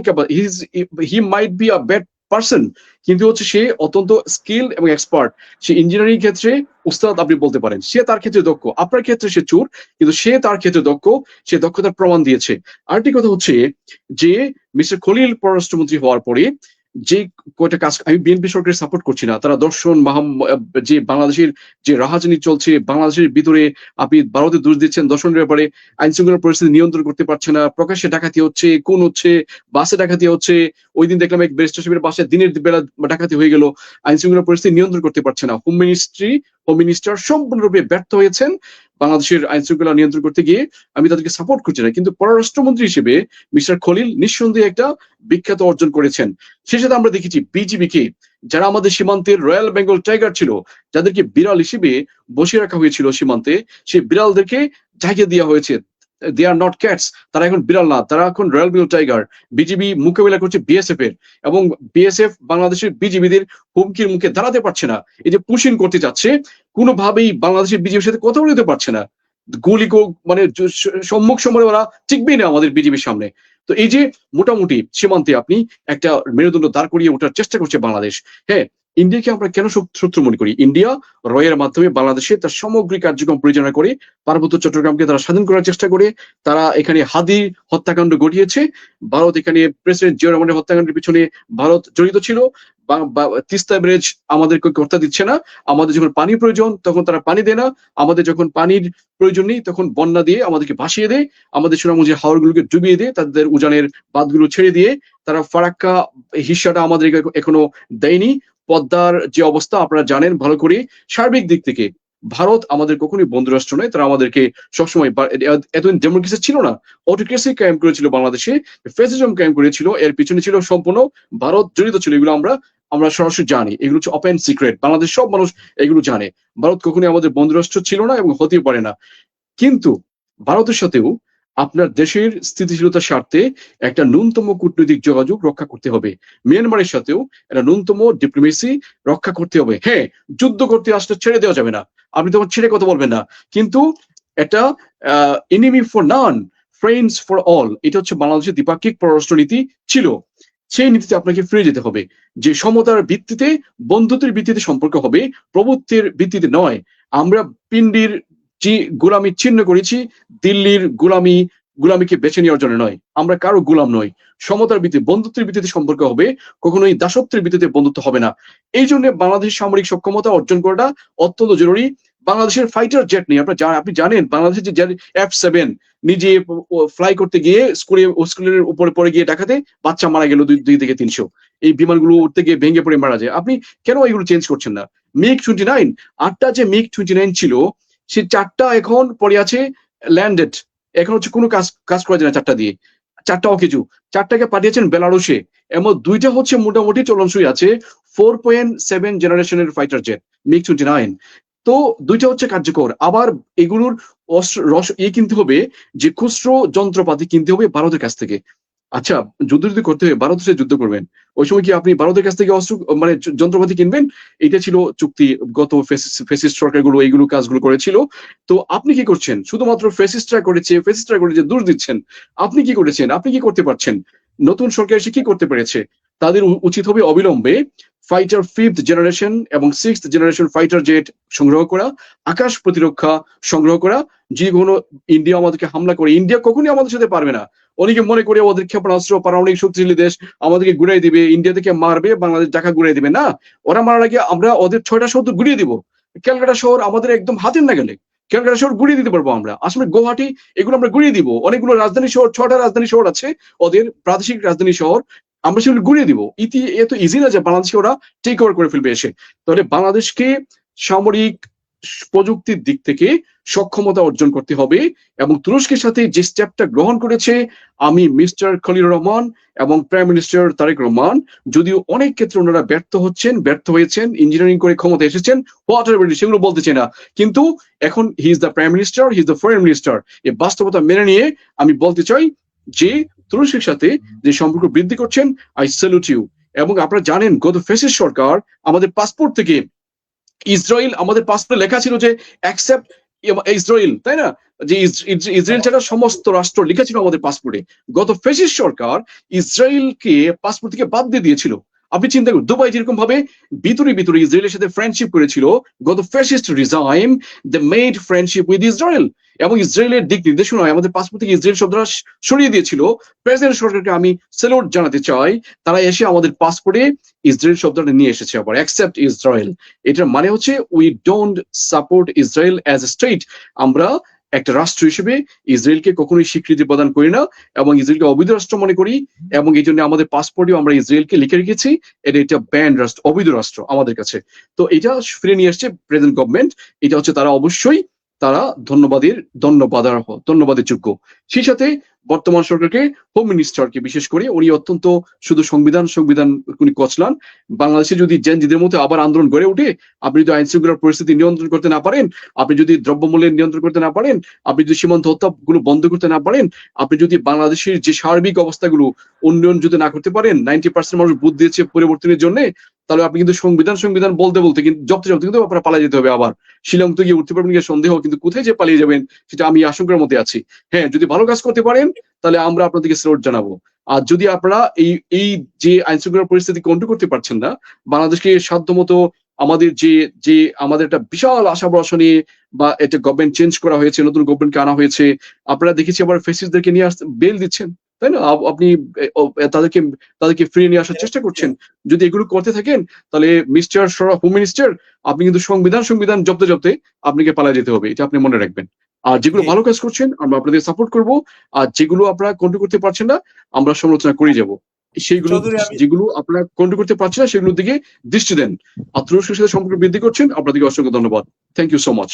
Speaker 3: he might be a bad person, কিন্তু হচ্ছে সে অত্যন্ত স্কিল এবং এক্সপার্ট। সে ইঞ্জিনিয়ারিং ক্ষেত্রে উস্তাদ আপনি বলতে পারেন, সে তার ক্ষেত্রে দক্ষ। আপনার ক্ষেত্রে সে চোর, কিন্তু সে তার ক্ষেত্রে দক্ষ, সে দক্ষতার প্রমাণ দিয়েছে। আরেকটি কথা হচ্ছে যে মিস্টার খলিল পররাষ্ট্রমন্ত্রী হওয়ার পরে যে কয়টা কাজ, আমি বিএনপি সরকারের সাপোর্ট করছি না, তারা দর্শন যে বাংলাদেশের যে রাহাজানি চলছে বাংলাদেশের ভিতরে, আপনি ভারতে দোষ দিচ্ছেন দর্শনের ব্যাপারে, আইন শৃঙ্খলা পরিস্থিতি নিয়ন্ত্রণ করতে পারছে না, প্রকাশ্যে ডাকাতি হচ্ছে, খুন হচ্ছে, বাসে ডাকাতি হচ্ছে। ওই দিন দেখলাম এক ব্যারিস্টার সাহেবের বাসায় দিনের বেলা ডাকাতি হয়ে গেল, আইন শৃঙ্খলা পরিস্থিতি নিয়ন্ত্রণ করতে পারছে না। হোম মিনিস্টার সম্পূর্ণরূপে ব্যর্থ হয়েছেন বাংলাদেশের আইন শৃঙ্খলা নিয়ন্ত্রণ করতে গিয়ে। আমি তাদেরকে সাপোর্ট করছি না, কিন্তু পররাষ্ট্রমন্ত্রী হিসেবে মিস্টার খলিল নিঃসন্দেহে একটা বিখ্যাত অর্জন করেছেন। সে সাথে আমরা দেখেছি বিজিবিকে, যারা আমাদের সীমান্তের রয়্যাল বেঙ্গল টাইগার ছিল, যাদেরকে বিড়াল হিসেবে বসিয়ে রাখা হয়েছিল সীমান্তে, সেই বিড়ালদেরকে জায়গা দেওয়া হয়েছে, দে আর নট ক্যাটস, তারা এখন বিড়াল না, তারা এখন রয়্যাল বেঙ্গল টাইগার। বিজিবি মোকাবিলা করছে বিএসএফ এর, এবং বিএসএফ বাংলাদেশের বিজিবিদের হুমকির মুখে দাঁড়াতে পারছে না। এই যে পুশিং করতে যাচ্ছে, কোনোভাবেই বাংলাদেশের বিজিবির সাথে কথা বলতে পারছে না। গুলি মানে সম্মুখ সমরে ওরা টিকবেই না আমাদের বিজিবির সামনে। তো এই যে মোটামুটি সীমান্তে আপনি একটা মেরুদণ্ড দাঁড় করিয়ে ওঠার চেষ্টা করছে বাংলাদেশ। হ্যাঁ, ইন্ডিয়াকে আমরা কেন শত্রু মনে করি? ইন্ডিয়া রয়ের মাধ্যমে বাংলাদেশে তার সামগ্রিক কার্যক্রম পরিচালনা করে পার্বত্য চট্টগ্রামকে তারা স্বাধীন করার চেষ্টা করে। তারা এখানে হাদি হত্যাকাণ্ড ঘটিয়েছে। ভারত এখানে প্রেসিডেন্ট জিয়া রহমানের হত্যাকাণ্ডের পিছনে ভারত জড়িত ছিল। তিস্তা ব্রিজ আমাদেরকে কর্তা দিচ্ছে না। আমাদের যখন পানি প্রয়োজন তখন তারা পানি দেয় না। আমাদের যখন পানির প্রয়োজন নেই তখন বন্যা দিয়ে আমাদেরকে ভাসিয়ে দেয়। আমাদের সোনামুখী হাওরগুলোকে ডুবিয়ে দেয়, তাদের উজানের বাঁধগুলো ছেড়ে দিয়ে। তারা ফারাক্কা হিস্সাটা আমাদের এখনো দেয়নি। পদ্মার যে অবস্থা আপনারা জানেন ভালো করে। সার্বিক দিক থেকে ভারত আমাদের কখনোই বন্ধুরাষ্ট্র নয়। তারা আমাদেরকে সবসময়, এতদিন ডেমোক্রেসি ছিল না, অটোক্রেসি কায়েম করেছিল বাংলাদেশে, ফ্যাসিজম কায়েম করেছিল, এর পিছনে ছিল সম্পূর্ণ ভারত জড়িত ছিল। এগুলো আমরা সরাসরি জানি, এগুলো হচ্ছে ওপেন সিক্রেট, বাংলাদেশ সব মানুষ এগুলো জানে। ভারত কখনোই আমাদের বন্ধুরাষ্ট্র ছিল না এবং হতেও পারে না। কিন্তু ভারতের সাথেও আপনার দেশের স্থিতিশীলতার স্বার্থে একটা ন্যূনতম কূটনৈতিক যোগাযোগ রক্ষা করতে হবে। মিয়ানমারের সাথেও একটা ন্যূনতম ডিপ্লোমেসি রক্ষা করতে হবে। হ্যাঁ, যুদ্ধ করতে আসলে ছেড়ে দেওয়া যাবে না, আপনি তখন ছেড়ে কথা বলবেন না, কিন্তু একটা enemy for none, friends for all, এটা হচ্ছে বাংলাদেশের দ্বিপাক্ষিক পররাষ্ট্রনীতি ছিল। সেই নীতিতে আপনাকে ফিরে যেতে হবে, যে সমতার ভিত্তিতে, বন্ধুত্বের ভিত্তিতে সম্পর্ক হবে, প্রভুত্বের ভিত্তিতে নয়। আমরা পিন্ডির যে গোলামি ছিন্ন করেছি, দিল্লির গোলামিকে বেছে নেওয়ার জন্য নয়। আমরা কারো গোলাম নই। সমতার ভিত্তিতে, বন্ধুত্বের ভিত্তিতে সম্পর্ক হবে, কখনোই দাসত্বের ভিত্তিতে বন্ধুত্ব হবে না। এই জন্য বাংলাদেশের সামরিক সক্ষমতা অর্জন করাটা অত্যন্ত জরুরি। বাংলাদেশের ফাইটার জেট নেই, আপনি জানেন বাংলাদেশের যে F7 নিজে ফ্লাই করতে গিয়ে স্কুলের উপরে পড়ে গিয়ে ঢাকাতে বাচ্চা মারা গেল 2 থেকে 300। এই বিমানগুলো উঠতে গিয়ে ভেঙে পড়ে মারা যায়। আপনি কেন এগুলো চেঞ্জ করছেন না? MiG-29, 8টা যে MiG-29 ছিল, সে 4টা এখন পড়ে আছে ল্যান্ডেড, এখন হচ্ছে কোনো কাজ করা যায় না 4টা দিয়ে। 4টাও কিছু 4টাকে পাঠিয়েছেন বেলারুশে, এমন 2টা হচ্ছে মোটামুটি চলনসই আছে 4.7 জেনারেশনের ফাইটার জেট MiG-29। তো 2টা হচ্ছে কার্যকর। আবার এগুলোর কিনতে হবে, যে খুচরো যন্ত্রপাতি কিনতে হবে ভারতের কাছ থেকে। আচ্ছা, যুদ্ধ যদি করতে হবে ভারতের সাথে যুদ্ধ করবেন, ওই সময় কি আপনি ভারতের কাছ থেকে অস্ত্র মানে যন্ত্রপাতি কিনবেন? এটা ছিল চুক্তি। গত ফ্যাসিস্ট সরকারগুলো এইগুলো কাজগুলো করেছিল। তো আপনি কি করছেন? শুধুমাত্র ফ্যাসিস্টরা করেছে দোষ দিচ্ছেন। আপনি কি করেছেন? আপনি কি করতে পারছেন? নতুন সরকার এসে কি করতে পেরেছে? তাদের উচিত হবে অবিলম্বে ফাইটার 5th জেনারেশন এবং 6th জেনারেশন ফাইটার জেট সংগ্রহ করা, আকাশ প্রতিরক্ষা সংগ্রহ করা। যে কোনো ইন্ডিয়া আমাদেরকে হামলা করে, ইন্ডিয়া কখনোই আমাদের সাথে পারবে না। অনেকে মনে করে ওদের ক্ষেপণাস্ত্র, পারমাণবিক শক্তিশালী দেশ, আমাদেরকে ঘুরিয়ে দিবে, ইন্ডিয়া থেকে মারবে, বাংলাদেশ ঢাকা ঘুরিয়ে দিবে। না, ওরা মারার আগে আমরা ওদের 6টা শহর ঘুরিয়ে দিব। ক্যালকাটা শহর আমাদের একদম হাতের না গেলে ক্যালকাটা শহর ঘুরিয়ে দিতে পারবো আমরা। আসলে গুয়াহাটি, এগুলো আমরা ঘুরিয়ে দিব। অনেকগুলো রাজধানী শহর, 6টা রাজধানী শহর আছে ওদের, প্রাদেশিক রাজধানী শহর, আমরা সেগুলো ঘুরিয়ে দিব। এত ইজি না যে বাংলাদেশকে ওরা টেক ওভার করে ফেলবে এসে। তাহলে বাংলাদেশকে সামরিক প্রযুক্তির দিক থেকে সক্ষমতা অর্জন করতে হবে। এবং তুরস্কের সাথে যে স্টেপটা গ্রহণ করেছে, আমি মিস্টার খলিলুর রহমান এবং প্রাইম মিনিস্টার তারেক রহমান, যদিও অনেক ক্ষেত্রে ওনারা ব্যর্থ হয়েছেন, ইঞ্জিনিয়ারিং করে ক্ষমতা এসেছেন, সেগুলো বলতে চাই না, কিন্তু এখন he is the prime minister, he is the foreign minister. এই বাস্তবতা মেনে নিয়ে আমি বলতে চাই যে তুরস্কের সাথে যে সম্পর্ক বৃদ্ধি করছেন, আই স্যালুট ইউ। এবং আপনারা জানেন গত ফ্যাসিস্ট সরকার আমাদের পাসপোর্ট থেকে ইসরায়েল, আমাদের পাসপোর্টে লেখা ছিল যে অ্যাকসেপ্ট ইসরায়েল, তাই না? যে ইসরায়েল ছাড়া সমস্ত রাষ্ট্র লেখা ছিল আমাদের পাসপোর্টে। গত ফ্যাসিস্ট সরকার ইসরায়েলকে পাসপোর্ট থেকে বাদ দিয়ে দিয়েছিল। আপনি চিন্তা করুন, দুবাই যেরকম ভাবে ভিতরে ইসরায়েলের সাথে ফ্রেন্ডশিপ করেছিল, গত fascist regime they made friendship with Israel, এবং ইসরায়েলের দিক নির্দেশনায় আমাদের পাসপোর্ট থেকে ইসরায়েল শব্দটা সরিয়ে দিয়েছিল। প্রেসিডেন্ট সরকারকে আমি স্যালুট জানাতে চাই, তারা এসে আমাদের পাসপোর্টে ইসরায়েল শব্দটা নিয়ে এসেছে আবার, অ্যাকসেপ্ট ইসরায়েল। এটার মানে হচ্ছে we don't support Israel as a state. আমরা একটা রাষ্ট্র হিসেবে ইসরায়েলকে কখনোই স্বীকৃতি প্রদান করি না এবং ইসরায়েলকে অবৈধ রাষ্ট্র মনে করি, এবং এই জন্য আমাদের পাসপোর্টেও আমরা ইসরায়েলকে লিখে রেখেছি এটা ব্যান্ড রাষ্ট্র, অবৈধ রাষ্ট্র আমাদের কাছে। তো এটা ফিরে নিয়ে আসছে প্রেজেন্ট গভর্নমেন্ট। এটা হচ্ছে তারা অবশ্যই তারা ধন্যবাদের যোগ্য। সেই সাথে বর্তমান সরকারকে, হোম মিনিস্টারকে বিশেষ করে, উনি অত্যন্ত শুধু সংবিধান উনি কচলান। বাংলাদেশে যদি জেনজিদের মধ্যে আবার আন্দোলন গড়ে ওঠে, আপনি যদি আইন শৃঙ্খলার পরিস্থিতি নিয়ন্ত্রণ করতে না পারেন, আপনি যদি দ্রব্যমূল্যের নিয়ন্ত্রণ করতে না পারেন, আপনি যদি সীমান্ত হত্যাগুলো বন্ধ করতে না পারেন, আপনি যদি বাংলাদেশের যে সার্বিক অবস্থাগুলো উন্নয়ন যদি না করতে পারেন, 90% মানুষ বুদ্ধ দিয়েছে পরিবর্তনের জন্য, তাহলে আপনি কিন্তু সংবিধান বলতে কিন্তু জব্দ কিন্তু আপনারা পালিয়ে যেতে হবে। আবার শিলং তো গিয়ে উঠতে পারবেন কিনা সন্দেহ, কিন্তু কোথায় যে পালিয়ে যাবেন সেটা আমি আশঙ্কার মধ্যে আছি। হ্যাঁ, যদি ভালো কাজ করতে পারেন তাহলে আমরা আপনাদেরকে স্যালুট জানাবো। আর যদি আপনারা এই যে আইন শৃঙ্খলার পরিস্থিতি কন্ট্রোল করতে পারছেন না, বাংলাদেশকে সাধ্যমতো আমাদের যে আমাদের একটা বিশাল আশা ভরসা নিয়ে বা একটা গভর্নমেন্ট চেঞ্জ করা হয়েছে, নতুন গভর্নমেন্টকে আনা হয়েছে, আপনারা দেখেছি আবার ফেসিস্টদেরকে নিয়ে আসতে বেল দিচ্ছেন, তাই না? আপনি তাদেরকে ফিরিয়ে নিয়ে আসার চেষ্টা করছেন। যদি এগুলো করতে থাকেন তাহলে মিস্টার হোম মিনিস্টার, আপনি কিন্তু সংবিধান জপতে আপনাকে পালা যেতে হবে, এটা আপনি মনে রাখবেন। আর যেগুলো ভালো কাজ করছেন আমরা আপনাদের সাপোর্ট করব, আর যেগুলো আপনারা কন্ট্রোল করতে পারছেন না আমরা সমালোচনা করে যাব। সেইগুলো যেগুলো আপনারা কন্ট্রোল করতে পারছেন না সেগুলোর দিকে দৃষ্টি দেন। আর তুরস্কের সাথে সম্পর্ক বৃদ্ধি করছেন, আপনাদেরকে অসংখ্য ধন্যবাদ। Thank you so much.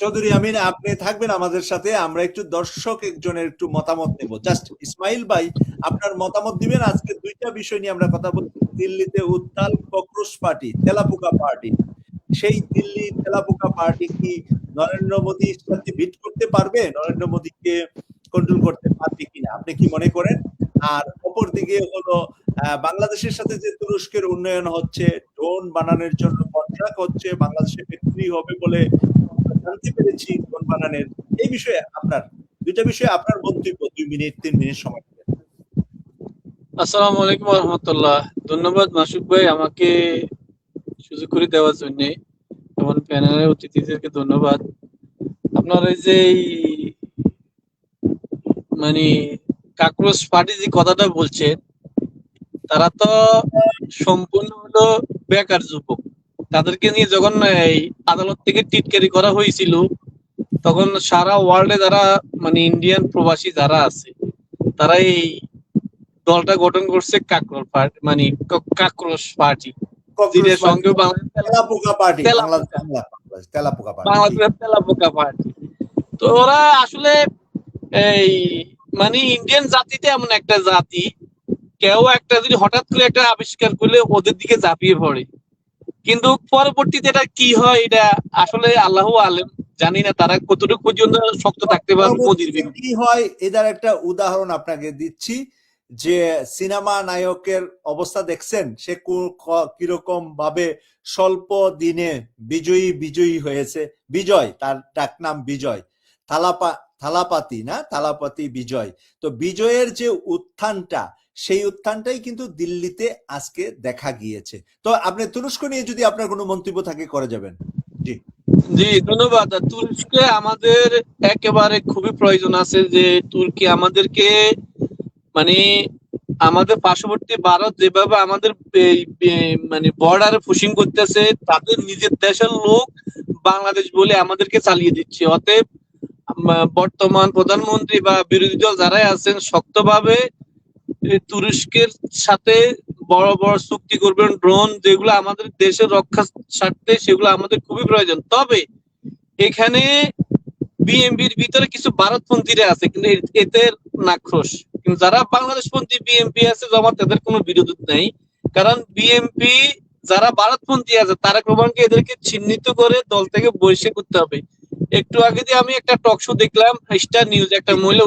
Speaker 1: Chowdhury Amin, আপনি থাকবেন আমাদের সাথে, আমরা একটু দর্শক একজনের একটু মতামত নেব। জাস্ট ইসমাইল ভাই আপনার মতামত দিবেন। আজকে দুইটা বিষয় নিয়ে আমরা কথা বলছি। দিল্লিতে উত্তাল ককরোচ পার্টি, তেলাপোকা পার্টি। সেই দিল্লি তেলাপোকা পার্টি কি নরেন্দ্র মোদীর সাথে ভিট করতে পারবে, নরেন্দ্র মোদীকে কন্ট্রোল করতে পারবে কিনা, আপনি কি মনে করেন? আর অপর দিকে হলো বাংলাদেশের সাথে যে তুরস্কের উন্নয়ন হচ্ছে, ড্রোন বানানোর জন্য কন্ট্রাক্ট হচ্ছে, বাংলাদেশে ফ্যাক্টরি হবে বলে জানতে পেরেছি ড্রোন বানানোর। এই বিষয়ে আপনার দুইটা বিষয়ে আপনার বক্তব্য 2 মিনিট 3 মিনিট সময় দেবেন।
Speaker 5: আসসালামু আলাইকুম রহমতুল্লাহ। ধন্যবাদ মাসুক ভাই আমাকে সুযোগ করে দেওয়ার জন্য, এবং প্যানেলের অতিথিদেরকে ধন্যবাদ। আপনার এই যে মানে কাকরোচ পার্টি যে কথাটা বলছেন, তারা তো সম্পূর্ণ হলো বেকার যুবক। তাদেরকে নিয়ে যখন এই আদালত থেকে টিটকারি করা হয়েছিল, তখন সারা ওয়ার্ল্ডে যারা ইন্ডিয়ান প্রবাসী যারা আছে, তারা এই দলটা গঠন করছে কাকরোচ পার্টি, কাকরোচ পার্টি, যেটার সঙ্গে
Speaker 1: তেলাপোকা পার্টি,
Speaker 5: বাংলাদেশের তেলাপোকা পার্টি। তো ওরা আসলে এই ইন্ডিয়ান জাতিতে এমন একটা জাতি, কেউ একটা যদি হঠাৎ করে একটা আবিষ্কার করলে ওদের দিকে ঝাঁপিয়ে পড়ে, কিন্তু পরবর্তীতে এটা কি হয় এটা আসলে আল্লাহু আলেম, জানি না তারা কতটুকু পর্যন্ত শক্ত থাকতে পারবে মোদির বিরুদ্ধে।
Speaker 1: কি হয় এটার একটা উদাহরণ আপনাকে দিচ্ছি, যে সিনেমা নায়কের অবস্থা দেখছেন, সে কিরকম ভাবে স্বল্প দিনে বিজয়ী হয়েছে। বিজয়, তার ডাক নাম বিজয়, থালাপাতি বিজয়। তো বিজয়ের যে উত্থানটা, সেই উত্থানটাই কিন্তু দিল্লিতে আজকে দেখা গিয়েছে। তো আপনি তুরস্ক নিয়ে যদি আপনার কোনো মন্তব্য থাকে করে যাবেন।
Speaker 5: জি ধন্যবাদ। তুরস্কে আমাদের একেবারে খুবই প্রয়োজন আছে যে তুর্কি আমাদেরকে আমাদের পার্শ্ববর্তী ভারত যেভাবে আমাদের বর্ডারে পুশিং করতেছে, তাদের নিজের দেশের লোক বাংলাদেশ বলে আমাদেরকে চালিয়ে দিচ্ছে। অতএব বর্তমান প্রধানমন্ত্রী বা বিরোধী দল যারাই আছেন, শক্তভাবে তুরস্কের সাথে বড় বড় চুক্তি করবেন। ড্রোন যেগুলো আমাদের দেশের রক্ষার স্বার্থে, সেগুলো আমাদের খুবই প্রয়োজন। তবে এখানে বিএনপির ভিতরে কিছু ভারতপন্থীরা আছে, কিন্তু এতে নাক্রোশ। কিন্তু যারা বাংলাদেশপন্থী বিএনপি আছে, জামাত, তাদের কোনো বিরোধ নেই। কারণ বিএনপি যারা ভারতপন্থী আছে, তারেক রহমানকে এদেরকে চিহ্নিত করে দল থেকে বহিষ্কার করতে হবে। একটু আগে দিয়ে আমি একটা টক শো দেখলাম, স্টার নিউজ, একটা মহিলা।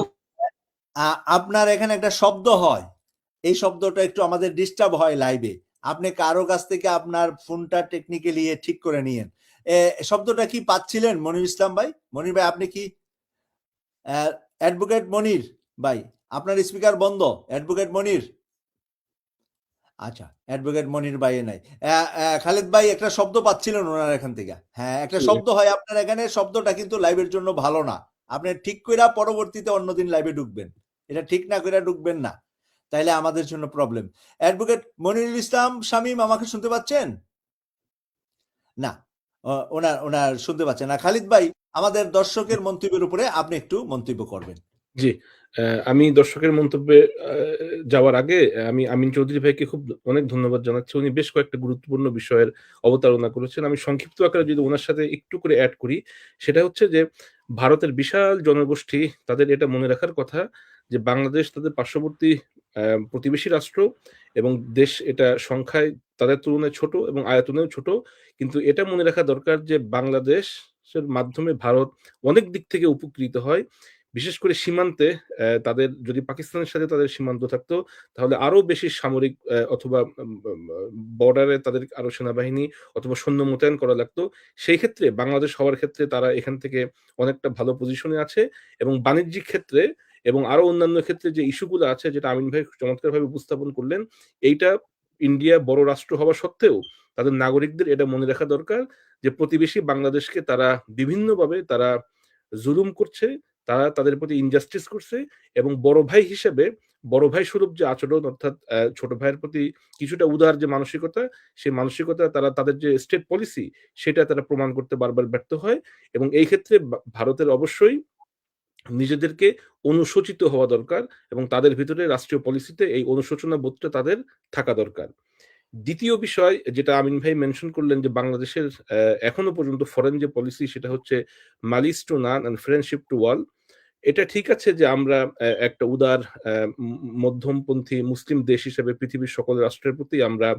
Speaker 1: আপনার এখানে একটা শব্দ হয়, এই শব্দটা একটু আমাদের ডিস্টার্ব হয় লাইভে। আপনি কারো কাছ থেকে আপনার ফোনটা টেকনিক্যালি ঠিক করে নিয়েন। শব্দটা কি পাচ্ছিলেন মনির ইসলাম ভাই? মনির ভাই আপনি কি অ্যাডভোকেট মনির ভাই, আপনার স্পিকার বন্ধ। অ্যাডভোকেট মনির, আচ্ছা অ্যাডভোকেট মনির ভাই নাই। খালিদ ভাই একটা শব্দ পাচ্ছিলেন ওনার এখান থেকে? হ্যাঁ, একটা শব্দ হয় আপনার এখানে, শব্দটা কিন্তু লাইভের জন্য ভালো না। আপনি ঠিক কইরা পরবর্তীতে অন্যদিন লাইভে ঢুকবেন, এটা ঠিক না কইরা ঢুকবেন না, তাইলে আমাদের জন্য প্রবলেম। অ্যাডভোকেট মনিরুল ইসলাম শামীম আমাকে শুনতে পাচ্ছেন? না, ওনার শুনতে পাচ্ছেন না। খালিদ ভাই, আমাদের দর্শকের মন্তব্যের উপরে আপনি একটু মন্তব্য করবেন।
Speaker 2: জি, আমি দর্শকের মন্তব্যে যাওয়ার আগে আমি আমিন চৌধুরী ভাইকে অনেক ধন্যবাদ জানাচ্ছি। উনি বেশ কয়েকটা গুরুত্বপূর্ণ বিষয়ের অবতারণা করেছেন। আমি সংক্ষিপ্ত আকারে যদি উনার সাথে একটু করে এড করি, সেটা হচ্ছে যে ভারতের বিশাল জনগোষ্ঠী তাদের এটা মনে রাখার কথা যে বাংলাদেশ তাদের পার্শ্ববর্তী প্রতিবেশী রাষ্ট্র এবং দেশ এটা সংখ্যায় তাদের তুলনায় ছোট এবং আয়তনেও ছোট। কিন্তু এটা মনে রাখা দরকার যে বাংলাদেশের মাধ্যমে ভারত অনেক দিক থেকে উপকৃত হয়। বিশেষ করে সীমান্তে তাদের যদি পাকিস্তানের সাথে তাদের সীমান্ত থাকতো তাহলে আরো বেশি সামরিক অথবা বর্ডারে তাদের আরো সেনাবাহিনী অথবা সৈন্য মোতায়েন করা লাগতো। সেই ক্ষেত্রে বাংলাদেশ হওয়ার ক্ষেত্রে তারা এখান থেকে অনেকটা ভালো পজিশনে আছে এবং বাণিজ্যিক ক্ষেত্রে এবং আরো অন্যান্য ক্ষেত্রে যে ইস্যুগুলো আছে যেটা আমিন ভাই চমৎকারভাবে উপস্থাপন করলেন, এইটা ইন্ডিয়া বড় রাষ্ট্র হওয়া সত্ত্বেও তাদের নাগরিকদের এটা মনে রাখা দরকার যে প্রতিবেশী বাংলাদেশকে তারা বিভিন্নভাবে তারা জুলুম করছে, তারা তাদের প্রতি ইনজাস্টিস করছে এবং বড় ভাই হিসেবে বড় ভাই স্বরূপ যে আচরণ অর্থাৎ ছোট ভাইয়ের প্রতি কিছুটা উদার যে মানসিকতা, সেই মানসিকতা তারা তাদের যে স্টেট পলিসি সেটা তারা প্রমাণ করতে বারবার ব্যর্থ হয় এবং এই ক্ষেত্রে ভারতের অবশ্যই নিজেদেরকে অনুশোচিত হওয়া দরকার এবং তাদের ভিতরে রাষ্ট্রীয় পলিসিতে এই অনুশোচনা বোধটা তাদের থাকা দরকার। দ্বিতীয় বিষয় যেটা আমিন ভাই মেনশন করলেন যে বাংলাদেশের এখনো পর্যন্ত ফরেন যে পলিসি সেটা হচ্ছে malice to none and friendship to all. এটা ঠিক আছে যে আমরা একটা উদার মধ্যমপন্থী মুসলিম দেশ হিসেবে পৃথিবীর সকল রাষ্ট্রের প্রতি আমরা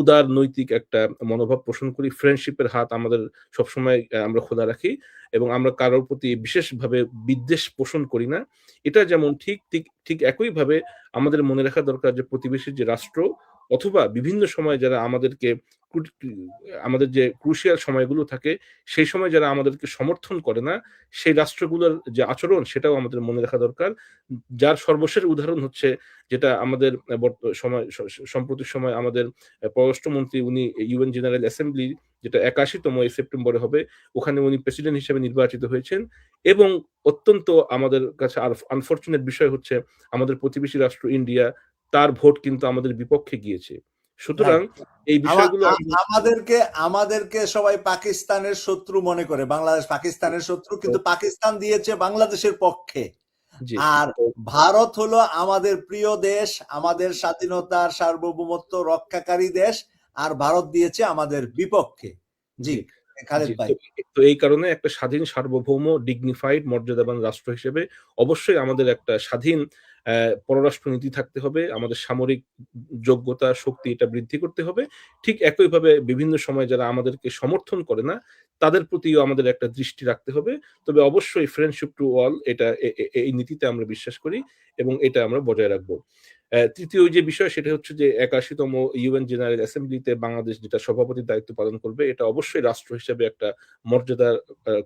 Speaker 2: উদার নৈতিক একটা মনোভাব পোষণ করি। ফ্রেন্ডশিপের হাত আমাদের সবসময় আমরা খোলা রাখি এবং আমরা কারোর প্রতি বিশেষভাবে বিদ্বেষ পোষণ করি না। এটা যেমন ঠিক ঠিক ঠিক একইভাবে আমাদের মনে রাখা দরকার যে প্রতিবেশী যে রাষ্ট্র অথবা বিভিন্ন সময় যারা আমাদের যে ক্রুশিয়াল সময়গুলো থাকে সেই সময় যারা আমাদেরকে সমর্থন করে না সেই রাষ্ট্রগুলোর যে আচরণ সেটাও আমাদের মনে রাখা দরকার। যার সর্বশেষ উদাহরণ হচ্ছে যেটা আমাদের সম্প্রতি সময় আমাদের পররাষ্ট্রমন্ত্রী উনি ইউএন জেনারেল অ্যাসেম্বলি যেটা ৮১তম এই সেপ্টেম্বরে হবে ওখানে উনি প্রেসিডেন্ট হিসেবে নির্বাচিত হয়েছেন এবং অত্যন্ত আমাদের কাছে আনফরচুনেট বিষয় হচ্ছে আমাদের প্রতিবেশী রাষ্ট্র ইন্ডিয়া তার ভোট কিন্তু আমাদের বিপক্ষে গিয়েছে। সুতরাং এই বিষয়গুলো
Speaker 1: আমাদেরকে সবাই পাকিস্তানের শত্রু মনে করে, বাংলাদেশ পাকিস্তানের শত্রু, কিন্তু পাকিস্তান দিয়েছে বাংলাদেশের পক্ষে। আর ভারত হলো আমাদের প্রিয় দেশ, আমাদের স্বাধীনতার সার্বভৌমত্ব রক্ষাকারী দেশ, আর ভারত দিয়েছে আমাদের বিপক্ষে। জি খালেদ ভাই।
Speaker 2: তো এই কারণে একটা স্বাধীন সার্বভৌম ডিগনিফাইড মর্যাদাবান রাষ্ট্র হিসেবে অবশ্যই আমাদের একটা স্বাধীন পররাষ্ট্রনীতি থাকতে হবে, আমাদের সামরিক যোগ্যতা শক্তি এটা বৃদ্ধি করতে হবে। ঠিক একইভাবে বিভিন্ন সময় যারা আমাদেরকে সমর্থন করে না তাদের প্রতিও আমাদের একটা দৃষ্টি রাখতে হবে। তবে অবশ্যই ফ্রেন্ডশিপ টু অল এটা এই নীতিতে আমরা বিশ্বাস করি এবং এটা আমরা বজায় রাখবো। তৃতীয় যে বিষয় সেটা হচ্ছে যে ৮১তম ইউএন জেনারেল অ্যাসেম্বলিতে বাংলাদেশ যেটা সভাপতির দায়িত্ব পালন করবে এটা অবশ্যই রাষ্ট্র হিসেবে একটা মর্যাদার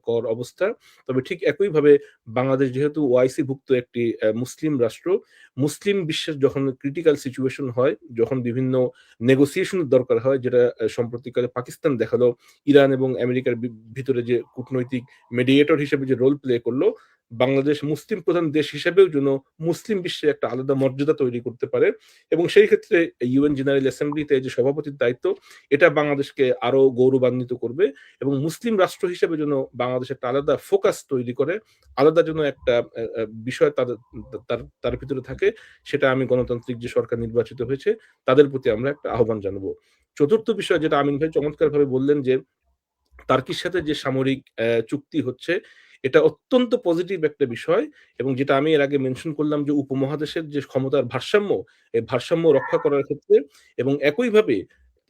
Speaker 2: কর অবস্থা। তবে ঠিক একইভাবে বাংলাদেশ যেহেতু ওআইসি ভুক্ত একটি মুসলিম রাষ্ট্র, মুসলিম বিশ্বের যখন ক্রিটিক্যাল সিচুয়েশন হয়, যখন বিভিন্ন নেগোসিয়েশনের দরকার হয়, যেটা সম্প্রতিকালে পাকিস্তান দেখালো ইরান এবং আমেরিকার ভিতরে যে কূটনৈতিক মিডিয়েটর হিসেবে যে রোল প্লে করলো, বাংলাদেশ মুসলিম প্রধান দেশ হিসেবেও যেন মুসলিম বিশ্বে একটা আলাদা মর্যাদা তৈরি করতে পারে এবং সেই ক্ষেত্রে ইউএন জেনারেল অ্যাসেম্বলিতে যে সভাপতির দায়িত্ব এটা বাংলাদেশকে আরো গৌরবান্বিত করবে এবং মুসলিম রাষ্ট্র হিসেবে যেন বাংলাদেশ একটা আলাদা ফোকাস তৈরি করে, আলাদা যেন একটা বিষয় তার ভিতরে থাকে, সেটা আমি গণতান্ত্রিক যে সরকার নির্বাচিত হয়েছে তাদের প্রতি আমরা একটা আহ্বান জানাবো। চতুর্থ বিষয় যেটা আমিন ভাই চমৎকারভাবে বললেন যে টার্কির সাথে যে সামরিক চুক্তি হচ্ছে এটা অত্যন্ত পজিটিভ একটা বিষয় এবং যেটা আমি এর আগে মেনশন করলাম যে উপমহাদেশের যে ক্ষমতার ভারসাম্য এই ভারসাম্য রক্ষা করার ক্ষেত্রে এবং একইভাবে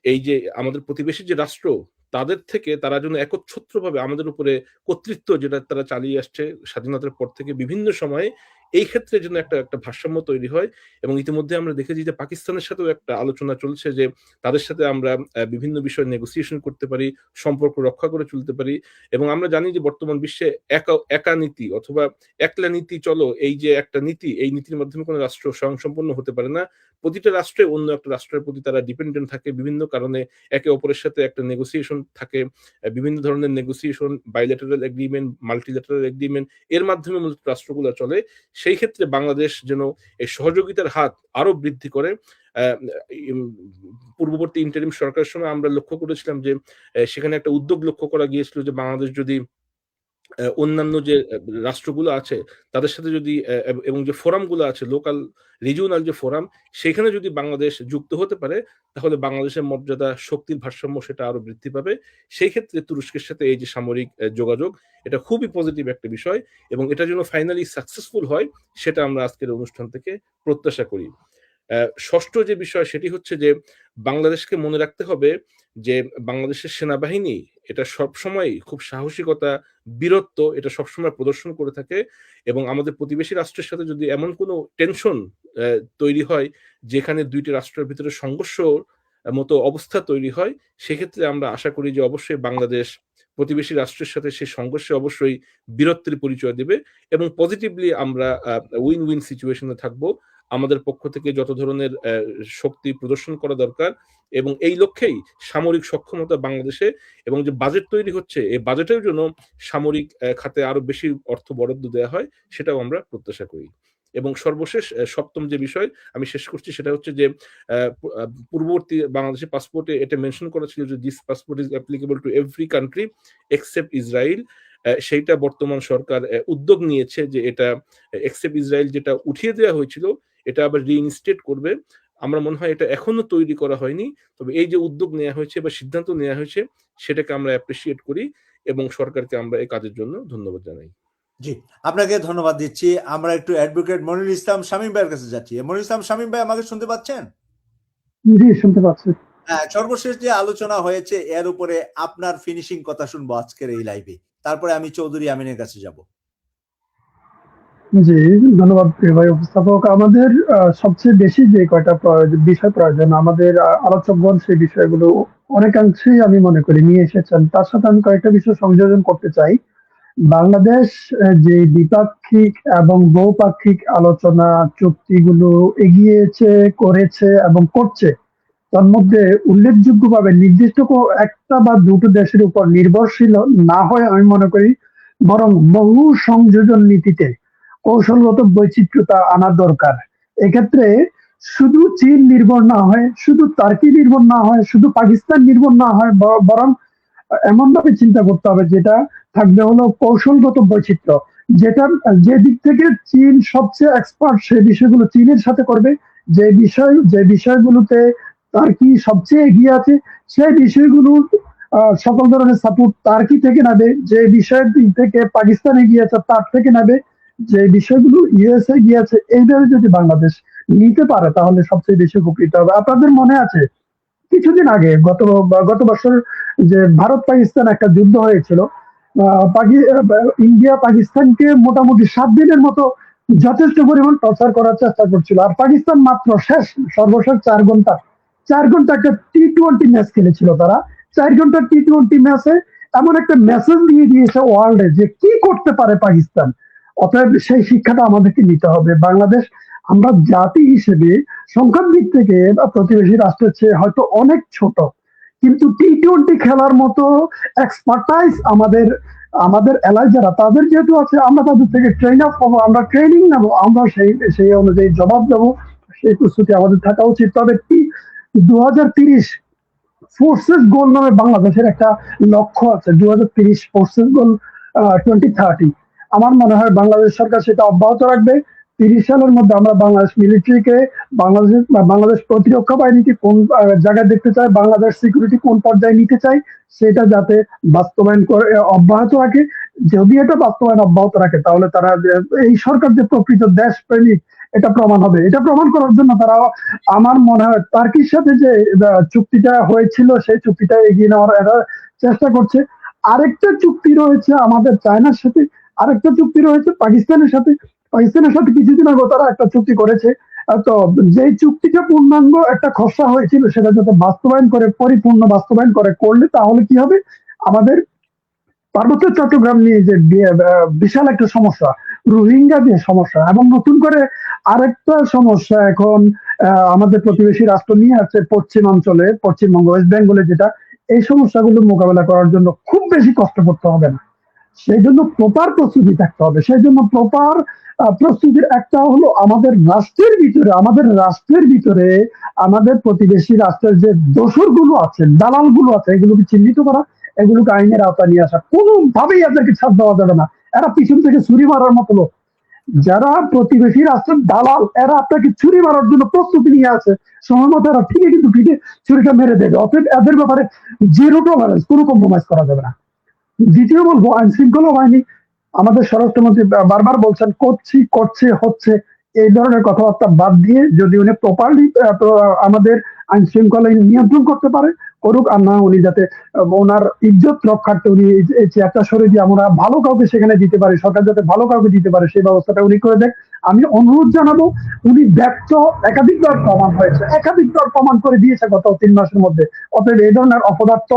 Speaker 2: এই যে আমাদের প্রতিবেশী যে রাষ্ট্র তাদের থেকে তারা যেন একচ্ছত্রভাবে আমাদের উপরে কর্তৃত্ব যেটা তারা চালিয়ে আসছে স্বাধীনতার পর থেকে বিভিন্ন সময়ে এই ক্ষেত্রে যেন একটা ভারসাম্য তৈরি হয় এবং ইতিমধ্যে আমরা দেখেছি যে পাকিস্তানের সাথেও একটা আলোচনা চলছে যে তাদের সাথে আমরা বিভিন্ন বিষয়ে নেগোসিয়েশন করতে পারি, সম্পর্ক রক্ষা করে চলতে পারি এবং আমরা জানি যে বর্তমান বিশ্বে একা নীতি অথবা একলা নীতি চলো এই যে একটা নীতি, এই নীতির মাধ্যমে কোনো রাষ্ট্র স্বয়ংসম্পন্ন হতে পারে না। প্রতিটা রাষ্ট্রে অন্য একটা রাষ্ট্রের প্রতি তারা ডিপেন্ডেন্ট থাকে, বিভিন্ন কারণে একে অপরের সাথে একটা নেগোসিয়েশন থাকে, বিভিন্ন ধরনের negotiation, bilateral agreement, multilateral agreement এর মাধ্যমে মূলত রাষ্ট্রগুলো চলে। সেই ক্ষেত্রে বাংলাদেশ যেন এই সহযোগিতার হাত আরো বৃদ্ধি করে। পূর্ববর্তী ইন্টারিম সরকারের সময় আমরা লক্ষ্য করেছিলাম যে সেখানে একটা উদ্যোগ লক্ষ্য করা গিয়েছিল যে বাংলাদেশ যদি অন্যান্য যে রাষ্ট্রগুলো আছে তাদের সাথে যদি এবং যে ফোরামগুলো আছে লোকাল রিজিওনাল যে ফোরাম, সেখানে যদি বাংলাদেশ যুক্ত হতে পারে, তাহলে বাংলাদেশের মর্যাদা, শক্তির ভারসাম্য সেটা আরো বৃদ্ধি পাবে। সেই ক্ষেত্রে তুরস্কের সাথে এই যে সামরিক যোগাযোগ, এটা খুবই পজিটিভ একটা বিষয়, এবং এটা যেন ফাইনালি সাকসেসফুল হয় সেটা আমরা আজকের অনুষ্ঠান থেকে প্রত্যাশা করি। ষষ্ঠ যে বিষয় সেটি হচ্ছে যে বাংলাদেশকে মনে রাখতে হবে যে বাংলাদেশের সেনাবাহিনী এটা সবসময় খুব সাহসিকতা, বীরত্ব এটা সবসময় প্রদর্শন করে থাকে, এবং আমাদের প্রতিবেশী রাষ্ট্রের সাথে যদি এমন কোনো টেনশন তৈরি হয় যেখানে দুইটি রাষ্ট্রের ভিতরে সংঘর্ষ মতো অবস্থা তৈরি হয়, সেক্ষেত্রে আমরা আশা করি যে অবশ্যই বাংলাদেশ প্রতিবেশী রাষ্ট্রের সাথে সেই সংঘর্ষে অবশ্যই বীরত্বের পরিচয় দেবে, এবং পজিটিভলি আমরা উইন উইন সিচুয়েশনে থাকবো। আমাদের পক্ষ থেকে যত ধরনের শক্তি প্রদর্শন করা দরকার, এবং এই লক্ষ্যেই সামরিক সক্ষমতা বাংলাদেশে, এবং যে বাজেট তৈরি হচ্ছে এই বাজেটের জন্য সামরিক খাতে আরো বেশি অর্থ বরাদ্দ দেওয়া হয়, সেটাও আমরা প্রত্যাশা করি। এবং সর্বশেষ সপ্তম যে বিষয় আমি শেষ করছি সেটা হচ্ছে যে পূর্ববর্তী বাংলাদেশের পাসপোর্টে এটা মেনশন করা ছিল যে this passport is applicable to every country except Israel. সেইটা বর্তমান সরকার উদ্যোগ নিয়েছে যে এটা এক্সেপ্ট ইসরায়েল যেটা উঠিয়ে দেওয়া হয়েছিল এটা আবার রিইনস্টেট করবে। আমরা মনে হয় এটা এখনো তৈরি করা হয়নি, তবে এই যে উদ্যোগ নেওয়া হয়েছে বা সিদ্ধান্ত নেওয়া হয়েছে সেটাকে আমরা অ্যাপ্রিসিয়েট করি, এবং সরকারকে আমরা এই কাজের জন্য ধন্যবাদ জানাই।
Speaker 1: জি, আপনাকে ধন্যবাদ দিচ্ছি। আমরা একটু অ্যাডভোকেট মনিরুল ইসলাম শামীম ভাইয়ের কাছে যাচ্ছি। মনিরুল ইসলাম শামীম ভাই, আমাকে শুনতে পাচ্ছেন?
Speaker 4: জি, শুনতে পাচ্ছি।
Speaker 1: হ্যাঁ, সর্বশেষ যে আলোচনা হয়েছে এর উপরে আপনার ফিনিশিং কথা শুনবো আজকের এই লাইভে, তারপরে আমি চৌধুরী আমিনের কাছে যাব।
Speaker 4: জি, ধন্যবাদ প্রিয় ভাই উপস্থাপক। আমাদের সবচেয়ে বেশি যে কয়টা বিষয় প্রয়োজন, আমাদের আলোচকগণ সেই বিষয়গুলো অনেকাংশেই আমি মনে করি নিয়ে এসেছেন। তার সাথে আমি কয়েকটা বিষয় সংযোজন করতে চাই। বাংলাদেশ যে দ্বিপাক্ষিক এবং বহুপাক্ষিক আলোচনা চুক্তিগুলো এগিয়েছে, করেছে এবং করছে, তার মধ্যে উল্লেখযোগ্যভাবে নির্দিষ্ট একটা বা দুটো দেশের উপর নির্ভরশীল না হয়ে আমি মনে করি বরং বহু সংযোজন নীতিতে কৌশলগত বৈচিত্র্যতা আনা দরকার। এক্ষেত্রে শুধু চীন নির্ভর না হয়, শুধু টার্কি নির্ভর না হয়, শুধু পাকিস্তান নির্ভর না হয়, বরং এমন ভাবে চিন্তা করতে হবে যেটা থাকবে হলো কৌশলগত বৈচিত্র্য, যেটা যে দিক থেকে চীন সবচেয়ে এক্সপার্ট সেই বিষয়গুলো চীনের সাথে করবে, যে বিষয়গুলোতে টার্কি সবচেয়ে এগিয়ে আছে সেই বিষয়গুলো সকল ধরনের সাপোর্ট টার্কি থেকে নেবে, যে বিষয়ের দিক থেকে পাকিস্তান এগিয়ে আছে তার থেকে নেবে, যে বিষয়গুলো ইউএসএ এগিয়ে আছে, এইভাবে যদি বাংলাদেশ নিতে পারে তাহলে সবচেয়ে বেশি উপকৃত হবে। আপনাদের মনে আছে কিছুদিন আগে গত বছর যে ভারত পাকিস্তান একটা যুদ্ধ হয়েছিল, ইন্ডিয়া পাকিস্তানকে মোটামুটি 7 দিনের মতো যথেষ্ট পরিমাণ টর্চার করার চেষ্টা করছিল, আর পাকিস্তান মাত্র সর্বশেষ 4 ঘন্টা একটা টি-20 ম্যাচ খেলেছিল। তারা 4 ঘন্টা টি-20 ম্যাচে এমন একটা মেসেজ দিয়ে দিয়েছে ওয়ার্ল্ডে যে কি করতে পারে পাকিস্তান। অতএব সেই শিক্ষাটা আমাদেরকে নিতে হবে। বাংলাদেশ আমরা জাতি হিসেবে সংখ্যার দিক থেকে প্রতিবেশী রাষ্ট্রের চেয়ে হয়তো অনেক ছোট, কিন্তু টি-20 খেলার মতো এক্সপার্টাইজ আমাদের এলাকায় যারা তাদের যেহেতু আছে, আমরা তাদের থেকে ট্রেন আপ হবো, আমরা ট্রেনিং নেবো, আমরা সেই অনুযায়ী জবাব দেবো, সেই প্রস্তুতি আমাদের থাকা উচিত। তবে 2030 ফোর্সেস গোল নামে বাংলাদেশের একটা লক্ষ্য আছে, 2030 ফোর্সেস গোল 2030। আমার মনে হয় বাংলাদেশ সরকার সেটা অব্যাহত রাখবে। 30 সালের মধ্যে আমরা বাংলাদেশ মিলিটারিকে, বাংলাদেশ প্রতিরক্ষা বাহিনীকে কোন জায়গায় দেখতে চাই, বাংলাদেশ সিকিউরিটি কোন পর্যায়ে নিতে চাই, সেটা যাতে বাস্তবায়ন করে অব্যাহত রাখে। যদি এটা বাস্তবায়ন অব্যাহত রাখে তাহলে তারা এই সরকার যে প্রকৃত দেশপ্রেমিক এটা প্রমাণ হবে। এটা প্রমাণ করার জন্য তারা আমার মনে হয় টার্কির সাথে যে চুক্তিটা হয়েছিল সেই চুক্তিটা এগিয়ে নেওয়ার চেষ্টা করছে। আরেকটা চুক্তি রয়েছে আমাদের চায়নার সাথে, আরেকটা চুক্তি রয়েছে পাকিস্তানের সাথে। কিছুদিন আগে তারা একটা চুক্তি করেছে। তো যে চুক্তিটা পূর্ণাঙ্গ একটা খসড়া হয়েছিল সেটা যাতে পরিপূর্ণ বাস্তবায়ন করলে তাহলে কি হবে, আমাদের পার্বত্য চট্টগ্রাম নিয়ে যে বিশাল একটা সমস্যা, রোহিঙ্গা যে সমস্যা, এবং নতুন করে আরেকটা সমস্যা এখন আমাদের প্রতিবেশী রাষ্ট্র নিয়ে আছে পশ্চিমাঞ্চলে, পশ্চিমবঙ্গ ওয়েস্ট বেঙ্গলে, যেটা এই সমস্যাগুলো মোকাবেলা করার জন্য খুব বেশি কষ্ট করতে হবে না। সেই জন্য প্রপার প্রস্তুতি থাকতে হবে। সেই জন্য প্রপার প্রস্তুতির একটা হলো আমাদের রাষ্ট্রের ভিতরে আমাদের প্রতিবেশী রাষ্ট্রের যে দোসরগুলো আছে, দালালগুলো আছে, এগুলোকে চিহ্নিত করা এগুলোকে আইনের আওতায় নিয়ে আসা, কোনোভাবেই এদেরকে ছাড় দেওয়া যাবে না। এরা পিছন থেকে ছুরি মারার মতো লোক। যারা প্রতিবেশী রাষ্ট্রের দালাল, এরা আপনাকে ছুরি মারার জন্য প্রস্তুতি নিয়ে আছে, সময় মতো এরা ঠিকই কিন্তু পিঠে ছুরিটা মেরে দেবে। অতএব এদের ব্যাপারে জিরো টলারেন্স, কোনো কম্প্রোমাইজ করা যাবে না। দ্বিতীয় বলবো, আইন শৃঙ্খলা বাহিনী, আমাদের স্বরাষ্ট্রমন্ত্রী বারবার বলছেন করছে হচ্ছে, এই ধরনের কথাবার্তা বাদ দিয়ে যদি উনি প্রপারলি আমাদের আইন শৃঙ্খলা নিয়ন্ত্রণ করতে পারে করুক, আর না উনি যাতে ওনার ইজ্জত রক্ষার্থে উনি এই চেয়ারটা সরে দিয়ে আমরা ভালো কাউকে সেখানে দিতে পারি, সরকার যাতে ভালো কাউকে দিতে পারে সেই ব্যবস্থাটা উনি করে দেখ। আমি অনুরোধ জানাবো, উনি ব্যর্থ একাধিকবার প্রমাণ হয়েছে, একাধিকবার প্রমাণ করে দিয়েছে গত 3 মাসের মধ্যে। অতএব এই ধরনের অপদার্থ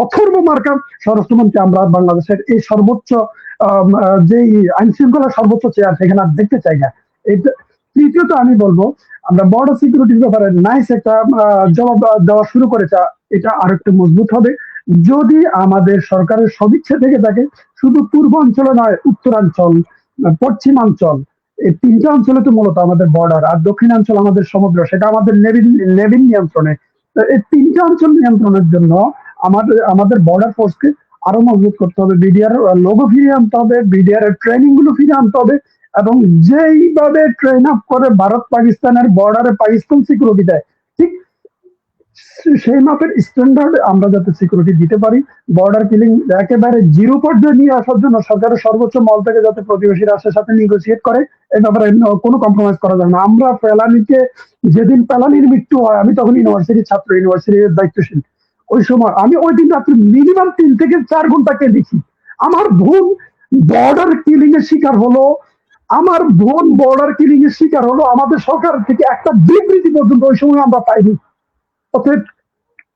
Speaker 4: অথর্ব মার্কার স্বরাষ্ট্রমন্ত্রী আমরা বাংলাদেশের এই সর্বোচ্চ যে আইন শৃঙ্খলার সর্বোচ্চ চেয়ার সেখানে আর দেখতে চাই না। তৃতীয়ত আমি বলবো, আমরা বর্ডার সিকিউরিটির ব্যাপারে নাইস একটা জবাব দেওয়া শুরু করেছে, এটা আরেকটু মজবুত হবে যদি আমাদের সরকারের সদিচ্ছা থেকে থাকে। শুধু পূর্বাঞ্চলে নয়, উত্তরাঞ্চল, পশ্চিমাঞ্চল, এই 3টা অঞ্চলে তো মূলত আমাদের বর্ডার, আর দক্ষিণাঞ্চল আমাদের সমুদ্র, সেটা আমাদের নেভির নিয়ন্ত্রণে। এই 3টা অঞ্চল নিয়ন্ত্রণের জন্য আমাদের বর্ডার ফোর্সকে আরো মজবুত করতে হবে, বিডিআর লোগো ফিরিয়ে আনতে হবে, বিডিআর এর ট্রেনিং গুলো ফিরিয়ে আনতে হবে, এবং যেইভাবে ট্রেন আপ করে ভারত পাকিস্তানের বর্ডারে পাকিস্তান সিকিউরিটি দেয়, ঠিক সেই মাপের স্ট্যান্ডার্ড আমরা যাতে সিকিউরিটি দিতে পারি। বর্ডার কিলিং একেবারে জিরো পর্যায়ে নিয়ে আসার জন্য সরকারের সর্বোচ্চ মল থেকে যাতে প্রতিবেশী রাষ্ট্রের সাথে নিগোসিয়েট করে, এই ব্যাপারে কোনো কম্প্রোমাইজ করা যাবে না। আমরা ফেলানিকে, যেদিন ফেলানির মৃত্যু হয়, আমি তখন ইউনিভার্সিটির ছাত্র, ইউনিভার্সিটির দায়িত্বশীল, ওই সময় আমি ওই দিন রাত্রে মিনিমাম 3 থেকে 4 ঘন্টা কেঁদেছি। আমার বোন বর্ডার কিলিং এর শিকার হলো, আমার বোন বর্ডার কিলিং এর শিকার হলো, আমাদের সরকার থেকে একটা বিবৃতি পর্যন্ত ওই সময় আমরা পাইনি। অতএব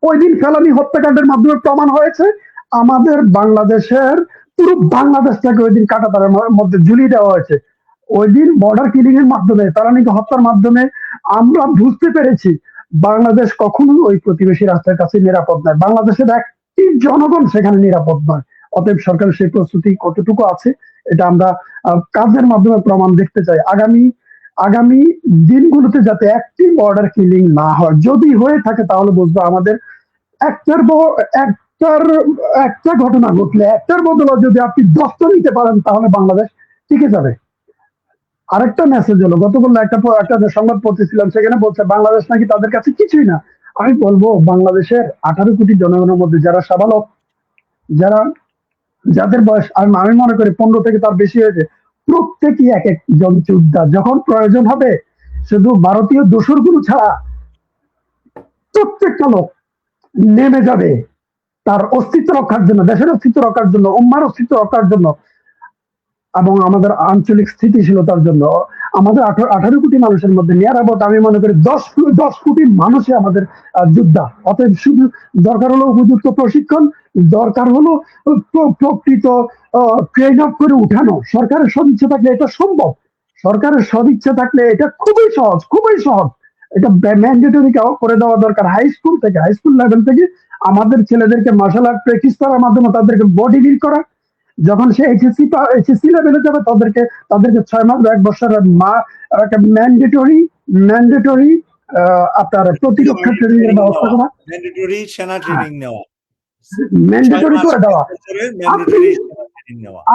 Speaker 4: ওই দিন ফেলানি হত্যাকাণ্ডের মাধ্যমে প্রমাণ হয়েছে আমাদের বাংলাদেশের পুরো বাংলাদেশটাকে ওই দিন কাঁটাতারের মধ্যে ঝুলিয়ে দেওয়া হয়েছে। ওই দিন বর্ডার কিলিং এর মাধ্যমে, ফেলানিকে হত্যার মাধ্যমে আমরা বুঝতে পেরেছি বাংলাদেশ কখনো ওই প্রতিবেশী রাষ্ট্রের কাছে নিরাপদ নয়, বাংলাদেশের একটি জনগণ সেখানে নিরাপদ নয়। অতএব সরকারের সেই প্রস্তুতি কতটুকু আছে, এটা আমরা কাজের মাধ্যমে প্রমাণ দেখতে চাই। আগামী দিনগুলোতে যাতে একটি বর্ডার কিলিং না হয়, যদি হয়ে থাকে তাহলে বুঝবো আমাদের একটা ঘটনা ঘটলে একটার বদলে যদি আপনি 10টা নিতে পারেন তাহলে বাংলাদেশ টিকে যাবে। আরেকটা মেসেজ হলো, গতকাল একটা সংবাদ পড়তেছিলাম, সেখানে বলছে বাংলাদেশ নাকি তাদের কাছে কিছুই না। আমি বলবো, বাংলাদেশের 18 কোটি জনগণের মধ্যে যারা সাবালক, যাদের বয়স আমি মনে করি 15 থেকে তার বেশি হয়েছে, প্রত্যেকই এক একজন যোদ্ধা। যখন প্রয়োজন হবে, শুধু ভারতীয় দোসরগুলো ছাড়া প্রত্যেকটা লোক নেমে যাবে তার অস্তিত্ব রক্ষার জন্য, দেশের অস্তিত্ব রক্ষার জন্য, উম্মার অস্তিত্ব রক্ষার জন্য, এবং আমাদের আঞ্চলিক স্থিতিশীলতার জন্য। আমাদের 18 কোটি মানুষের মধ্যে নিয়ার অ্যাবাউট আমি মনে করি 10 কোটি মানুষই আমাদের যোদ্ধা। অতএব শুধু দরকার হলো উপযুক্ত প্রশিক্ষণ, দরকার হলো প্রকৃত ট্রেন আপ করে উঠানো। সরকারের সদিচ্ছা থাকলে এটা সম্ভব, সরকারের সদিচ্ছা থাকলে এটা খুবই সহজ। এটা ম্যান্ডেটরি করে দেওয়া দরকার। হাই স্কুল লেভেল থেকে আমাদের ছেলেদেরকে মার্শাল আর্ট প্র্যাকটিস করার মাধ্যমে তাদেরকে বডি বিল্ড করা, যখন সে এইচএসসি লেভেলে যাবে তাদেরকে 6 মাস বা 1 বছরের ম্যান্ডেটরি আপনার প্রতিরক্ষা ট্রেনিং এর ব্যবস্থা করা,
Speaker 1: ম্যান্ডেটরি সেনা ট্রেনিং নেওয়া,
Speaker 4: ম্যান্ডেটরি করে দেওয়া।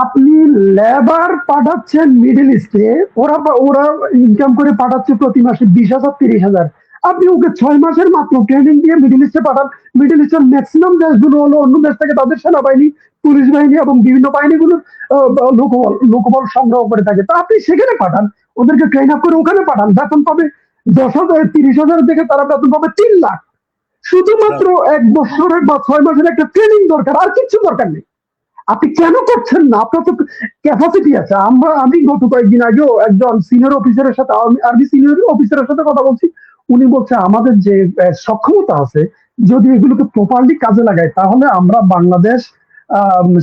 Speaker 4: আপনি লেবার পাঠাচ্ছেন মিডল ইস্টে, ওরা ইনকাম করে পাঠাচ্ছে প্রতি মাসে 20,000 30,000। আপনি ওকে 6 মাসের মাত্র ট্রেনিং দিয়ে মিডল ইস্টে পাঠান। মিডল ইস্টের ম্যাক্সিমাম দেশগুলো হলো অন্য দেশ থেকে তাদের সেনাবাহিনী, পুলিশ বাহিনী এবং বিভিন্ন বাহিনীগুলোর লোকবল সংগ্রহ করে থাকে। তা আপনি সেখানে পাঠান, ওদেরকে ট্রেন আপ করে ওখানে পাঠান, বেতন পাবে 10,000 30,000 থেকে তারা বেতন পাবে 3 লাখ। শুধুমাত্র 1 বছরের বা 6 মাসের একটা ট্রেনিং দরকার, আর কিছু দরকার নেই। আপনি কেন করছেন না? আপনার তো ক্যাপাসিটি আছে। আমি গত কয়েকদিন আগেও একজন সিনিয়র অফিসারের সাথে, আর্মি সিনিয়র অফিসারের সাথে কথা বলছি। উনি বলছে আমাদের যে সক্ষমতা আছে, যদি এগুলোকে প্রপারলি কাজে লাগায় তাহলে আমরা বাংলাদেশ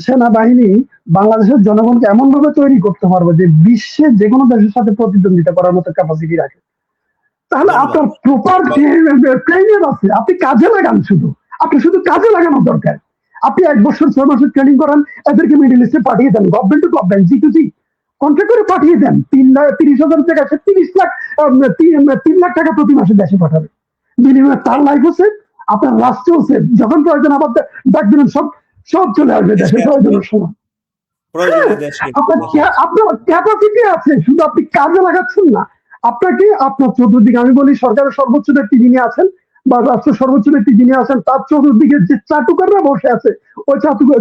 Speaker 4: সেনাবাহিনী বাংলাদেশের জনগণকে এমন ভাবে তৈরি করতে পারবো যে বিশ্বে যে কোনো দেশের সাথে প্রতিদ্বন্দ্বিতা করার মতো ক্যাপাসিটি রাখে। তাহলে আপনার প্রপার ট্রেনিং আছে, আপনি কাজে লাগান। আপনি শুধু কাজে লাগানো দরকার। আপনি 1 বছর 6 মাসের ট্রেনিং করান, এদেরকে মিডল ইস্টে পাঠিয়ে দেন, গভর্নমেন্ট টু গভর্নমেন্ট, জি কন্ট্রাক্ট করে পাঠিয়ে দেন। 30,000 টাকা, 3 লাখ টাকা প্রতি মাসে দেশে পাঠাবে। মিনিমাম তার লাইফ সেফ, আপনার রাষ্ট্রও সেফ। যখন প্রয়োজন আবার ডাক দিলেন, সব চলে আসবে দেশে প্রয়োজনের সময়।
Speaker 1: প্রয়োজনে দেশকে
Speaker 4: আপনার ক্যাপাসিটি আছে, শুধু আপনি কাজে লাগাচ্ছেন না। আপনাকে আপনার চতুর্দিকে, আমি বলি সরকারের সর্বোচ্চ ব্যক্তি যিনি আছেন বা রাষ্ট্রের সর্বোচ্চ ব্যক্তি যিনি আছেন, তার চতুর্দিকে যে চাটুকাররা বসে আছে, ওই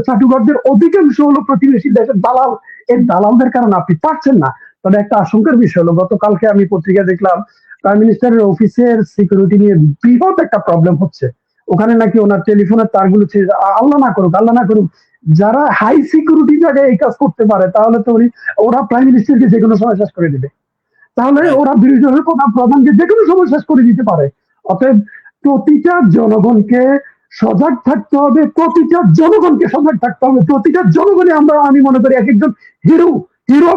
Speaker 4: চাটুকারদের অধিকাংশ হলো প্রতিবেশী দেশের দালাল। এই দালালদের কারণে আপনি পারছেন না। তবে একটা আশঙ্কার বিষয় হলো, গতকালকে আমি পত্রিকা দেখলাম প্রাইম মিনিস্টারের অফিসের সিকিউরিটি নিয়ে বৃহৎ একটা প্রবলেম হচ্ছে। ওখানে নাকি ওনার টেলিফোনের তারগুলো আল্লাহ না করুক, আল্লাহ না করুক, যারা হাই সিকিউরিটি জায়গায় এই কাজ করতে পারে তাহলে তো ওরা প্রাইম মিনিস্টারকে যে কোনো সময় শেষ করে দিবে। তাহলে ওরা বিরোধী দলের প্রধানকে যে কোনো সময় শেষ করে দিতে পারে। অতএব প্রতিটা জনগণকে সজাগ থাকতে হবে, প্রতিটা জনগণকে সজাগ থাকতে হবে। প্রতিটা জনগণে আমি মনে করি এক একজন hero, hero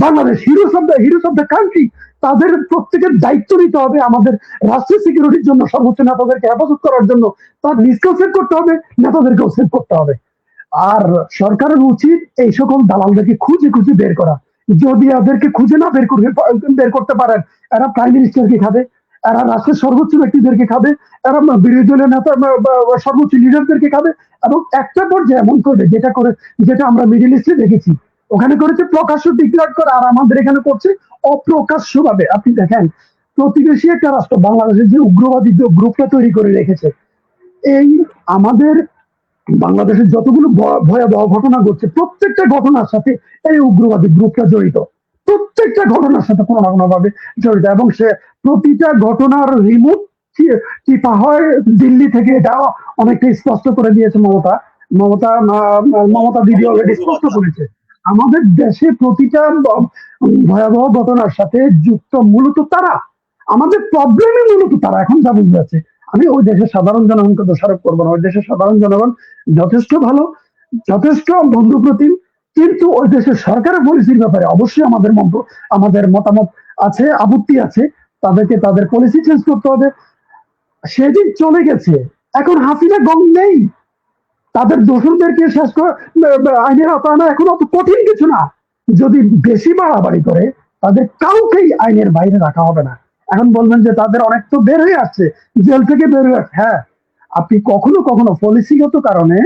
Speaker 4: Bangladesh, heroes of the country. তাদের প্রত্যেকের দায়িত্ব নিতে হবে আমাদের রাষ্ট্রের সিকিউরিটির জন্য, সর্বোচ্চ নেতাদেরকে হেফাজত করার জন্য। তার নিজকেও সেভ করতে হবে, নেতাদেরকেও সেভ করতে হবে। আর সরকারের উচিত এই সকল দালালদেরকে খুঁজে খুঁজে বের করা। যদি এদেরকে খুঁজে না বের করতে পারেন, এরা প্রাইম মিনিস্টারকে খাবে, এরা রাষ্ট্রের সর্বোচ্চ ব্যক্তিদেরকে খাবে, এরা বিরোধী দলীয় নেতা সর্বোচ্চ লিডারদেরকে খাবে। এবং একটা পর্যায়ে এমন করবে যেটা আমরা মিডিল ইস্টে দেখেছি। ওখানে করেছে প্রকাশ্য ডিক্লেয়ার করে, আর আমাদের এখানে করছে অপ্রকাশ্য ভাবে। আপনি দেখেন প্রতিবেশী একটা রাষ্ট্র বাংলাদেশের যে উগ্রবাদী গ্রুপটা তৈরি করে রেখেছে, এই আমাদের বাংলাদেশের যতগুলো ভয়াবহ ঘটনা ঘটছে, প্রত্যেকটা ঘটনার সাথে এই উগ্রবাদী গ্রুপটা জড়িত, প্রত্যেকটা ঘটনার সাথে কোনো না কোনো ভাবে জড়িত। এবং সে প্রতিটা ঘটনার রিমোট টিপা হয় দিল্লি থেকে, এটা অনেকটা স্পষ্ট করে দিয়েছে মমতা দিদি অলরেডি স্পষ্ট করেছে। আমাদের দেশে প্রতিটা ভয়াবহ ঘটনার সাথে যুক্ত মূলত তারা, আমাদের প্রবলেমই মূলত তারা। এখন যা বুঝতে যাচ্ছে, আমি ওই দেশের সাধারণ জনগণকে দোষারোপ করবো না। ওই দেশের সাধারণ জনগণ যথেষ্ট ভালো, যথেষ্ট বন্ধুপ্রতিম, কিন্তু ওই দেশের সরকারের পলিসির ব্যাপারে অবশ্যই আমাদের মতামত আছে, আপত্তি আছে। তাদেরকে তাদের পলিসি চেঞ্জ করতে হবে। সেদিন চলে গেছে, এখন হাসিনা গম নেই। তাদের দোষরদেরকে শেষ করে আইনের আওতায় আনা এখন অত কঠিন কিছু না। যদি বেশি বাড়াবাড়ি করে তাদের কাউকেই আইনের বাইরে রাখা হবে না। এখন বলবেন যে তাদের অনেক তো বের হয়ে আসছে, জেল থেকে বের হয়ে আসছে। হ্যাঁ, আপনি কখনো কখনো পলিসিগত কারণে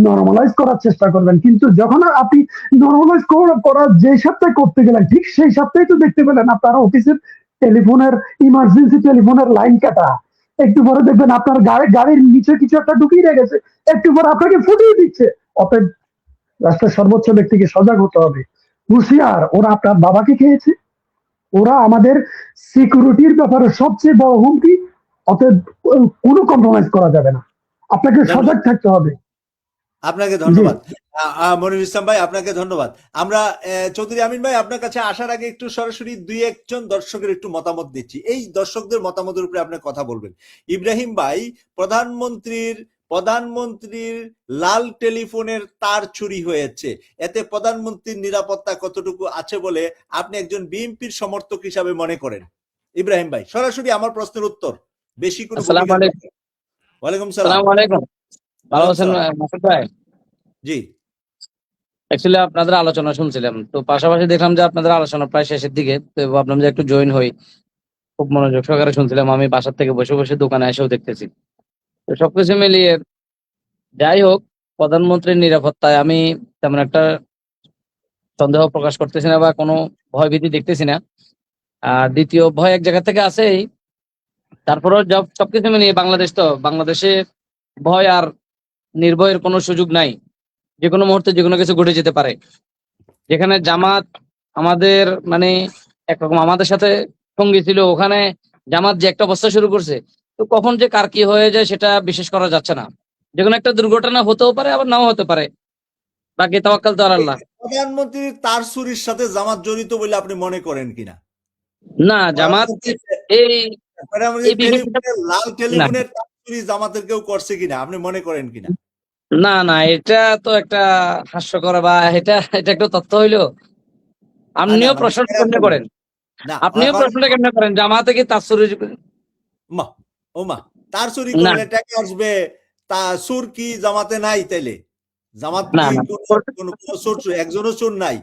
Speaker 4: নর্মালাইজ করার চেষ্টা করবেন, কিন্তু যখন আপনি নর্মালাইজ করার যে সপ্তাহে করতে গেলেন, ঠিক সেই সপ্তাহে তো দেখতে পেলেন আপনার অফিসের টেলিফোনের ইমার্জেন্সি টেলিফোনের লাইন কাটা। একটু পরে দেখবেন আপনার গাড়ির নিচে কিছু একটা ঢুকিয়ে রেখেছে, একটু পরে আপনাকে ফুটিয়ে দিচ্ছে। অতএব রাষ্ট্রের সর্বোচ্চ ব্যক্তিকে সজাগ হতে হবে, হুঁশিয়ার। ওরা আপনার বাবাকে খেয়েছে, ওরা আমাদের সিকিউরিটির ব্যাপারে সবচেয়ে বড় হুমকি। অতএব কোনো কম্প্রোমাইজ করা যাবে না, আপনাকে সজাগ থাকতে হবে।
Speaker 1: আপনাকে ধন্যবাদ মনির ইসলাম ভাই, আপনাকে ধন্যবাদ। আমরা চৌধুরী আমিন ভাই, আপনার কাছে আসার আগে একটু সরাসরি দুই একজন দর্শকের একটু মতামত দিচ্ছি। এই দর্শকদের মতামতের উপরে আপনি কথা বলবেন। ইব্রাহিম ভাই, প্রধানমন্ত্রীর লাল টেলিফোনের তার চুরি হয়েছে, এতে প্রধানমন্ত্রীর নিরাপত্তা কতটুকু আছে বলে আপনি একজন বিএনপির সমর্থক হিসাবে মনে করেন? ইব্রাহিম ভাই, সরাসরি আমার প্রশ্নের উত্তর, বেশি কোনো। ওয়ালাইকুম সালাম।
Speaker 6: ভালো আছেন মাসুদ ভাই?
Speaker 1: জি,
Speaker 6: অ্যাকচুয়ালি আপনাদের আলোচনা শুনছিলাম, তো পাশাপাশি দেখলাম যে আপনাদের আলোচনা প্রায় শেষের দিকে, তো ভাবলাম যে একটু জয়েন হই। খুব মনোযোগ সহকারে শুনছিলাম, আমি বাসার থেকে বসে বসে দোকানে এসেও দেখতেছি। তো সবকিছু মিলিয়ে যাই হোক, প্রধানমন্ত্রীর নিরাপত্তায় আমি তেমন একটা সন্দেহ প্রকাশ করতেছি না বা কোনো ভয়ভীতি দেখতেছি না। আর দ্বিতীয় ভয় এক জায়গা থেকে আছেই, তারপরেও সবকিছু মিলিয়ে বাংলাদেশে ভয় আর নির্ভয়ের কোনো সুযোগ নাই। যে কোনো মুহূর্তে যে কোনো কিছু ঘটে যেতে পারে। যেখানে জামাত আমাদের মানে একরকম আমাদের সাথে সঙ্গী ছিল, ওখানে জামাত যে একটা অবস্থা শুরু করছে, তো কখন যে কার কি হয়ে যায় সেটা বিশেষ করা যাচ্ছে না। যে কোনো একটা দুর্ঘটনা হতেও পারে, আবার নাও হতে পারে। বাকি তাওয়াক্কাল তো আল্লাহ।
Speaker 1: প্রধানমন্ত্রী তার চুরির সাথে জামাত জড়িত বলে আপনি মনে করেন কিনা?
Speaker 6: না, জামাত এই
Speaker 1: লাল টেলিফোনের তার চুরি জামাতের কেউ করছে কিনা আপনি মনে করেন কিনা?
Speaker 6: না, এটা তো একটা হাস্যকর বা এটা একটা তথ্য হইলো। আপনিও প্রশ্নটা কেমনে করেন? জামাতে কি তার চুরি?
Speaker 1: তার চুরি করলে টাকা আসবে, তা চোর কি জামাতে নাই? তাইলে জামাত একজনও চোর নাই?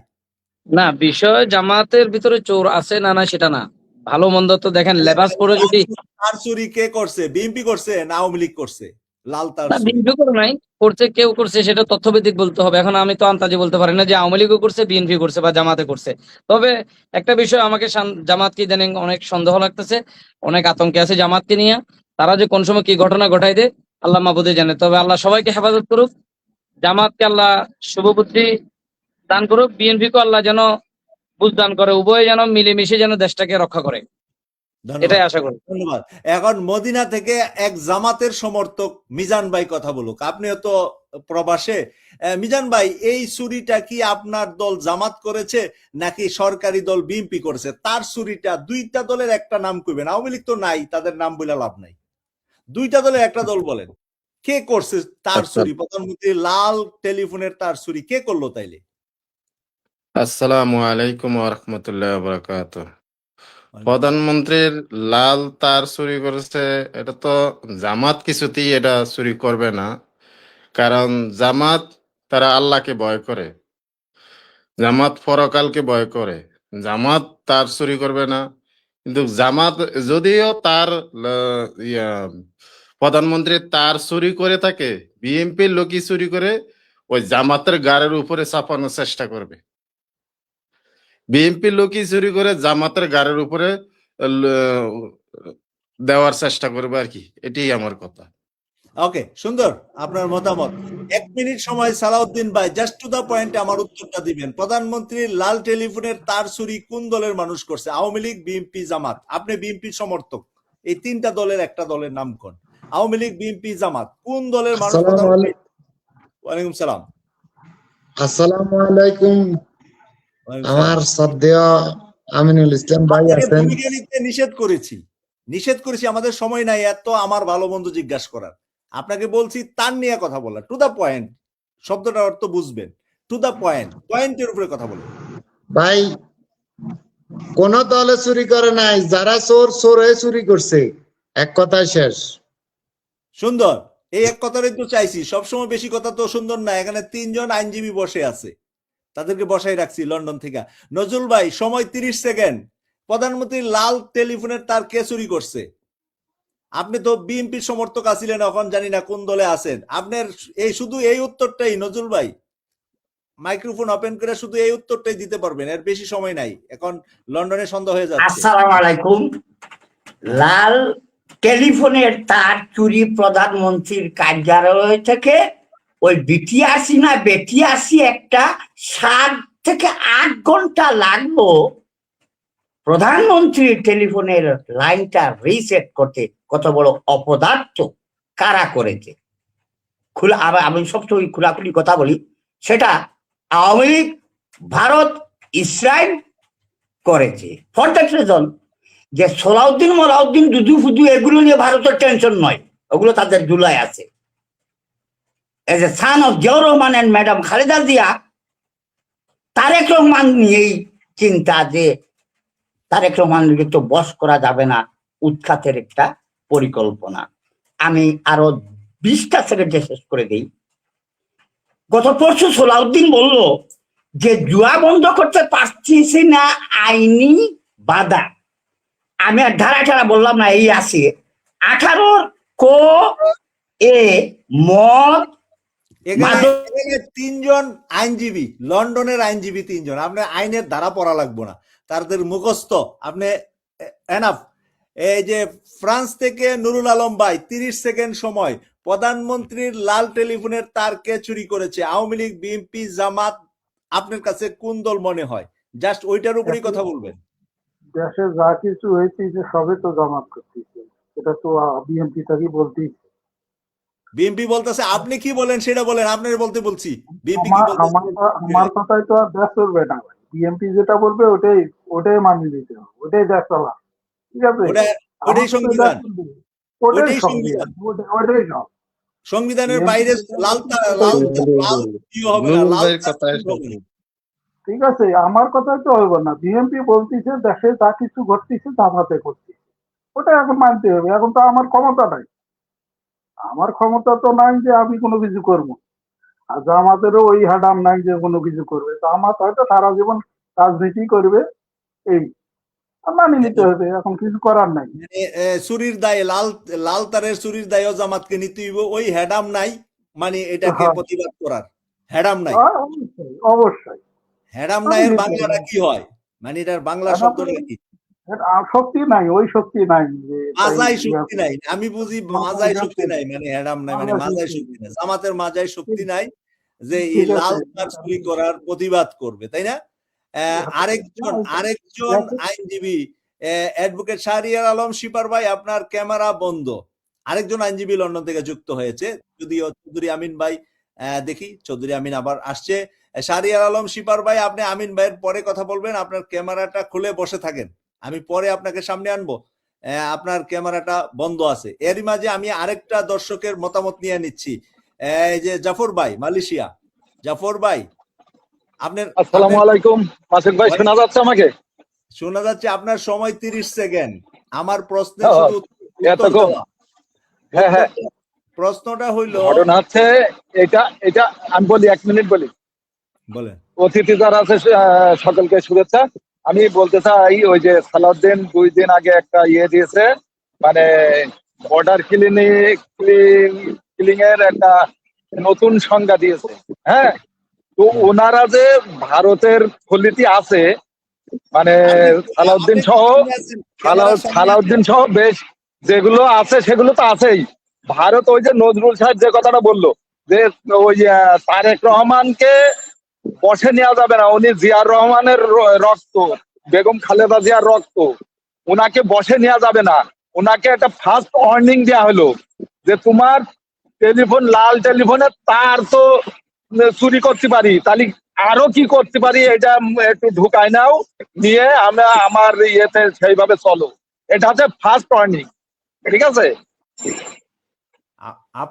Speaker 6: না, বিষয় জামাতের ভিতরে চোর আছে না সেটা না। ভালো মন্দ তো দেখেন, লেবাস পরে যদি।
Speaker 1: তার চুরি কে করছে? বিএনপি করছে না আওয়ামী লীগ করছে? লাল তার
Speaker 6: না,
Speaker 1: চুরি?
Speaker 6: বিএনপি করে নাই, করছে কেউ করছে সেটা তথ্যভিত্তিক বলতে হবে। এখন আমি তো আন্তাজে বলতে পারি না যে আওয়ামী লীগও করছে, বিএনপি করছে বা জামাতে করছে। তবে একটা বিষয় আমাকে জামাতকে ইদানিং অনেক সন্দেহ লাগতেছে, অনেক আতঙ্কে আছে জামাতকে নিয়ে। তারা যে কোন সময় কি ঘটনা ঘটাই দেয় আল্লাহ মাহবুদে জানে। তবে আল্লাহ সবাইকে হেফাজত করুক, জামাতকে আল্লাহ শুভবুদ্ধি দান করুক, বিএনপি কে আল্লাহ যেন বুঝ দান করে, উভয়ে যেন মিলেমিশে যেন দেশটাকে রক্ষা করে,
Speaker 1: ধন্যবাদ,
Speaker 6: এটাই আশা করি।
Speaker 1: ধন্যবাদ। এখন মদিনা থেকে এক জামাতের সমর্থক মিজান ভাই কথা বলুক। আপনিও তো প্রবাসে। মিজান ভাই, এই চুরিটা কি আপনার দল জামাত করেছে নাকি সরকারি দল বিএনপি করেছে? তার চুরিটা দুইটা দলের একটা নাম কইবেন, আওয়ামী লীগ তো নাই, তাদের নাম বলে লাভ নাই। দুইটা দলের একটা দল বলেন, কে করছে তার
Speaker 7: আচ্ছা,
Speaker 1: চুরি? প্রধানমন্ত্রী লাল টেলিফোনের তার চুরি কে করলো তাইলে?
Speaker 7: আসসালামু আলাইকুম ওয়া রাহমাতুল্লাহি ওয়া বারাকাতুহু। প্রধানমন্ত্রীর লাল তার চুরি করেছে, এটা তো জামাত কিছুতেই এটা চুরি করবে না। কারণ জামাত তারা আল্লাহকে ভয় করে, জামাত পরকালকে ভয় করে, জামাত তার চুরি করবে না। কিন্তু জামাত যদিও তার প্রধানমন্ত্রী তার চুরি করে থাকে, বিএনপির লোকই চুরি করে ওই জামাতের গাড়ির উপরে চাপানোর চেষ্টা করবে। বিএনপির লোকই চুরি করে জামাতের গাড়ির উপরে দেওয়ার চেষ্টা করবে আর কি, এটাই আমার কথা।
Speaker 1: ওকে, সুন্দর আপনার মতামত। 1 মিনিট সময় সালাউদ্দিন ভাই, জাস্ট টু দা পয়েন্টে আমার উত্তরটা দিবেন। প্রধানমন্ত্রী লাল টেলিফোনের তার চুরি কোন দলের মানুষ করছে? আওয়ামী লীগ, বিএনপি, জামাত? আপনি বিএনপির সমর্থক, এই তিনটা দলের একটা দলের নাম কোন? আওয়ামী লীগ, বিএনপি, জামাত, কোন দলের মানুষ? প্রধানমন্ত্রী। ওয়ালাইকুম সালাম।
Speaker 8: আসসালামু আলাইকুম।
Speaker 1: ওয়ালাইকুম
Speaker 8: আমার
Speaker 1: সালাম।
Speaker 8: শ্রদ্ধেয় আমিনুল ইসলাম ভাই
Speaker 1: আপনাকে
Speaker 8: আছেন।
Speaker 1: ভূমিকা নিতে নিষেধ করেছি, আমাদের সময় নাই এত আমার ভালো মন্দ জিজ্ঞাসা করার। আপনাকে বলছি তার নিয়ে কথা বলা, টু দা পয়েন্ট, শব্দটার অর্থ বুঝবেন। টু দা পয়েন্ট, পয়েন্টের উপরে কথা বলেন।
Speaker 8: ভাই, কোন দলে চুরি করে নাই, যারা চোর চোর হয়ে চুরি করছে, এক কথায় শেষ।
Speaker 1: সুন্দর, এই এক কথাটাই তো চাইছি। সবসময় বেশি কথা তো সুন্দর না। এখানে 3 জন আইনজীবী বসে আছে, তাদেরকে বসাই রাখছি লন্ডন থেকে। নজরুল ভাই, সময় 30 সেকেন্ড। প্রধানমন্ত্রী লাল টেলিফোনের তার কে চুরি করছে? আপনি তো বিএনপির সমর্থক আছিলেন, এখন জানি না কোন দলে আছেন। আপনার এই শুধু এই উত্তরটাই, নজরুল ভাই মাইক্রোফোন ওপেন করে শুধু এই উত্তরটাই দিতে পারবেন, এর বেশি সময় নাই, এখন লন্ডনে সন্ধ্যা হয়ে যাচ্ছে।
Speaker 9: আসসালামু আলাইকুম। লাল টেলিফোনের তার চুরি প্রধানমন্ত্রীর কার্যালয় থেকে ওই বিটিআরসি না বেটিআরসি একটা 7 থেকে 8 ঘন্টা লাগলো প্রধানমন্ত্রীর টেলিফোনের লাইনটা রিসেট করতে। কত বড় অপদার্থ, কারা করেছে? আমি সবসময় খোলাখুলি কথা বলি, সেটা আওয়ামী লীগ, ভারত, ইসরায়েল করেছে। ফর দ্যাট রিজন যে সোলাউদ্দিন মোলাউদ্দিন দুদু ফুদু এগুলো নিয়ে ভারতের টেনশন নয়, ওগুলো তাদের জুলাই আছে। As a son of Ziaur Rahman and madam Khaleda Zia, Tarique Rahman নিয়েই চিন্তা যে তারেক রহমানকে তো বশ করা যাবে না, উৎখাতের একটা পরিকল্পনা। আমি আরো 20টা সেকেন্ডে শেষ করে দিই। গত পরশু সোলাউদ্দিন বলল যে জুয়া বন্ধ করতে পারছি না, আইনি বাধা। আমি আর ধারা বললাম না, এই আছে 18 কো এ মদ।
Speaker 1: এখানে 3 জন আইনজীবী, লন্ডনের আইনজীবী 3 জন। আপনার আইনের ধারা পড়া লাগবো না, তাদের মুখস্থ আপনি এনাফ। এই যে ফ্রান্স থেকে নুরুল আলম ভাই, 30 সেকেন্ড সময়। প্রধানমন্ত্রীর লাল টেলিফোনের তার কে চুরি করেছে? আওয়ামী লীগ, বিএনপি, জামাত? আপনার কাছে কোন দল মনে হয়? জাস্ট ওইটার উপরেই কথা বলবেন।
Speaker 10: দেশে যা কিছু হয়েছে যে সবে তো জামাত করতেছে, এটা তো বিএনপি থেকে বলতেই।
Speaker 1: বিএনপি বলতেছে, আপনি কি বলেন সেটা বলেন, আপনার বলতে বলছি। বিএনপি কি বলতেছে?
Speaker 10: আমার কথাই তো আর দেশ চলবে না। বিএনপি যেটা বলবে ওটাই ওটাই মানিয়ে নিতে হবে, ওটাই দেশ চলা। ঠিক আছে,
Speaker 1: ওটাই সংবিধান,
Speaker 10: ওটাই সংবিধান, ওটাই সব।
Speaker 1: সংবিধানের বাইরে লাল লাল লাল কি হবে না, লাল
Speaker 10: ঠিক আছে, আমার কথাই তো হবে না। বিএনপি বলতেছে দেশে যা কিছু ঘটতেছে জামাতে করতেছে, ওটা এখন মানতে হবে। এখন তো আমার ক্ষমতা নাই, আমার ক্ষমতা তো নাই যে আমি কোনো কিছু করবো। আর জামাতেরও ওই হাডাম নাই যে কোনো কিছু করবে। জামাত হয়তো সারা জীবন রাজনীতি করবে, এই। মানিয়ে নিতে হবে, এখন কিছু করার নাই।
Speaker 1: মানে চুরির দায়ে লাল তারের চুরির দায়েও জামাতকে নিতে হইব, ওই হেডাম নাই মানে এটাকে
Speaker 10: হ্যাঁ।
Speaker 1: প্রতিবাদ করার হেডাম নাই।
Speaker 10: অবশ্যই অবশ্যই
Speaker 1: হেডাম
Speaker 10: মানিয়ে
Speaker 1: নাইয়ের
Speaker 10: নিতে
Speaker 1: বাংলাটা
Speaker 10: হবে।
Speaker 1: কি হয়, মানে এটার বাংলা
Speaker 10: এখন
Speaker 1: শব্দটা কি?
Speaker 10: শক্তি নাই, ওই শক্তি নাই যে
Speaker 1: মাজাই শক্তি নাই, আমি বুঝি মাজাই শক্তি
Speaker 10: ঠিক
Speaker 1: নাই, মানে হেডাম নাই মানে
Speaker 10: মাজাই
Speaker 1: মাজাই
Speaker 10: শক্তি
Speaker 1: শক্তি নাই, জামাতের মাজাই শক্তি নাই যে এই
Speaker 10: ঠিক
Speaker 1: লাল
Speaker 10: আছে।
Speaker 1: তার চুরি করার প্রতিবাদ করবে, তাই না? আরেকজন আইনজীবী অ্যাডভোকেট শাহরিয়ার আলম শিপার ভাই, আপনার ক্যামেরা বন্ধ। আরেকজন আইনজীবী লন্ডন থেকে যুক্ত হয়েছে, যদিও চৌধুরী আমিন ভাই, দেখি চৌধুরী আমিন আবার আসছে। শাহরিয়ার আলম শিপার ভাই, আপনি আমিন ভাইয়ের পরে কথা বলবেন, আপনার ক্যামেরাটা খুলে বসে থাকেন, আমি পরে আপনাকে সামনে আনবো। আপনার ক্যামেরাটা বন্ধ আছে। এরই মাঝে আমি আরেকটা দর্শকের মতামত নিয়ে নিচ্ছি। এই যে জাফর ভাই, মালয়েশিয়া। জাফর ভাই, আপনার
Speaker 11: আসসালামু আলাইকুম মাসুদ ভাই, শোনা যাচ্ছে আমাকে?
Speaker 1: শোনা যাচ্ছে। আপনার সময় 30 সেকেন্ড। আমার প্রশ্নের
Speaker 11: ও,
Speaker 1: শুধু উত্তর
Speaker 11: এতক্ষণ।
Speaker 1: দেওয়া।
Speaker 11: হ্যাঁ হ্যাঁ,
Speaker 1: প্রশ্নটা হইলো,
Speaker 11: ঘটনা হচ্ছে এটা এটা আমি বলি, 1 মিনিট বলি।
Speaker 1: বলেন।
Speaker 11: অতিথি যারা আছে সকলকে শুভেচ্ছা। আমি বলতে চাই, ওই যে সালাউদ্দিন 2 দিন আগে একটা দিয়েছে, মানে বর্ডার ক্লিনিং এর একটা নতুন সংজ্ঞা দিয়েছে। হ্যাঁ, তো ওনারা যে ভারতের ফলিতি আছে, মানে সালাউদ্দিন সহ সালাউদ্দিন সহ বেশ যেগুলো আছে সেগুলো তো আছেই। ভারত ওই যে নজরুল সাহেব যে কথাটা বললো যে ওই তারেক রহমানকে বসে নেওয়া যাবে না, উনি জিয়ার রহমানের রক্ত, বেগম খালেদা জিয়ার রক্ত, ওনাকে বসে নেওয়া যাবে না। ওনাকে একটা ফার্স্ট ওয়ার্নিং দেওয়া হলো যে তোমার টেলিফোন, লাল টেলিফোনে তার তো চুরি করতে পারি, তাহলে আরো কি করতে পারি এটা একটু ঢুকাই নাও, নিয়ে আমরা আমার ইয়েতে সেইভাবে চলো। এটা হচ্ছে ফার্স্ট ওয়ার্নিং, ঠিক আছে?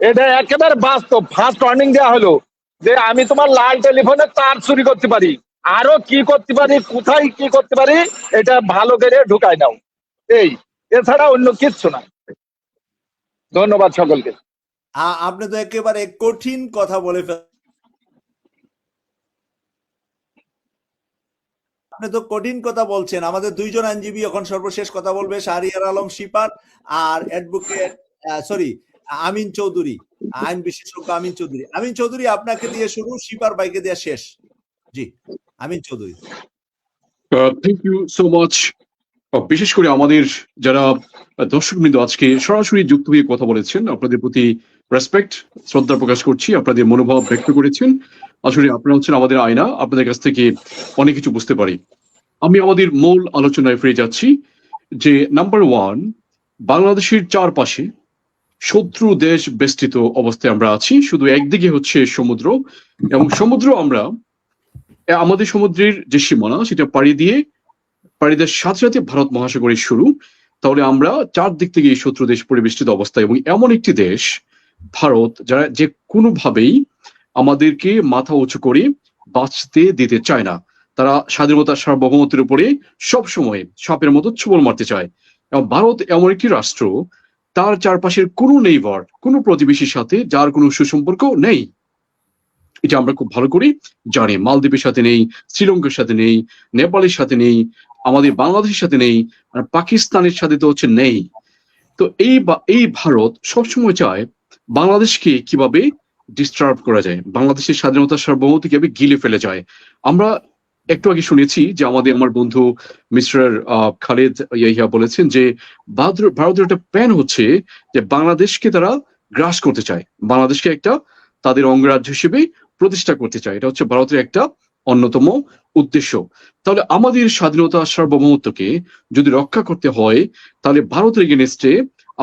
Speaker 11: এটা একেবারে বাস্তব ফার্স্ট ওয়ার্নিং দেওয়া হলো যে আমি তোমার লাল টেলিফোনে তার চুরি করতে পারি, আরো কি করতে পারি, কোথায় কি করতে পারি, এটা ভালো করে ঢুকাই নাও। এই, এছাড়া অন্য কিচ্ছু না। ধন্যবাদ সকলকে।
Speaker 1: আপনি তো একেবারে কঠিন কথা বলে আপনি তো কঠিন কথা বলছেন। আমাদের 2 জন আইনজীবী এখন সর্বশেষ কথা বলবে, শাহরিয়ার আলম শিপার আর অ্যাডভোকেট আমিন চৌধুরী, আইন বিশেষজ্ঞ আমিন চৌধুরী। আমিন চৌধুরী, আপনাকে দিয়ে শুরু, শিপার ভাইকে দিয়ে শেষ। জি, Amin Chowdhury.
Speaker 3: Thank you so much. বিশেষ করে আমাদের যারা দর্শকবৃন্দ আজকে সরাসরি যুক্ত হয়ে কথা বলেছেন, আপনাদের প্রতি রেসপেক্ট, শ্রদ্ধা প্রকাশ করছি। আপনাদের মনোভাব ব্যক্ত করেছেন। আসলে আপনারা হচ্ছেন আমাদের আয়না, আপনাদের কাছ থেকে অনেক কিছু বুঝতে পারি। আমি আমাদের মূল আলোচনায় ফিরে যাচ্ছি যে নাম্বার 1, বাংলাদেশের চারপাশে শত্রু দেশ বেষ্টিত অবস্থায় আমরা আছি। শুধু একদিকে হচ্ছে সমুদ্র, এবং সমুদ্র আমরা আমাদের সমুদ্রের যে সীমানা সেটা পাড়ি দেওয়ার সাথে সাথে ভারত মহাসাগরের শুরু। তাহলে আমরা চারদিক থেকে এই শত্রু দেশ পরিবেষ্টিত অবস্থায়, এবং এমন একটি দেশ ভারত যারা যে কোনোভাবেই আমাদেরকে মাথা উঁচু করে বাঁচতে দিতে চায় না। তারা স্বাধীনতার সার্বভৌমত্বের উপরে সবসময় সাপের মতো ছোবল মারতে চায়। এবং ভারত এমন একটি রাষ্ট্র, তার চারপাশের কোনো নেইবার, কোনো প্রতিবেশীর সাথে যার কোনো সুসম্পর্ক নেই। এটা আমরা খুব ভালো করে জানি। মালদ্বীপের সাথে নেই, শ্রীলঙ্কার সাথে নেই, নেপালের সাথে নেই, আমাদের বাংলাদেশের সাথে নেই, আর পাকিস্তানের সাথে তো হচ্ছে নেই। তো এই ভারত সবসময় চায় বাংলাদেশকে কিভাবে ডিস্টার্ব করা যায়, বাংলাদেশের স্বাধীনতার সার্বভৌমত্ব কিভাবে গিলে ফেলে যায়। আমরা একটু আগে শুনেছি যে আমার বন্ধু মিস্টার খালেদ ইয়াহিয়া বলেছেন যে ভারতের একটা প্ল্যান হচ্ছে যে বাংলাদেশকে তারা গ্রাস করতে চায়, বাংলাদেশকে একটা তাদের অঙ্গরাজ্য হিসেবে প্রতিষ্ঠা করতে চায়। এটা হচ্ছে ভারতের একটা অন্যতম উদ্দেশ্য। তাহলে আমাদের স্বাধীনতা সার্বভৌমত্বকে যদি রক্ষা করতে হয়, তাহলে ভারতের এগেনস্টে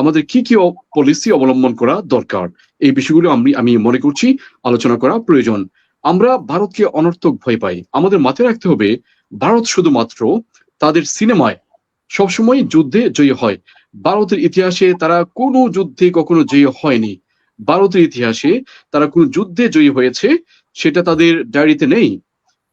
Speaker 3: আমাদের কি কি পলিসি অবলম্বন করা দরকার, এই বিষয়গুলো আমি মনে করছি আলোচনা করা প্রয়োজন। আমরা ভারতকে অনর্থক ভয় পাই। আমাদের মাথায় রাখতে হবে, ভারত শুধুমাত্র তাদের সিনেমায় সবসময় যুদ্ধে জয়ী হয়। ভারতের ইতিহাসে তারা কোনো যুদ্ধে কখনো জয়ী হয়নি। ভারতের ইতিহাসে তারা কোন যুদ্ধে জয়ী হয়েছে সেটা তাদের ডায়েরিতে নেই।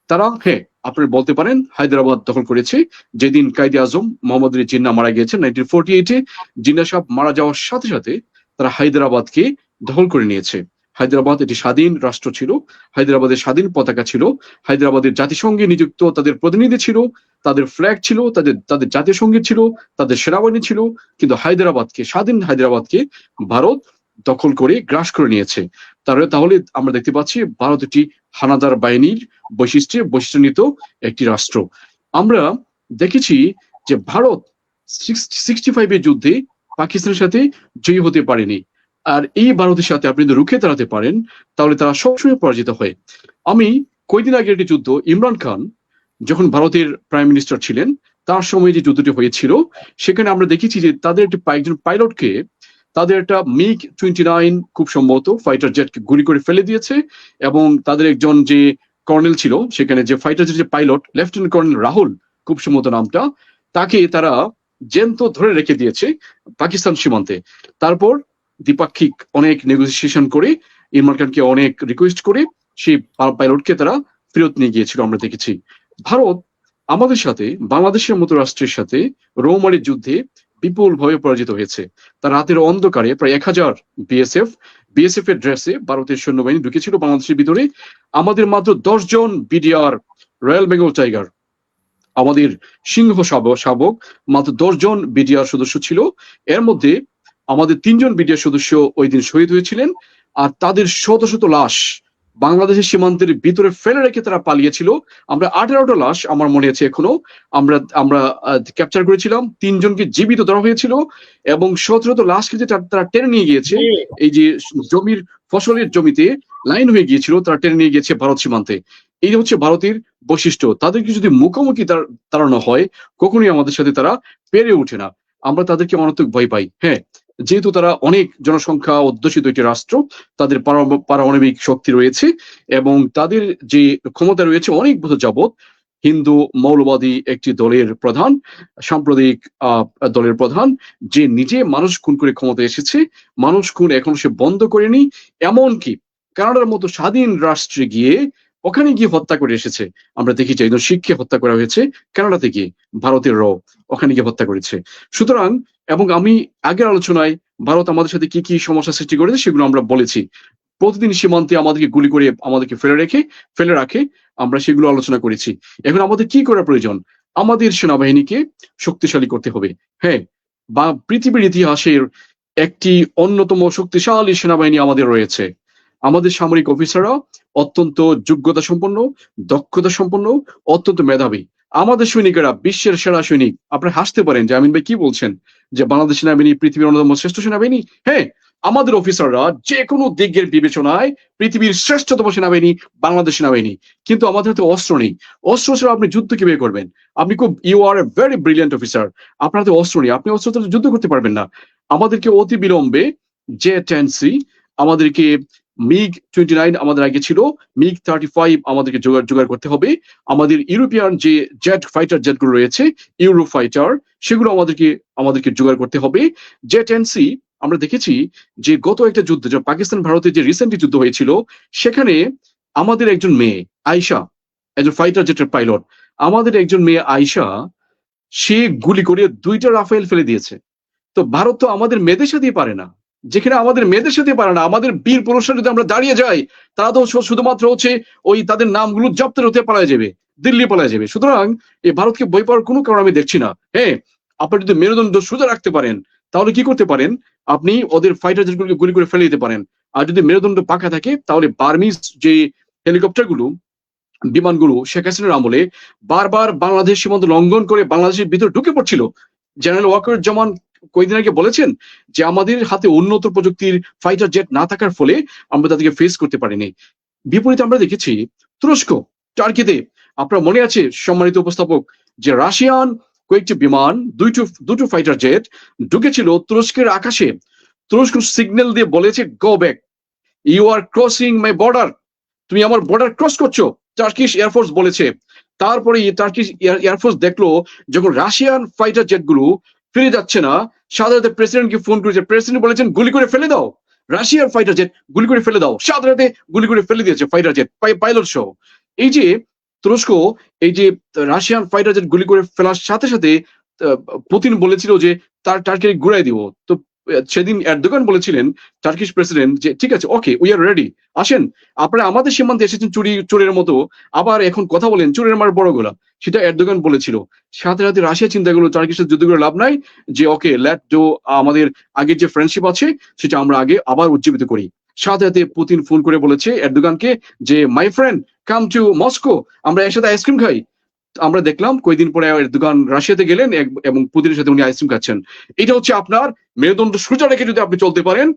Speaker 3: তারা, হ্যাঁ, আপনারা বলতে পারেন হায়দ্রাবাদ দখল করেছে। যেদিন কায়েদে আজম মোহাম্মদ আলী জিন্নাহ মারা গিয়েছেন 1948-এ, জিন্নাহ সাহেব মারা যাওয়ার সাথে সাথে তারা হায়দ্রাবাদকে দখল করে নিয়েছে। হায়দ্রাবাদ একটি স্বাধীন রাষ্ট্র ছিল, হায়দ্রাবাদের স্বাধীন পতাকা ছিল, হায়দ্রাবাদের জাতিসংঘে নিযুক্ত তাদের প্রতিনিধি ছিল, তাদের ফ্ল্যাগ ছিল, তাদের তাদের জাতীয় সঙ্গীত ছিল, তাদের সেনাবাহিনী ছিল, কিন্তু স্বাধীন হায়দ্রাবাদকে ভারত দখল করে গ্রাস করে নিয়েছে। তাহলে আমরা দেখতে পাচ্ছি ভারত একটি হানাদার বাহিনীর বৈশিষ্ট্যান্বিত একটি রাষ্ট্র। আমরা দেখেছি যে ভারত 65 এর যুদ্ধে পাকিস্তানের সাথে জয়ী হতে পারেনি, আর এই ভারতের সাথে আপনি যদি রুখে দাঁড়াতে পারেন তাহলে তারা সবসময় পরাজিত হয়। আমি কয়েকদিন আগে একটি যুদ্ধ, ইমরান খান যখন ভারতের প্রাইম মিনিস্টার ছিলেন তার সময় যে যুদ্ধটি হয়েছিল, সেখানে আমরা দেখেছি যে তাদের একজন পাইলটকে, তাদের একটা MiG-29 খুব সম্ভবত ফাইটার জেটকে গুলি করে ফেলে দিয়েছে, এবং তাদের একজন যে কর্নেল ছিল সেখানে, যে ফাইটার জেট যে পাইলট, লেফটেন্যান্ট কর্নেল রাহুল খুব সম্ভবত নামটা, তাকে তারা জ্যান্ত ধরে রেখে দিয়েছে পাকিস্তান সীমান্তে। তারপর দ্বিপাক্ষিক অনেক নেগোসিয়েশন করে, ইমরান খানকে অনেক রিকোয়েস্ট করে সেই পাইলটকে তারা ফেরত নিয়ে গিয়েছিল। আমরা দেখেছি ভারত আমাদের সাথে, বাংলাদেশের মতো রাষ্ট্রের সাথে রৌমারির যুদ্ধে বিপুলভাবে পরাজিত হয়েছে। তার রাতের অন্ধকারে প্রায় 1000 বিএসএফ এর ড্রেসে ভারতের সৈন্যবাহিনী ঢুকেছিল বাংলাদেশের ভিতরে। আমাদের মাত্র 10 জন বিডিআর রয়্যাল বেঙ্গল টাইগার, আমাদের সিংহ শাবক মাত্র 10 জন বিডিআর সদস্য ছিল। এর মধ্যে আমাদের 3 জন বিডিআর সদস্য ওই দিন শহীদ হয়েছিলেন, আর তাদের শত শত লাশ বাংলাদেশের সীমান্তের ভিতরে ফেলে রেখে তারা পালিয়েছিল। আমরা 18টা লাশ আমার মনে আছে এখনো, আমরা ক্যাপচার করেছিলাম। 3 জনকে জীবিত ধরা হয়েছিল, এবং 17 লাশকে যে তারা টেনে নিয়ে গিয়েছে, এই যে ফসলের জমিতে লাইন হয়ে গিয়েছিল, তারা টেনে নিয়ে গিয়েছে ভারত সীমান্তে। এই হচ্ছে ভারতের বৈশিষ্ট্য। তাদেরকে যদি মুখোমুখি তাড়ানো হয়, কখনোই আমাদের সাথে তারা পেরে ওঠে না। আমরা তাদেরকে অনর্থক ভয় পাই। হ্যাঁ, যেহেতু তারা অনেক জনসংখ্যা অধ্যুষিত একটি রাষ্ট্র, তাদের পারমাণবিক শক্তি রয়েছে, এবং তাদের যে ক্ষমতা রয়েছে অনেক বছর যাবৎ, হিন্দু মৌলবাদী একটি দলের প্রধান, সাম্প্রদায়িক দলের প্রধান, যে নিজে মানুষ খুন করে ক্ষমতা এসেছে, মানুষ খুন এখন সে বন্ধ করেনি। এমনকি কানাডার মতো স্বাধীন রাষ্ট্রে গিয়ে ওখানে গিয়ে হত্যা করে এসেছে। আমরা দেখেছি একজন শিখকে হত্যা করা হয়েছে কানাডাতে গিয়ে, ভারতের ওখানে গিয়ে হত্যা করেছে। সুতরাং, এবং আমি আগের আলোচনায় ভারত আমাদের সাথে কি কি সমস্যা সৃষ্টি করেছে সেগুলো আমরা বলেছি। প্রতিদিন সীমান্তে আমাদেরকে গুলি করে আমাদেরকে ফেলে রাখে, আমরা সেগুলো আলোচনা করেছি। এখন আমাদের কি করা প্রয়োজন? আমাদের সেনাবাহিনীকে শক্তিশালী করতে হবে। হ্যাঁ, বা পৃথিবীর ইতিহাসের একটি অন্যতম শক্তিশালী সেনাবাহিনী আমাদের রয়েছে। আমাদের সামরিক অফিসাররা অত্যন্ত যোগ্যতা সম্পন্ন, দক্ষতা সম্পন্ন, অত্যন্ত মেধাবী। আমাদের সৈনিকেরা বিশ্বের সেরা সৈনিক। আপনারা হাসতে পারেন যে আমিন ভাই কি বলছেন, যে বাংলাদেশ সেনাবাহিনী পৃথিবীর অন্যতম শ্রেষ্ঠ সেনাবাহিনী। হ্যাঁ, আমাদের অফিসাররা যে কোনো দিকের বিবেচনায় পৃথিবীর শ্রেষ্ঠতম সেনাবাহিনী বাংলাদেশ সেনাবাহিনী। কিন্তু আমাদের হাতে অস্ত্র নেই। অস্ত্র ছাড়া আপনি যুদ্ধ কিভাবে করবেন? আপনি you are a very brilliant officer, আপনার হাতে অস্ত্র নেই, আপনি অস্ত্র ছাড়া যুদ্ধ করতে পারবেন না। আমাদেরকে অতি বিলম্বে J-10C, আমাদেরকে MiG-29 আমাদের আগে ছিল, MiG-35 আমাদেরকে জোগাড় করতে হবে। আমাদের ইউরোপিয়ান যে ফাইটার জেটগুলো রয়েছে, ইউরো ফাইটার, সেগুলো আমাদেরকে জোগাড় করতে হবে। J-10C আমরা দেখেছি যে গত একটা যুদ্ধ, যে পাকিস্তান ভারতের যে রিসেন্টলি যুদ্ধ হয়েছিল, সেখানে আমাদের একজন মেয়ে আয়েশা, একজন ফাইটার জেটের পাইলট, আমাদের একজন মেয়ে আয়েশা, সে গুলি করে 2টা রাফেল ফেলে দিয়েছে। তো ভারত তো আমাদের মেয়েদের সাথেই পারে না। যেখানে আমাদের মেয়েদের সাথে পারে না, আমাদের বীর পুরুষরা যদি আমরা দাঁড়িয়ে যাই, তারা তো শুধুমাত্র ওই তাদের নামগুলো জব্দ হতে পালায় যাবে, দিল্লি পালায় যাবে। সুতরাং এই ভারতকে ভয় পাওয়ার কোনো কারণ আমি দেখছি না। হ্যাঁ, আপনি যদি মেরুদণ্ড সোজা রাখতে পারেন তাহলে কি করতে পারেন? আপনি ওদের ফাইটার জেটগুলোকে গুলি করে ফেলে দিতে পারেন। আর যদি মেরুদণ্ড পাকা থাকে, তাহলে বার্মিজ যে হেলিকপ্টারগুলো, বিমানগুলো শেখ হাসিনার আমলে বারবার বাংলাদেশ সীমান্ত লঙ্ঘন করে বাংলাদেশের ভিতরে ঢুকে পড়ছিল। জেনারেল ওয়াকারুজ্জামান কয়েকদিন আগে বলেছেন যে আমাদের হাতে উন্নত প্রযুক্তির ফাইটার জেট না থাকার ফলে আমরা তাদেরকে ফেস করতে পারিনি। বিপরীতে আমরা দেখেছি তুরস্ক, টার্কিতে, আপনার মনে আছে সম্মানিত উপস্থাপক, যে রাশিয়ান কয়েকটি বিমান, দুটো ফাইটার জেট ঢুকেছিল তুরস্কের আকাশে। তুরস্ক সিগন্যাল দিয়ে বলেছে, go back, you are crossing my border, তুমি আমার বর্ডার ক্রস করছো, টার্কিশ এয়ারফোর্স বলেছে। তারপরে টার্কিশ এয়ারফোর্স দেখলো যখন রাশিয়ান ফাইটার জেট গুলো ফিরে যাচ্ছে না, সাথে সাথে প্রেসিডেন্টকে ফোন করেছে, প্রেসিডেন্ট বলেছেন গুলি করে ফেলে দাও, রাশিয়ার ফাইটার জেট গুলি করে ফেলে দাও, সাথে সাথে গুলি করে ফেলে দিয়েছে ফাইটার জেট, পাইলট সহ। এই যে তুরস্ক, এই যে রাশিয়ান ফাইটার জেট গুলি করে ফেলার সাথে সাথে পুতিন বলেছিল যে তার টার্কি ঘুরাই দিব। তো সেদিন এরদোগান বলেছিলেন টার্কিশ প্রেসিডেন্ট যে ঠিক আছে, ওকে, উই আর রেডি, আসেন আপনারা আমাদের সীমান্তে এসেছেন চোরের মতো, আবার এখন কথা বলেন চোরের মার বড় গলা, সেটা এরদোগান বলেছিল। সাথে সাথে রাশিয়া চিন্তা করলো টার্কির সাথে যুদ্ধ করে লাভ নাই, যে ওকে লেট ডো, আমাদের আগের যে ফ্রেন্ডশিপ আছে সেটা আমরা আগে আবার উজ্জীবিত করি। সাথে সাথে পুতিন ফোন করে বলেছে এরদোগানকে যে my friend come to Moscow, আমরা একসাথে আইসক্রিম খাই। আমরা দেখলাম কয়েকদিন পরে এরদোগান রাশিয়াতে গেলেন এবং পুতিনের সাথে উনি আইসক্রিম খাচ্ছেন। এটা হচ্ছে আপনার মেরুদণ্ড সোজা রেখে যদি আপনি চলতে পারেন,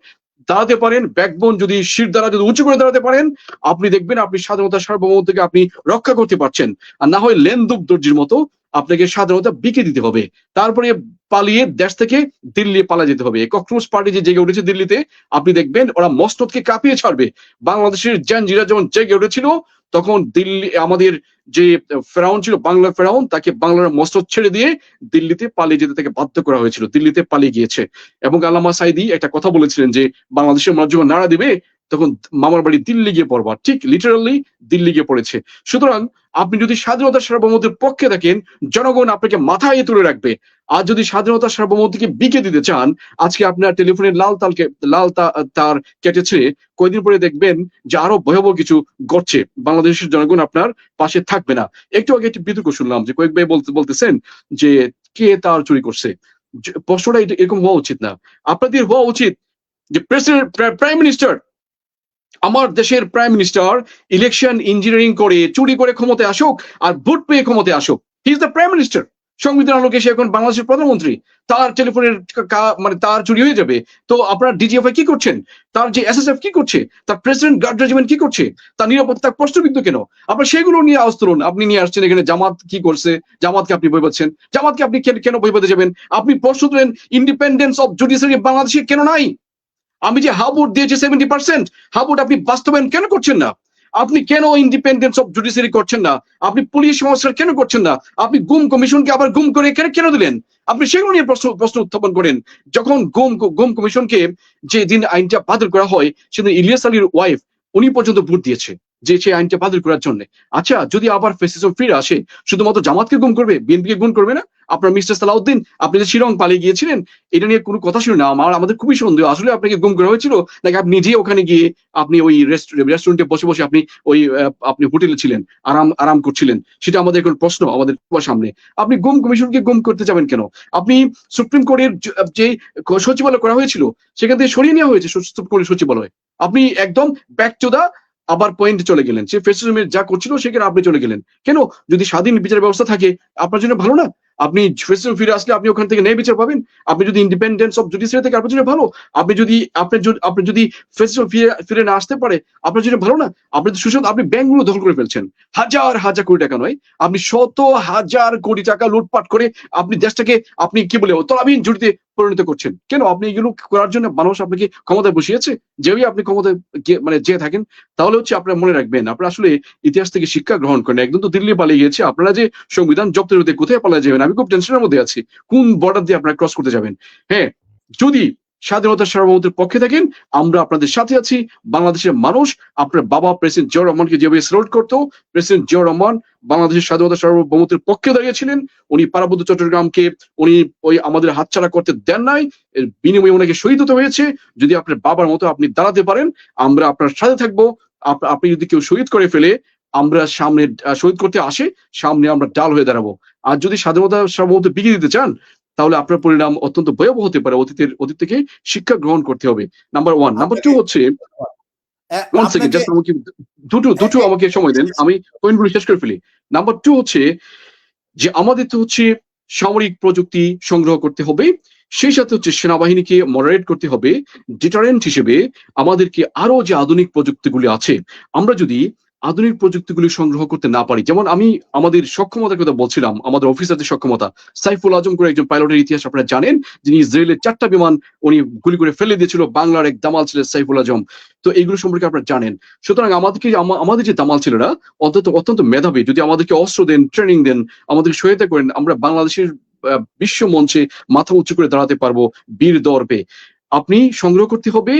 Speaker 3: দাঁড়াতে পারেন, ব্যাকবোন যদি শির দ্বারা যদি উঁচু করে দাঁড়াতে পারেন, আপনি দেখবেন আপনি স্বাধীনতা সার্বভৌমত্বকে আপনি রক্ষা করতে পারছেন। আর না হয় লেনদুব দর্জির মতো আপনাকে স্বাধীনতা বিকে দিতে হবে, তারপরে পালিয়ে দেশ থেকে দিল্লি পালা যেতে হবে। ককরোচ পার্টি যে জেগে উঠেছে দিল্লিতে, আপনি দেখবেন ওরা মসনদকে কাঁপিয়ে ছাড়বে। বাংলাদেশের জাঞ্জিরা যেমন জেগে উঠেছিল, তখন দিল্লি আমাদের যে ফেরাউন ছিল, বাংলার ফেরাউন, তাকে বাংলার মসনদ ছেড়ে দিয়ে দিল্লিতে পালিয়ে যেতে তাকে বাধ্য করা হয়েছিল, দিল্লিতে পালিয়ে গিয়েছে। এবং আল্লামা সাইদি একটা কথা বলেছিলেন যে বাংলাদেশের মানুষ যখন নাড়া দিবে তখন মামার বাড়ি দিল্লি গিয়ে পড়বা, ঠিক লিটারালি দিল্লি গিয়ে পড়েছে। সুতরাং আপনি যদি স্বাধীনতা সার্বভৌমত্বের পক্ষে থাকেন, জনগণ আপনাকে মাথায় তুলে রাখবে। আর যদি স্বাধীনতা সার্বভৌমত্বকে বিকে দিতে চান, আজকে আপনার টেলিফোনের লাল তার কেটেছে, কয়েকদিন পরে দেখবেন যে আরো ভয়াবহ কিছু ঘটছে, বাংলাদেশের জনগণ আপনার পাশে থাকবে না। একটু আগে একটি বিতর্ক শুনলাম যে কয়েক ভাই বলতেছেন যে কে তার চুরি করছে। প্রশ্নটা এরকম হওয়া উচিত না। আপনাদের হওয়া উচিত যে প্রেসিডেন্ট, প্রাইম মিনিস্টার, আমার দেশের প্রাইম মিনিস্টার ইলেকশন ইঞ্জিনিয়ারিং করে চুরি করে ক্ষমতায় আসুক আর ভোট পেয়ে ক্ষমতায় আসুক, he is the prime minister. সংবিধান আলোকে সে এখন বাংলাদেশের প্রধানমন্ত্রী, তার টেলিফোনের মানে তার চুরি হয়ে যাবে। তো আপনার ডিজিএফআই কি করছেন, তার যে এসএসএফ কি করছে, তার প্রেসিডেন্ট গার্ড রেজিমেন্ট কি করছে, তার নিরাপত্তা প্রশ্নবিদ্ধ কেন? আপনার সেগুলো নিয়ে আওয়াজ তুলুন। আপনি নিয়ে আসছেন এখানে জামাত কি করছে, জামাতকে আপনি ভয় পাচ্ছেন, জামাতকে আপনি কেন ভয় পাতে যাবেন? আপনি প্রশ্ন তুলেন ইন্ডিপেন্ডেন্স অফ জুডিশিয়ারি বাংলাদেশে কেন নাই? আমি যে হাবুট দিয়েছি 70%, হাবুট আপনি বাস্তবায়ন কেন করছেন না? আপনি কেন ইন্ডিপেন্ডেন্স অফ জুডিশিয়ারি করছেন না? আপনি পুলিশ সংস্কার কেন করছেন না? আপনি গুম কমিশনকে আবার গুম করে কেন দিলেন? আপনি সেগুলো নিয়ে প্রশ্ন উত্থাপন করেন। যখন গুম কমিশনকে যে দিন আইনটা বাতিল করা হয়, সেদিন ইলিয়াস আলীর ওয়াইফ উনি পর্যন্ত ভোট দিয়েছে যে সেই আইনটা বাতিল করার জন্য। আচ্ছা, যদি আবার ফ্যাসিজম ফিরে আসে, শুধুমাত্র জামাতকে গুম করবে, বিএনপিকে গুম করবে না? আপনার মিস্টার সালাউদ্দিন, আপনি যে শিলং পালিয়ে গিয়েছিলেন, এটা নিয়ে কোনো কথা ছিল না। আমাদের খুবই সন্দেহ আসলে আপনাকে গুম করা হয়েছিল নাকি আপনি নিজে ওখানে গিয়ে আপনি ওই রেস্টুরেন্টে বসে বসে আপনি হোটেলে ছিলেন, আরাম করছিলেন, সেটা আমাদের এখন প্রশ্ন আমাদের সামনে। আপনি গুম কমিশনকে গুম করতে যাবেন কেন? আপনি সুপ্রিম কোর্টের যে সচিবালয় করা হয়েছিল সেখান থেকে সরিয়ে নেওয়া হয়েছে সুপ্রিম কোর্টের সচিবালয়, আপনি একদম ব্যাক টু দা আবার পয়েন্টে চলে গেলেন। সে ফেসিজমের যা করছিল সেখানে আপনি চলে গেলেন কেন? যদি স্বাধীন বিচার ব্যবস্থা থাকে আপনার জন্য ভালো না? আপনি ফেসিজম ফিরে আসলে আপনি ওখান থেকে ন্যায় বিচার পাবেন। আপনি যদি ইন্ডিপেন্ডেন্স অফ জুডিশিয়ারি থেকে আপনার জন্য ভালো। আপনি যদি ফেসিজম ফিরে না আসতে পারে আপনার জন্য ভালো না? আপনি তো সুশাসন, আপনি ব্যাংকগুলো দখল করে ফেলছেন, হাজার কোটি টাকা নয়, আপনি শত হাজার কোটি টাকা লুটপাট করে আপনি দেশটাকে আপনি কি বলে তলাবিহীন ঝুড়িতে পরিণত করছেন। কেন? আপনি এগুলো করার জন্য মানুষ আপনাকে ক্ষমতায় বসিয়েছে। যেই আপনি ক্ষমতায় মানে যে থাকেন, তাহলে হচ্ছে আপনারা মনে রাখবেন আপনারা আসলে ইতিহাস থেকে শিক্ষা গ্রহণ করেন। একদম তো দিল্লি পালিয়ে গিয়েছে, আপনারা যে সংবিধান জব্দের হতে কোথায় পালিয়ে যাবেন? আমি খুব টেনশনের মধ্যে আছি, কোন বর্ডার দিয়ে আপনারা ক্রস করতে যাবেন। হ্যাঁ, যদি স্বাধীনতা সার্বভৌমত্বের পক্ষে থাকেন, আমরা আপনাদের সাথে আছি। বাংলাদেশের মানুষ আপনার বাবা প্রেসিডেন্ট জিয়াউর রহমানকে যেভাবে স্যালুট করতো, প্রেসিডেন্ট জিয়াউর রহমান বাংলাদেশের স্বাধীনতা সার্বভৌমত্বের পক্ষে দাঁড়িয়েছিলেন। উনি পার্বত্য চট্টগ্রামকে উনি ওই আমাদের হাতছাড়া করতে দেন নাই, এর বিনিময়ে ওনাকে শহীদ হতে হয়েছে। যদি আপনার বাবার মতো আপনি দাঁড়াতে পারেন, আমরা আপনার সাথে থাকবো। আপনি যদি কেউ শহীদ করে ফেলে, আমরা সামনে শহীদ করতে আসে, সামনে আমরা ডাল হয়ে দাঁড়াবো। আর যদি স্বাধীনতা সার্বভৌমত্ব বিকিয়ে দিতে চান, তাহলে আপনার পরিণাম অত্যন্ত ভয়াবহ হতে পারে। অতীত থেকে শিক্ষা গ্রহণ করতে হবে, নাম্বার 1। নাম্বার 2 হচ্ছে, ওয়ান সেকেন্ড, জাস্ট আমাকে দুটো আমাকে সময় দেন, আমি পয়েন্টগুলো শেষ করে ফেলি। নাম্বার 2 হচ্ছে যে আমাদের তো হচ্ছে সামরিক প্রযুক্তি সংগ্রহ করতে হবে, সেই সাথে হচ্ছে সেনাবাহিনীকে মডারেট করতে হবে। ডিটারেন্ট হিসেবে আমাদেরকে আরো যে আধুনিক প্রযুক্তিগুলি আছে, আমরা যদি আধুনিক প্রযুক্তিগুলি সংগ্রহ করতে না পারি, যেমন আমি আমাদের সক্ষমতার কথা বলছিলাম, আমাদের অফিসারদের সক্ষমতা। সাইফুল আজম করে একজন পাইলটের ইতিহাস আপনারা জানেন, যিনি ইসরায়েলের 4টা বিমান উনি গুলি করে ফেলে দিয়েছিল, বাংলার এক দামাল ছিলেন সাইফুল আজম। তো এইগুলো সম্পর্কে আপনারা জানেন। সুতরাং আমাদের যে দামাল ছেলেরা অত্যন্ত মেধাবী, যদি আমাদেরকে অস্ত্র দেন, ট্রেনিং দেন, আমাদেরকে সহায়তা করেন, আমরা বাংলাদেশের বিশ্ব মঞ্চে মাথা উঁচু করে দাঁড়াতে পারবো বীর দর্পে। আপনি সংগ্রহ করতে হবে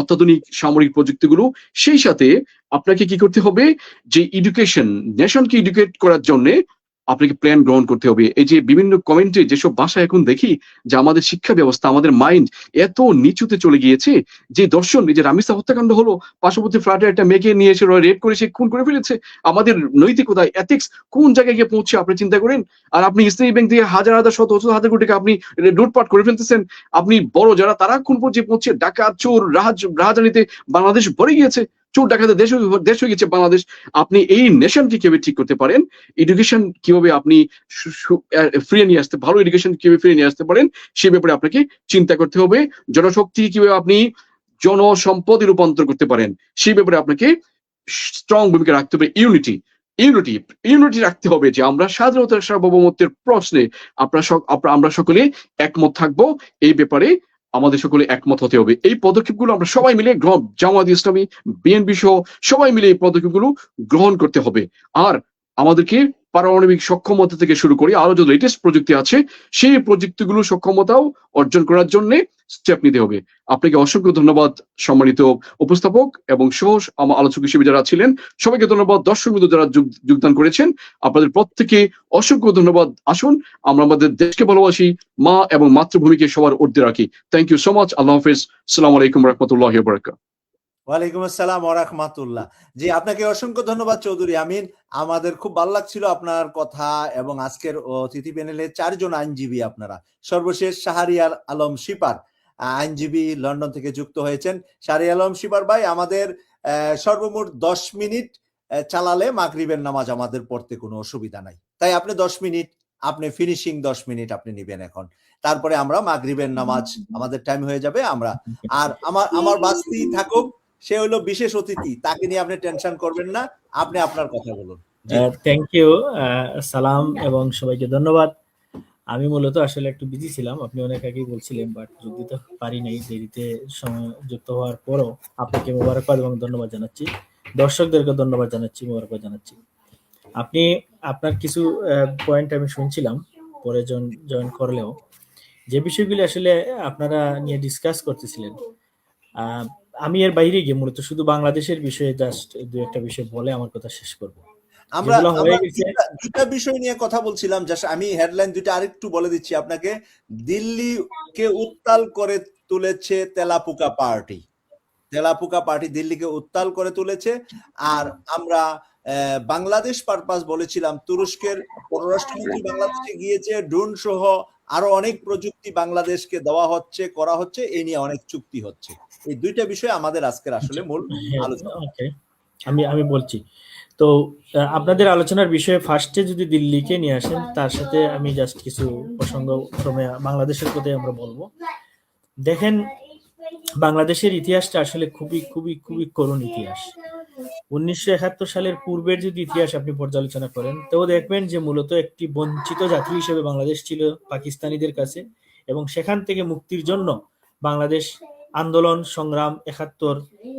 Speaker 3: অত্যাধুনিক সামরিক প্রযুক্তিগুলো। সেই সাথে আপনাকে কি করতে হবে, যে এডুকেশন, নেশনকে এডুকেট করার জন্য আপনাকে প্ল্যান গ্রহণ করতে হবে। এই যে বিভিন্ন কমেন্টে যেসব ভাষা এখন দেখি যে আমাদের শিক্ষা ব্যবস্থা, আমাদের মাইন্ড এত নিচুতে চলে গিয়েছে যে দর্শন, এই যে রামিসা হত্যাকাণ্ড হলো, পার্শ্ববর্তী ফ্ল্যাটে একটা মেয়েকে নিয়ে এসে রেপ করে সে খুন করে ফেলেছে, আমাদের নৈতিকতা এথিক্স কোন জায়গায় গিয়ে পৌঁছে আপনি চিন্তা করেন। আর আপনি ইসলামী ব্যাংক থেকে হাজার হাজার শত শত হাজার কোটি টাকা আপনি লুটপাট করে ফেলতেছেন। আপনি বড় যারা তারা কোন পর্যায়ে পৌঁছে, ডাকাত চোর রাহাজানিতে বাংলাদেশ ভরে গিয়েছে, চোর ডাকাতে দেশ হয়ে গেছে বাংলাদেশ। আপনি এই নেশনকে কিভাবে ঠিক করতে পারেন, এডুকেশন কিভাবে আপনি ফিরিয়ে নিয়ে আসতে, ভালো এডুকেশন কিভাবে ফিরিয়ে নিয়ে আসতে পারেন, সে ব্যাপারে আপনাকে চিন্তা করতে হবে। জনশক্তি কিভাবে আপনি জনসম্পদে রূপান্তর করতে পারেন, সেই ব্যাপারে আপনাকে স্ট্রং ভূমিকা রাখতে হবে। ইউনিটি রাখতে হবে যে আমরা স্বাধীনতার সার্বভৌমত্বের প্রশ্নে আমরা সকলে একমত থাকবো, এই ব্যাপারে আমাদের সকলে একমত হতে হবে। এই পদক্ষেপগুলো আমরা সবাই মিলে জামায়াত ইসলামী, বিএনপি সহ সবাই মিলে এই পদক্ষেপগুলো গ্রহণ করতে হবে। আর আমাদেরকে পারমাণবিক সক্ষমতা থেকে শুরু করে আরো যে লেটেস্ট প্রযুক্তি আছে সেই প্রযুক্তিগুলো সক্ষমতাও অর্জন করার জন্য স্টেপ নিতে হবে। আপনাকে অসংখ্য ধন্যবাদ সম্মানিত উপস্থাপক এবং সহ আলোচক হিসেবে যারা ছিলেন সবাইকে ধন্যবাদ। দর্শক বন্ধু যারা যোগদান করেছেন আপনাদের প্রত্যেকে অসংখ্য ধন্যবাদ। আসুন আমরা আমাদের দেশকে ভালোবাসি, মা এবং মাতৃভূমিকে সবার ঊর্ধ্বে রাখি। Thank you so much. আল্লাহ হাফেজ। আসসালামু আলাইকুম রহমতুল্লাহি ওয়া বারাকাতুহু।
Speaker 1: ওয়ালাইকুম আসসালাম ওয়া রাহমাতুল্লাহ। জি, আপনাকে অসংখ্য ধন্যবাদ চৌধুরী আমিন। আমাদের খুব ভালো লাগছিল আপনার কথা এবং আজকের অতিথি প্যানেলে 4 জন আইনজীবী আপনারা। সর্বশেষ শাহরিয়ার আলম শিপার আইনজীবী লন্ডন থেকে যুক্ত হয়েছেন। শাহরিয়ার আলম শিপার ভাই, আমাদের সর্বমোট 10 মিনিট চালালে মাগরিবের নামাজ আমাদের পড়তে কোনো অসুবিধা নাই, তাই আপনি 10 মিনিট, আপনি ফিনিশিং 10 মিনিট আপনি নেবেন এখন, তারপরে আমরা মাগরিবের নামাজ আমাদের টাইম হয়ে যাবে। আমরা আর আমার বাস্তি থাকুক, সে হলো বিশেষ অতিথি, তাকে নিয়ে আপনি টেনশন করবেন না, আপনি আপনার কথা বলুন।
Speaker 12: থ্যাংক ইউ সালাম এবং সবাইকে ধন্যবাদ। আমি মূলত আসলে একটু বিজি ছিলাম, আপনি অনেক আগেই বলছিলেন, বাট যোগ দিতে পারি নাই, দেরিতে সময় যুক্ত হওয়ার পরও আপনাকে মোবারকবাদ এবং ধন্যবাদ জানাচ্ছি, দর্শকদেরকে ধন্যবাদ জানাচ্ছি, মোবারকবাদ জানাচ্ছি। আপনি আপনার কিছু পয়েন্ট আমি শুনছিলাম পরে জয়েন করলেও, যে বিষয়গুলি আসলে আপনারা নিয়ে ডিসকাস করতেছিলেন, আমি এর বাইরে গিয়ে মূলত শুধু বাংলাদেশের বিষয়ে জাস্ট দু একটা বিষয় বলে আমার কথা শেষ করব।
Speaker 1: আমরা দুটা বিষয় নিয়ে কথা বলছিলাম, জাস্ট আমি হেডলাইন দুটা আরেকটু বলে দিচ্ছি আপনাকে। দিল্লিকে উত্তাল করে তুলেছে তেলাপোকা পার্টি দিল্লিকে উত্তাল করে তুলেছে। আর আমরা বাংলাদেশ পারপাস বলেছিলাম, তুরস্কের পররাষ্ট্রমন্ত্রী বাংলাদেশে গিয়েছে, ড্রোন সহ আরো অনেক প্রযুক্তি বাংলাদেশকে দেওয়া হচ্ছে, করা হচ্ছে, এই নিয়ে অনেক চুক্তি হচ্ছে। এই দুইটা বিষয় আমাদের আজকের আসলে মূল আলোচনা।
Speaker 12: আমি বলছি তো আপনাদের আলোচনার বিষয়ে ফার্স্টে যদি দিল্লিকে নিয়ে আসেন, তার সাথে আমি জাস্ট কিছু প্রসঙ্গ ক্রমে বাংলাদেশের কথাই আমরা বলবো। দেখেন, বাংলাদেশের ইতিহাসটা আসলে খুবই খুবই খুবই করুণ ইতিহাস। 1971 সালের পূর্বের যদি ইতিহাস আপনি পর্যালোচনা করেন, তো দেখবেন যে মূলত একটি বঞ্চিত জাতি হিসেবে বাংলাদেশ ছিল পাকিস্তানিদের কাছে, এবং সেখান থেকে মুক্তির জন্য বাংলাদেশ আন্দোলন সংগ্রাম 71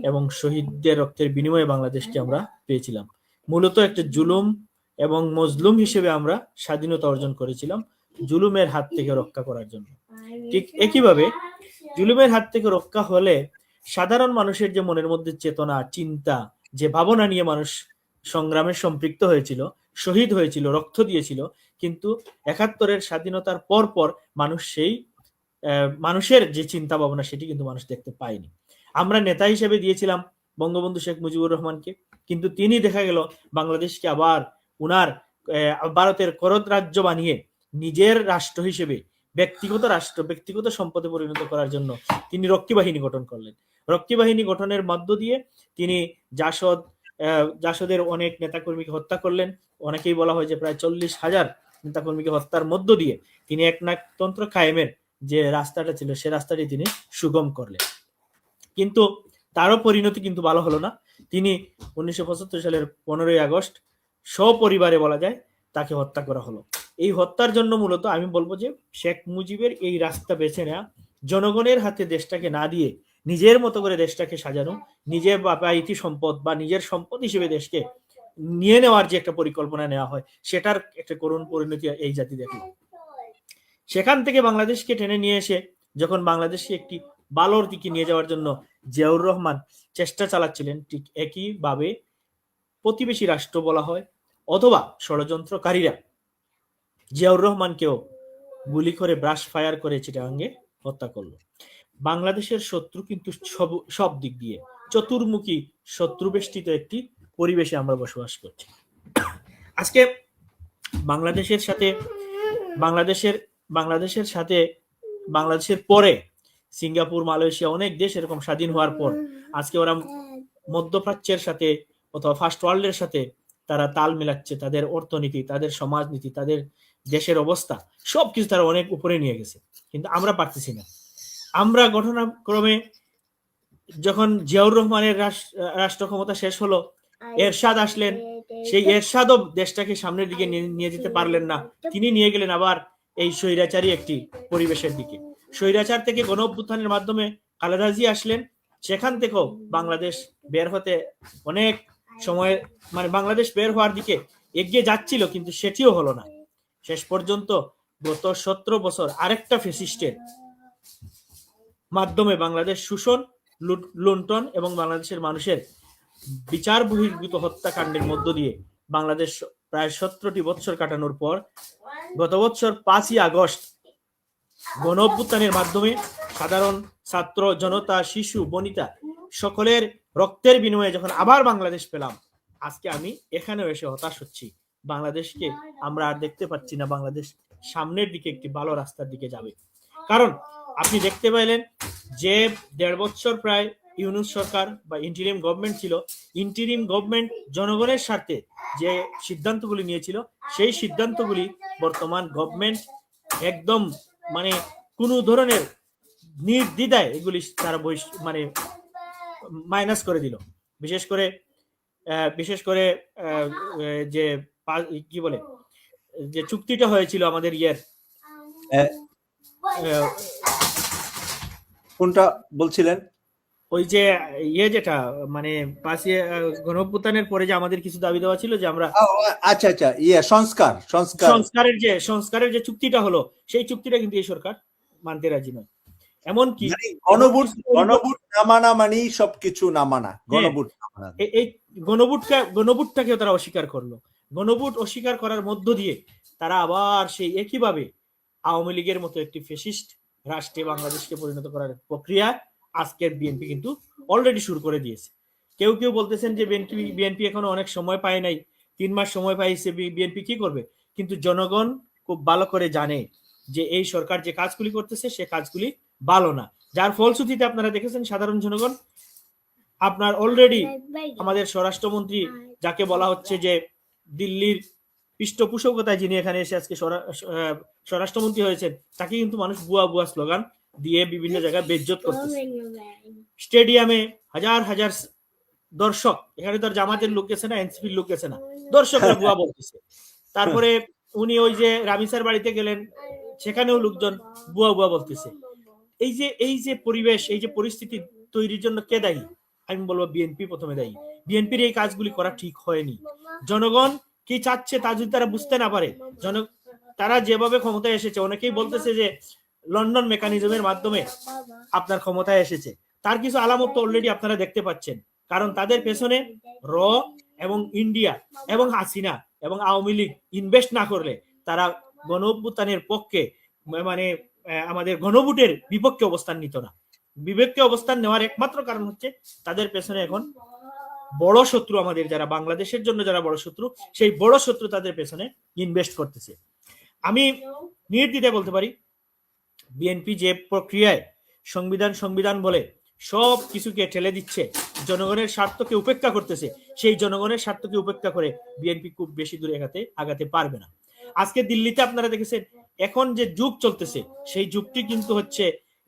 Speaker 12: এবং শহীদদের রক্তের বিনিময়ে বাংলাদেশকে আমরা পেয়েছিলাম। মূলত একটা জুলুম এবং মজলুম হিসেবে আমরা স্বাধীনতা অর্জন করেছিলাম, জুলুমের হাত থেকে রক্ষা করার জন্য। ঠিক একইভাবে জুলুমের হাত থেকে রক্ষা হলে সাধারণ মানুষের যে মনের মধ্যে চেতনা, চিন্তা, যে ভাবনা নিয়ে মানুষ সংগ্রামে সম্পৃক্ত হয়েছিল, শহীদ হয়েছিল, রক্ত দিয়েছিল, কিন্তু 71-এর স্বাধীনতার পর মানুষ সেই মানুষের যে চিন্তা ভাবনা সেটি কিন্তু মানুষ দেখতে পায়নি। আমরা নেতা হিসেবে দিয়েছিলাম বঙ্গবন্ধু শেখ মুজিবুর রহমানকে, কিন্তু তিনি দেখা গেল বাংলাদেশকে আবার উনার ভারতের করদ রাজ্য বানিয়ে নিজের রাষ্ট্র হিসেবে ব্যক্তিগত সম্পদে পরিণত করার জন্য তিনি রক্ষী বাহিনী গঠন করলেন। রক্ষী বাহিনী গঠনের মধ্য দিয়ে তিনি জাসদের অনেক নেতাকর্মীকে হত্যা করলেন। অনেকেই বলা হয় যে প্রায় 40,000 নেতাকর্মীকে হত্যার মধ্য দিয়ে তিনি একনায়কতন্ত্র কায়েমের যে রাস্তাটা ছিল সে রাস্তাটি তিনি সুগম করলেন। কিন্তু তারও পরিণতি কিন্তু ভালো হলো না। তিনি 1975 সালের 15ই আগস্ট সপরিবারে বলা যায় তাকে হত্যা করা হলো। এই হত্যার জন্য মূলত আমি বলবো যে শেখ মুজিবের এই রাস্তা বেছে নেওয়া, জনগণের হাতে দেশটাকে না দিয়ে নিজের মতো করে দেশটাকে সাজানো, নিজের বাপাইতি সম্পদ বা নিজের সম্পদ হিসেবে দেশকে নিয়ে নেওয়ার যে একটা পরিকল্পনা নেওয়া হয়, সেটার একটা করুণ পরিণতি এই জাতি দেখলো। সেখান থেকে বাংলাদেশকে টেনে নিয়ে এসে যখন বাংলাদেশকে একটি ভালোর দিকে নিয়ে যাওয়ার জন্য জিয়াউর রহমান চেষ্টা চালাচ্ছিলেন, ঠিক একইভাবে প্রতিবেশী রাষ্ট্র বলা হয় অথবা ষড়যন্ত্রকারীরা জিয়াউর রহমানকেও গুলি করে ব্রাশ ফায়ার করে চিটাগাঙ্গে হত্যা করলো। বাংলাদেশের শত্রু কিন্তু সব দিক দিয়ে চতুর্মুখী শত্রুবেষ্টিত একটি পরিবেশে আমরা বসবাস করছি। আজকে বাংলাদেশের পরে সিঙ্গাপুর, মালয়েশিয়া, অনেক দেশ এরকম স্বাধীন হওয়ার পর আজকে ওরা মধ্যপ্রাচ্যের সাথে অথবা ফার্স্ট ওয়ার্ল্ডের সাথে তারা তাল মিলাচ্ছে। তাদের অর্থনীতি, তাদের সমাজনীতি, তাদের দেশের অবস্থা সবকিছু তারা অনেক উপরে নিয়ে গেছে, কিন্তু আমরা পারতেছি না। আমরা ঘটনাক্রমে যখন জিয়াউর রহমানের রাষ্ট্র ক্ষমতা শেষ হলো, এরশাদ আসলেন, সেই এরশাদও দেশটাকে সামনের দিকে নিয়ে যেতে পারলেন না। তিনি নিয়ে গেলেন আবার এই স্বৈরাচারী একটি পরিবেশের দিকে। স্বৈরাচার থেকে গণ অভ্যুত্থানের মাধ্যমে খালেদা জিয়া আসলেন, সেখান থেকেও বাংলাদেশ বের হতে অনেক সময়, মানে বাংলাদেশ বের হওয়ার দিকে এগিয়ে যাচ্ছিল, কিন্তু সেটিও হলো না। শেষ পর্যন্ত গত 17 বছর আরেকটা ফ্যাসিস্টের মাধ্যমে বাংলাদেশ শোষণ, লুণ্ঠন এবং বাংলাদেশের মানুষের বিচার বহির্ভূত হত্যাকাণ্ডের মধ্য দিয়ে বাংলাদেশ প্রায় 17টি বছর কাটানোর পর গত বছর 5ই আগস্ট গণ অভ্যুত্থানের মাধ্যমে সাধারণ ছাত্র জনতা, শিশু, বনিতা সকলের রক্তের বিনিময়ে যখন আবার বাংলাদেশ পেলাম, আজকে আমি এখানেও এসে হতাশ হচ্ছি। বাংলাদেশকে আমরা আর দেখতে পাচ্ছি না বাংলাদেশ সামনের দিকে একটি ভালো রাস্তার দিকে যাবে। কারণ আপনি দেখতে পাইলেন যে 1.5 বছর প্রায় ইউনূস সরকার বা ইন্টিরিম গভর্নমেন্ট ছিল, ইন্টিরিম গভর্নমেন্ট জনগণের স্বার্থে যে সিদ্ধান্তগুলি নিয়েছিল, সেই সিদ্ধান্তগুলি বর্তমান গভর্নমেন্ট একদম মানে কোনো ধরনের নির্দ্বিধায় এগুলি তারা মানে মাইনাস করে দিল। বিশেষ করে যে কি বলে যে চুক্তিটা হয়েছিল আমাদের
Speaker 1: কোনটা বলছিলেন?
Speaker 12: ওই যে যেটা মানে গণ অভ্যুত্থানের পরে যে আমাদের কিছু দাবি দেওয়া ছিল যে আমরা
Speaker 1: আচ্ছা
Speaker 12: সংস্কারের যে চুক্তিটা হলো, সেই চুক্তিটা কিন্তু এই সরকার মানতে রাজি নয়। এমনকি
Speaker 1: গণভোট না মানা মানে সবকিছু না মানা।
Speaker 12: এই গণভোটটাকেও তারা অস্বীকার করলো। গণভোট অস্বীকার করার মধ্য দিয়ে তারা আবার সেই একইভাবে আওয়ামী লীগের মতো একটি ফ্যাসিস্ট রাষ্ট্রে বাংলাদেশকে পরিণত করার প্রক্রিয়া আজকের বিএনপি কিন্তু অলরেডি শুরু করে দিয়েছে। কেউ কেউ বলতেছেন যে বিএনপি এখনো অনেক সময় পায় নাই, 3 মাস সময় পাইছে, বিএনপি কি করবে? কিন্তু জনগণ খুব ভালো করে জানে যে এই সরকার যে কাজগুলি করতেছে সে কাজগুলি ভালো না, যার ফলশ্রুতিতে আপনারা দেখেছেন সাধারণ জনগণ আপনার অলরেডি আমাদের স্বরাষ্ট্রমন্ত্রী, যাকে বলা হচ্ছে যে দিল্লির পৃষ্ঠপোষকতায় যিনি এখানে এসে আজকে স্বরাষ্ট্রমন্ত্রী হয়েছেন, তাকে কিন্তু মানুষ বুয়া বুয়া স্লোগান দিয়ে বিভিন্ন জায়গায় বেইজ্জত করতেছে। স্টেডিয়ামে হাজার হাজার দর্শক, এখানে তো জামাতের লোক গেছে না, এনসিপির লোক গেছে না, দর্শকরা বুয়া বলতেছে। তারপরে উনি ওই যে রামিসার বাড়িতে গেলেন, সেখানেও লোকজন বুয়া বুয়া বলতেছে। এই যে পরিবেশ, এই যে পরিস্থিতি তৈরির জন্য কে দায়ী? আমি বলবো বিএনপি প্রথমে দায়ী। বিএনপির এই কাজগুলি করা ঠিক হয়নি। জনগণ কি চাচ্ছে তা যদি তারা বুঝতে না পারে, তারা যেভাবে ক্ষমতায় এসেছে, অনেকেই বলতেছে যে লন্ডন মেকানিজমের মাধ্যমে আপনার ক্ষমতায় এসেছে, তার কিছু আলামত অলরেডি আপনারা দেখতে পাচ্ছেন। কারণ তাদের পেছনে র এবং ইন্ডিয়া এবং হাসিনা এবং আওয়ামী লীগ ইনভেস্ট না করলে তারা গণ অভ্যুত্থানের পক্ষে, মানে আমাদের গণভোটের বিপক্ষে অবস্থান নিত না। বিপক্ষে অবস্থান নেওয়ার একমাত্র কারণ হচ্ছে তাদের পেছনে এখন বড় শত্রু, আমাদের যারা বাংলাদেশের জন্য যারা বড় শত্রু, সেই বড় শত্রু তাদের পেছনে ইনভেস্ট করতেছে। আমি নির্দ্বিধায় বলতে পারি বিএনপি যে প্রক্রিয়ায় সংবিধান বলে সব কিছুকে ঠেলে দিচ্ছে, জনগণের স্বার্থকে উপেক্ষা করতেছে, সেই জনগণের স্বার্থকে উপেক্ষা করে বিএনপি খুব বেশি দূরে আগাতে পারবে না। আজকে দিল্লিতে আপনারা দেখেছেন এখন যে যুগ চলতেছে, সেই যুগটি কিন্তু হচ্ছে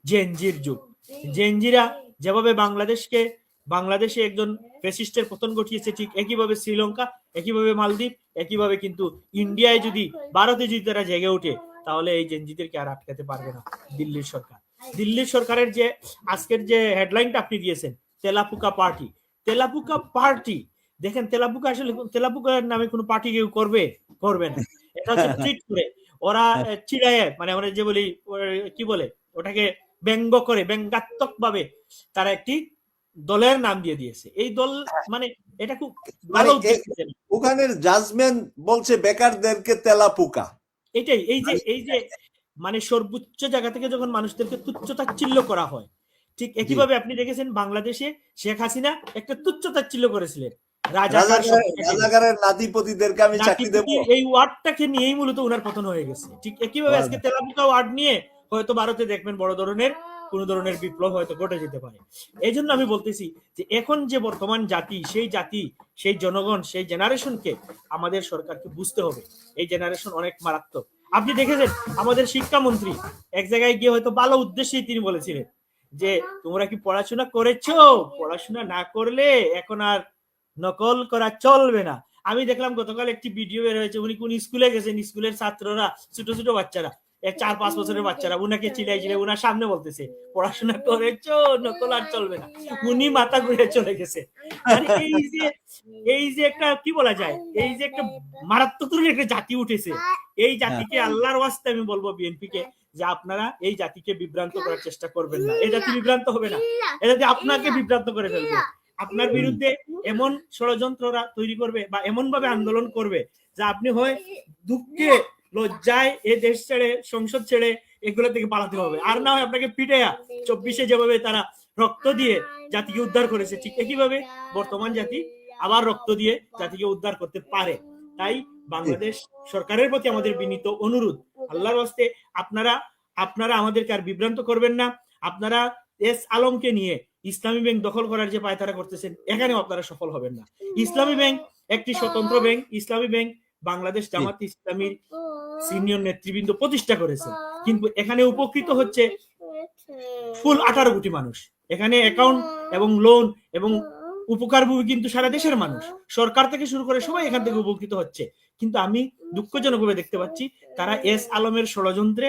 Speaker 12: জেনজির যুগ। জেনজিরা যেভাবে বাংলাদেশে একজন ফ্যাসিস্টের পতন ঘটিয়েছে, ঠিক একইভাবে শ্রীলঙ্কা, একইভাবে মালদ্বীপ, একইভাবে কিন্তু ইন্ডিয়ায় যদি, ভারতে যদি তারা জেগে ওঠে, তাহলে এই জেনজিদেরকে আর আটকাতে পারবে না দিল্লির সরকার। দিল্লির সরকারের যে আজকের যে হেডলাইনটা আপনি দিয়েছেন, তেলাপুকা পার্টি, দেখেন তেলাপুকা আসলে তেলাপুকার নামে কোনো পার্টি কেউ করবে না। এটা হচ্ছে ট্রিট করে ওরা চিড়ায়, মানে আমরা যে বলি কি বলে ওটাকে ব্যঙ্গাত্মক ভাবে তারা একটি দলের নাম দিয়ে দিয়েছে। এই দল মানে এটা খুব ভালো।
Speaker 1: ওখানের জাজমেন্ট বলছে বেকারদেরকে তেলাপুকা।
Speaker 12: এটাই এই যে মানে সর্বোচ্চ জায়গা থেকে যখন মানুষদেরকে তুচ্ছ-তাচ্ছিল্য করা হয়, ঠিক একইভাবে আপনি দেখেছেন বাংলাদেশে শেখ হাসিনা একটা তুচ্ছ-তাচ্ছিল্য করেছিলেন, রাজাকার শব্দটাকে নিয়ে।
Speaker 1: রাজাকারের নাতিপতিদেরকে আমি চাকরি দেব।
Speaker 12: নাতিপুতি এই ওয়ার্ডটাকে নিয়েই মূলত ওনার পতন হয়ে গেছে। ঠিক একইভাবে আজকে তেলাপোকা ওয়ার্ড নিয়ে হয়তো ভারতে দেখবেন বড় ধরনের কোন ধরনের বিপ্লব হয়তো ঘটে যেতে পারে। এই জন্য আমি বলতেছি যে এখন যে বর্তমান জাতি, সেই জনগণ, সেই জেনারেশনকে আমাদের সরকারকে বুঝতে হবে এই জেনারেশন অনেক মারাত্মক। আপনি দেখেছেন আমাদের শিক্ষামন্ত্রী এক জায়গায় গিয়ে হয়তো ভালো উদ্দেশ্যেই তিনি বলেছিলেন যে তোমরা কি পড়াশোনা করেছো, পড়াশোনা না করলে এখন আর নকল করা চলবে না। আমি দেখলাম গতকাল একটি ভিডিও বের হয়েছে, উনি কোন স্কুলে গেছেন, স্কুলের ছাত্ররা, ছোট ছোট বাচ্চারা, 4-5 বছরের বাচ্চারা উনাকে চিলাই উনার সামনে বলতেছে পড়াশোনা করেছো, নকল আর চলবে না। উনি মাথা ঘুরে চলে গেছে। মানে এই যে একটা কি বলা যায়, এই যে একটা মারাত্মক একটা জাতি উঠেছে, এই জাতিকে আল্লাহর ওয়াস্তে আমি বলবো বিএনপি কে যে আপনারা এই জাতিকে বিভ্রান্ত করার চেষ্টা করবেন না। এই জাতি বিভ্রান্ত হবে না, এই জাতি আপনাকে বিভ্রান্ত করে ফেলবে। আপনার বিরুদ্ধে এমন ষড়যন্ত্ররা তৈরি করবে বা এমন ভাবে আন্দোলন করবে যে আপনি হয় দুঃখে লজ্জায় এই দেশ ছেড়ে, সংসদ ছেড়ে এগুলো থেকে পালাতে হবে, আর না হয় আপনাকে পিটাইয়া 24-এ যেভাবে তারা রক্ত দিয়ে জাতিকে উদ্ধার করেছে, ঠিক একইভাবে বর্তমান জাতি আবার রক্ত দিয়ে জাতিকে উদ্ধার করতে পারে। তাই বাংলাদেশ সরকারের প্রতি আমাদের বিনীত অনুরোধ, আল্লাহর ওয়াস্তে আপনারা আমাদেরকে আর বিভ্রান্ত করবেন না। আপনারা এস আলমকে নিয়ে ইসলামী ব্যাংক দখল করার যে পায়তারা করতেছেন, এখানেও আপনারা সফল হবেন না। ইসলামী ব্যাংক একটি স্বতন্ত্র ব্যাংক। ইসলামী ব্যাংক বাংলাদেশ জামাত ইসলামীর সিনিয়র নেতৃবৃন্দ প্রতিষ্ঠা করেছে, কিন্তু এখানে উপকৃত হচ্ছে ফুল 18 কোটি মানুষ। এখানে অ্যাকাউন্ট এবং লোন এবং উপকারভোগী কিন্তু সারা দেশের মানুষ, সরকার থেকে শুরু করে সবাই এখান থেকে উপকৃত হচ্ছে। কিন্তু আমি দুঃখজনকভাবে দেখতে পাচ্ছি তারা এস আলমের ষড়যন্ত্রে,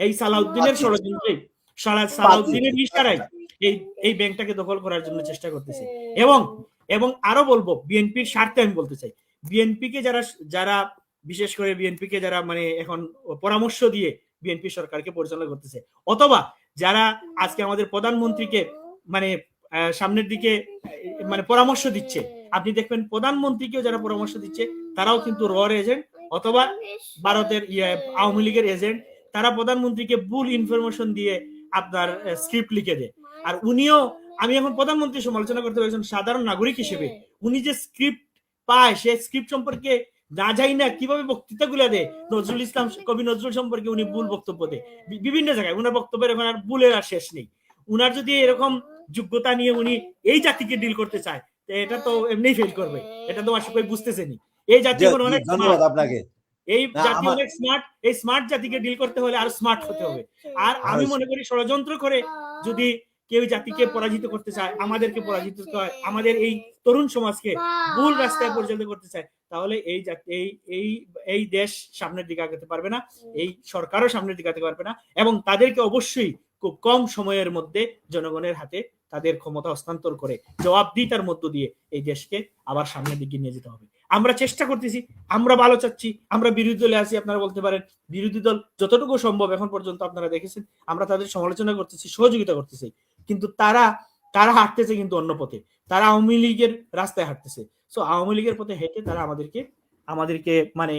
Speaker 12: এই সালাউদ্দিনের ষড়যন্ত্রে, সালাউদ্দিনের ইশারায় এই ব্যাংকটাকে দখল করার জন্য চেষ্টা করতেছে। এবং আরো বলবো, বিএনপির স্বার্থে আমি বলতে চাই, বিএনপিকে যারা বিশেষ করে বিএনপিকে যারা মানে এখন পরামর্শ দিয়ে বিএনপি সরকারকে পরিচালনা করতেছে, অথবা যারা আজকে আমাদের প্রধানমন্ত্রীকে মানে সামনের দিকে মানে পরামর্শ দিচ্ছে, আপনি দেখবেন প্রধানমন্ত্রীকেও যারা পরামর্শ দিচ্ছে তারাও কিন্তু রর এজেন্ট অথবা ভারতের আওয়ামী লীগের এজেন্ট। তারা প্রধানমন্ত্রীকে ভুল ইনফরমেশন দিয়ে আপনার স্ক্রিপ্ট লিখে দেয়। আর উনিও, আমি এখন প্রধানমন্ত্রী সমালোচনা করতে পারছি সাধারণ নাগরিক হিসেবে, উনি যে স্ক্রিপ্ট পায় সে স্ক্রিপ্ট সম্পর্কে না যাই না কিভাবে বক্তৃতাগুলো দেয়। নজরুল ইসলাম, কবি নজরুল সম্পর্কে উনি ভুল বক্তব্য দেয় বিভিন্ন জায়গায়, উনার বক্তব্যের এখন আর ভুলের আর শেষ নেই। উনার যদি এরকম যোগ্যতা নিয়ে উনি এই জাতিকে ডিল করতে চায়, এটা তো এমনি ফেল করবে, এটা তো আশা করি বুঝতেছেনি। এই জাতি অনেক
Speaker 1: ধন্যবাদ আপনাকে।
Speaker 12: এই জাতি অনেক স্মার্ট, এই স্মার্ট জাতিকে ডিল করতে হলে আর স্মার্ট হতে হবে। আর আমি মনে করি ষড়যন্ত্র করে যদি কেউ জাতিকে পরাজিত করতে চায়, আমাদেরকে পরাজিত করতে হয়, আমাদের এই তরুণ সমাজকে ভুল রাস্তায় পরিচালিত করতে চায়, তাহলে এই দেশ সামনের দিকে আগাতে পারবে না, এই সরকারও সামনের দিকে আগাতে পারবে না। এবং তাদেরকে অবশ্যই খুব কম সময়ের মধ্যে জনগণের হাতে তাদের ক্ষমতা হস্তান্তর করে জবাবদিহিতার মধ্য দিয়ে এই দেশকে আবার সামনের দিকে নিয়ে যেতে হবে। আমরা চেষ্টা করতেছি, আমরা ভালো চাচ্ছি, আমরা বিরোধী দলে আছি। আপনারা বলতে পারেন বিরোধী দল যতটুকু সম্ভব এখন পর্যন্ত আপনারা দেখেছেন আমরা তাদের সমালোচনা করতেছি, সহযোগিতা করতেছি, কিন্তু তারা হাঁটতেছে কিন্তু অন্য পথে, তারা আওয়ামী লীগের রাস্তায় হাঁটতেছে। সো আওয়ামী লীগের পথে হেঁটে তারা আমাদেরকে মানে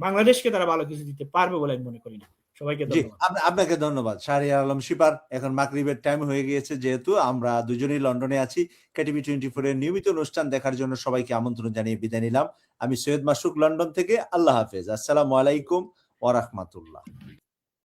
Speaker 12: বাংলাদেশকে তারা ভালো কিছু দিতে পারবে বলে আমি মনে করি না। সবাইকে ধন্যবাদ।
Speaker 1: আপনাকে ধন্যবাদ শাহরিয়ার আলম শিপার। এখন মাগরিবের টাইম হয়ে গিয়েছে, যেহেতু আমরা দুজনেই লন্ডনে আছি। কেটিভি 24 এর নিয়মিত অনুষ্ঠান দেখার জন্য সবাইকে আমন্ত্রণ জানিয়ে বিদায় নিলাম। আমি সৈয়দ মাসুক, লন্ডন থেকে। আল্লাহ হাফেজ। আসসালামু আলাইকুম ওয়া রাহমাতুল্লাহ।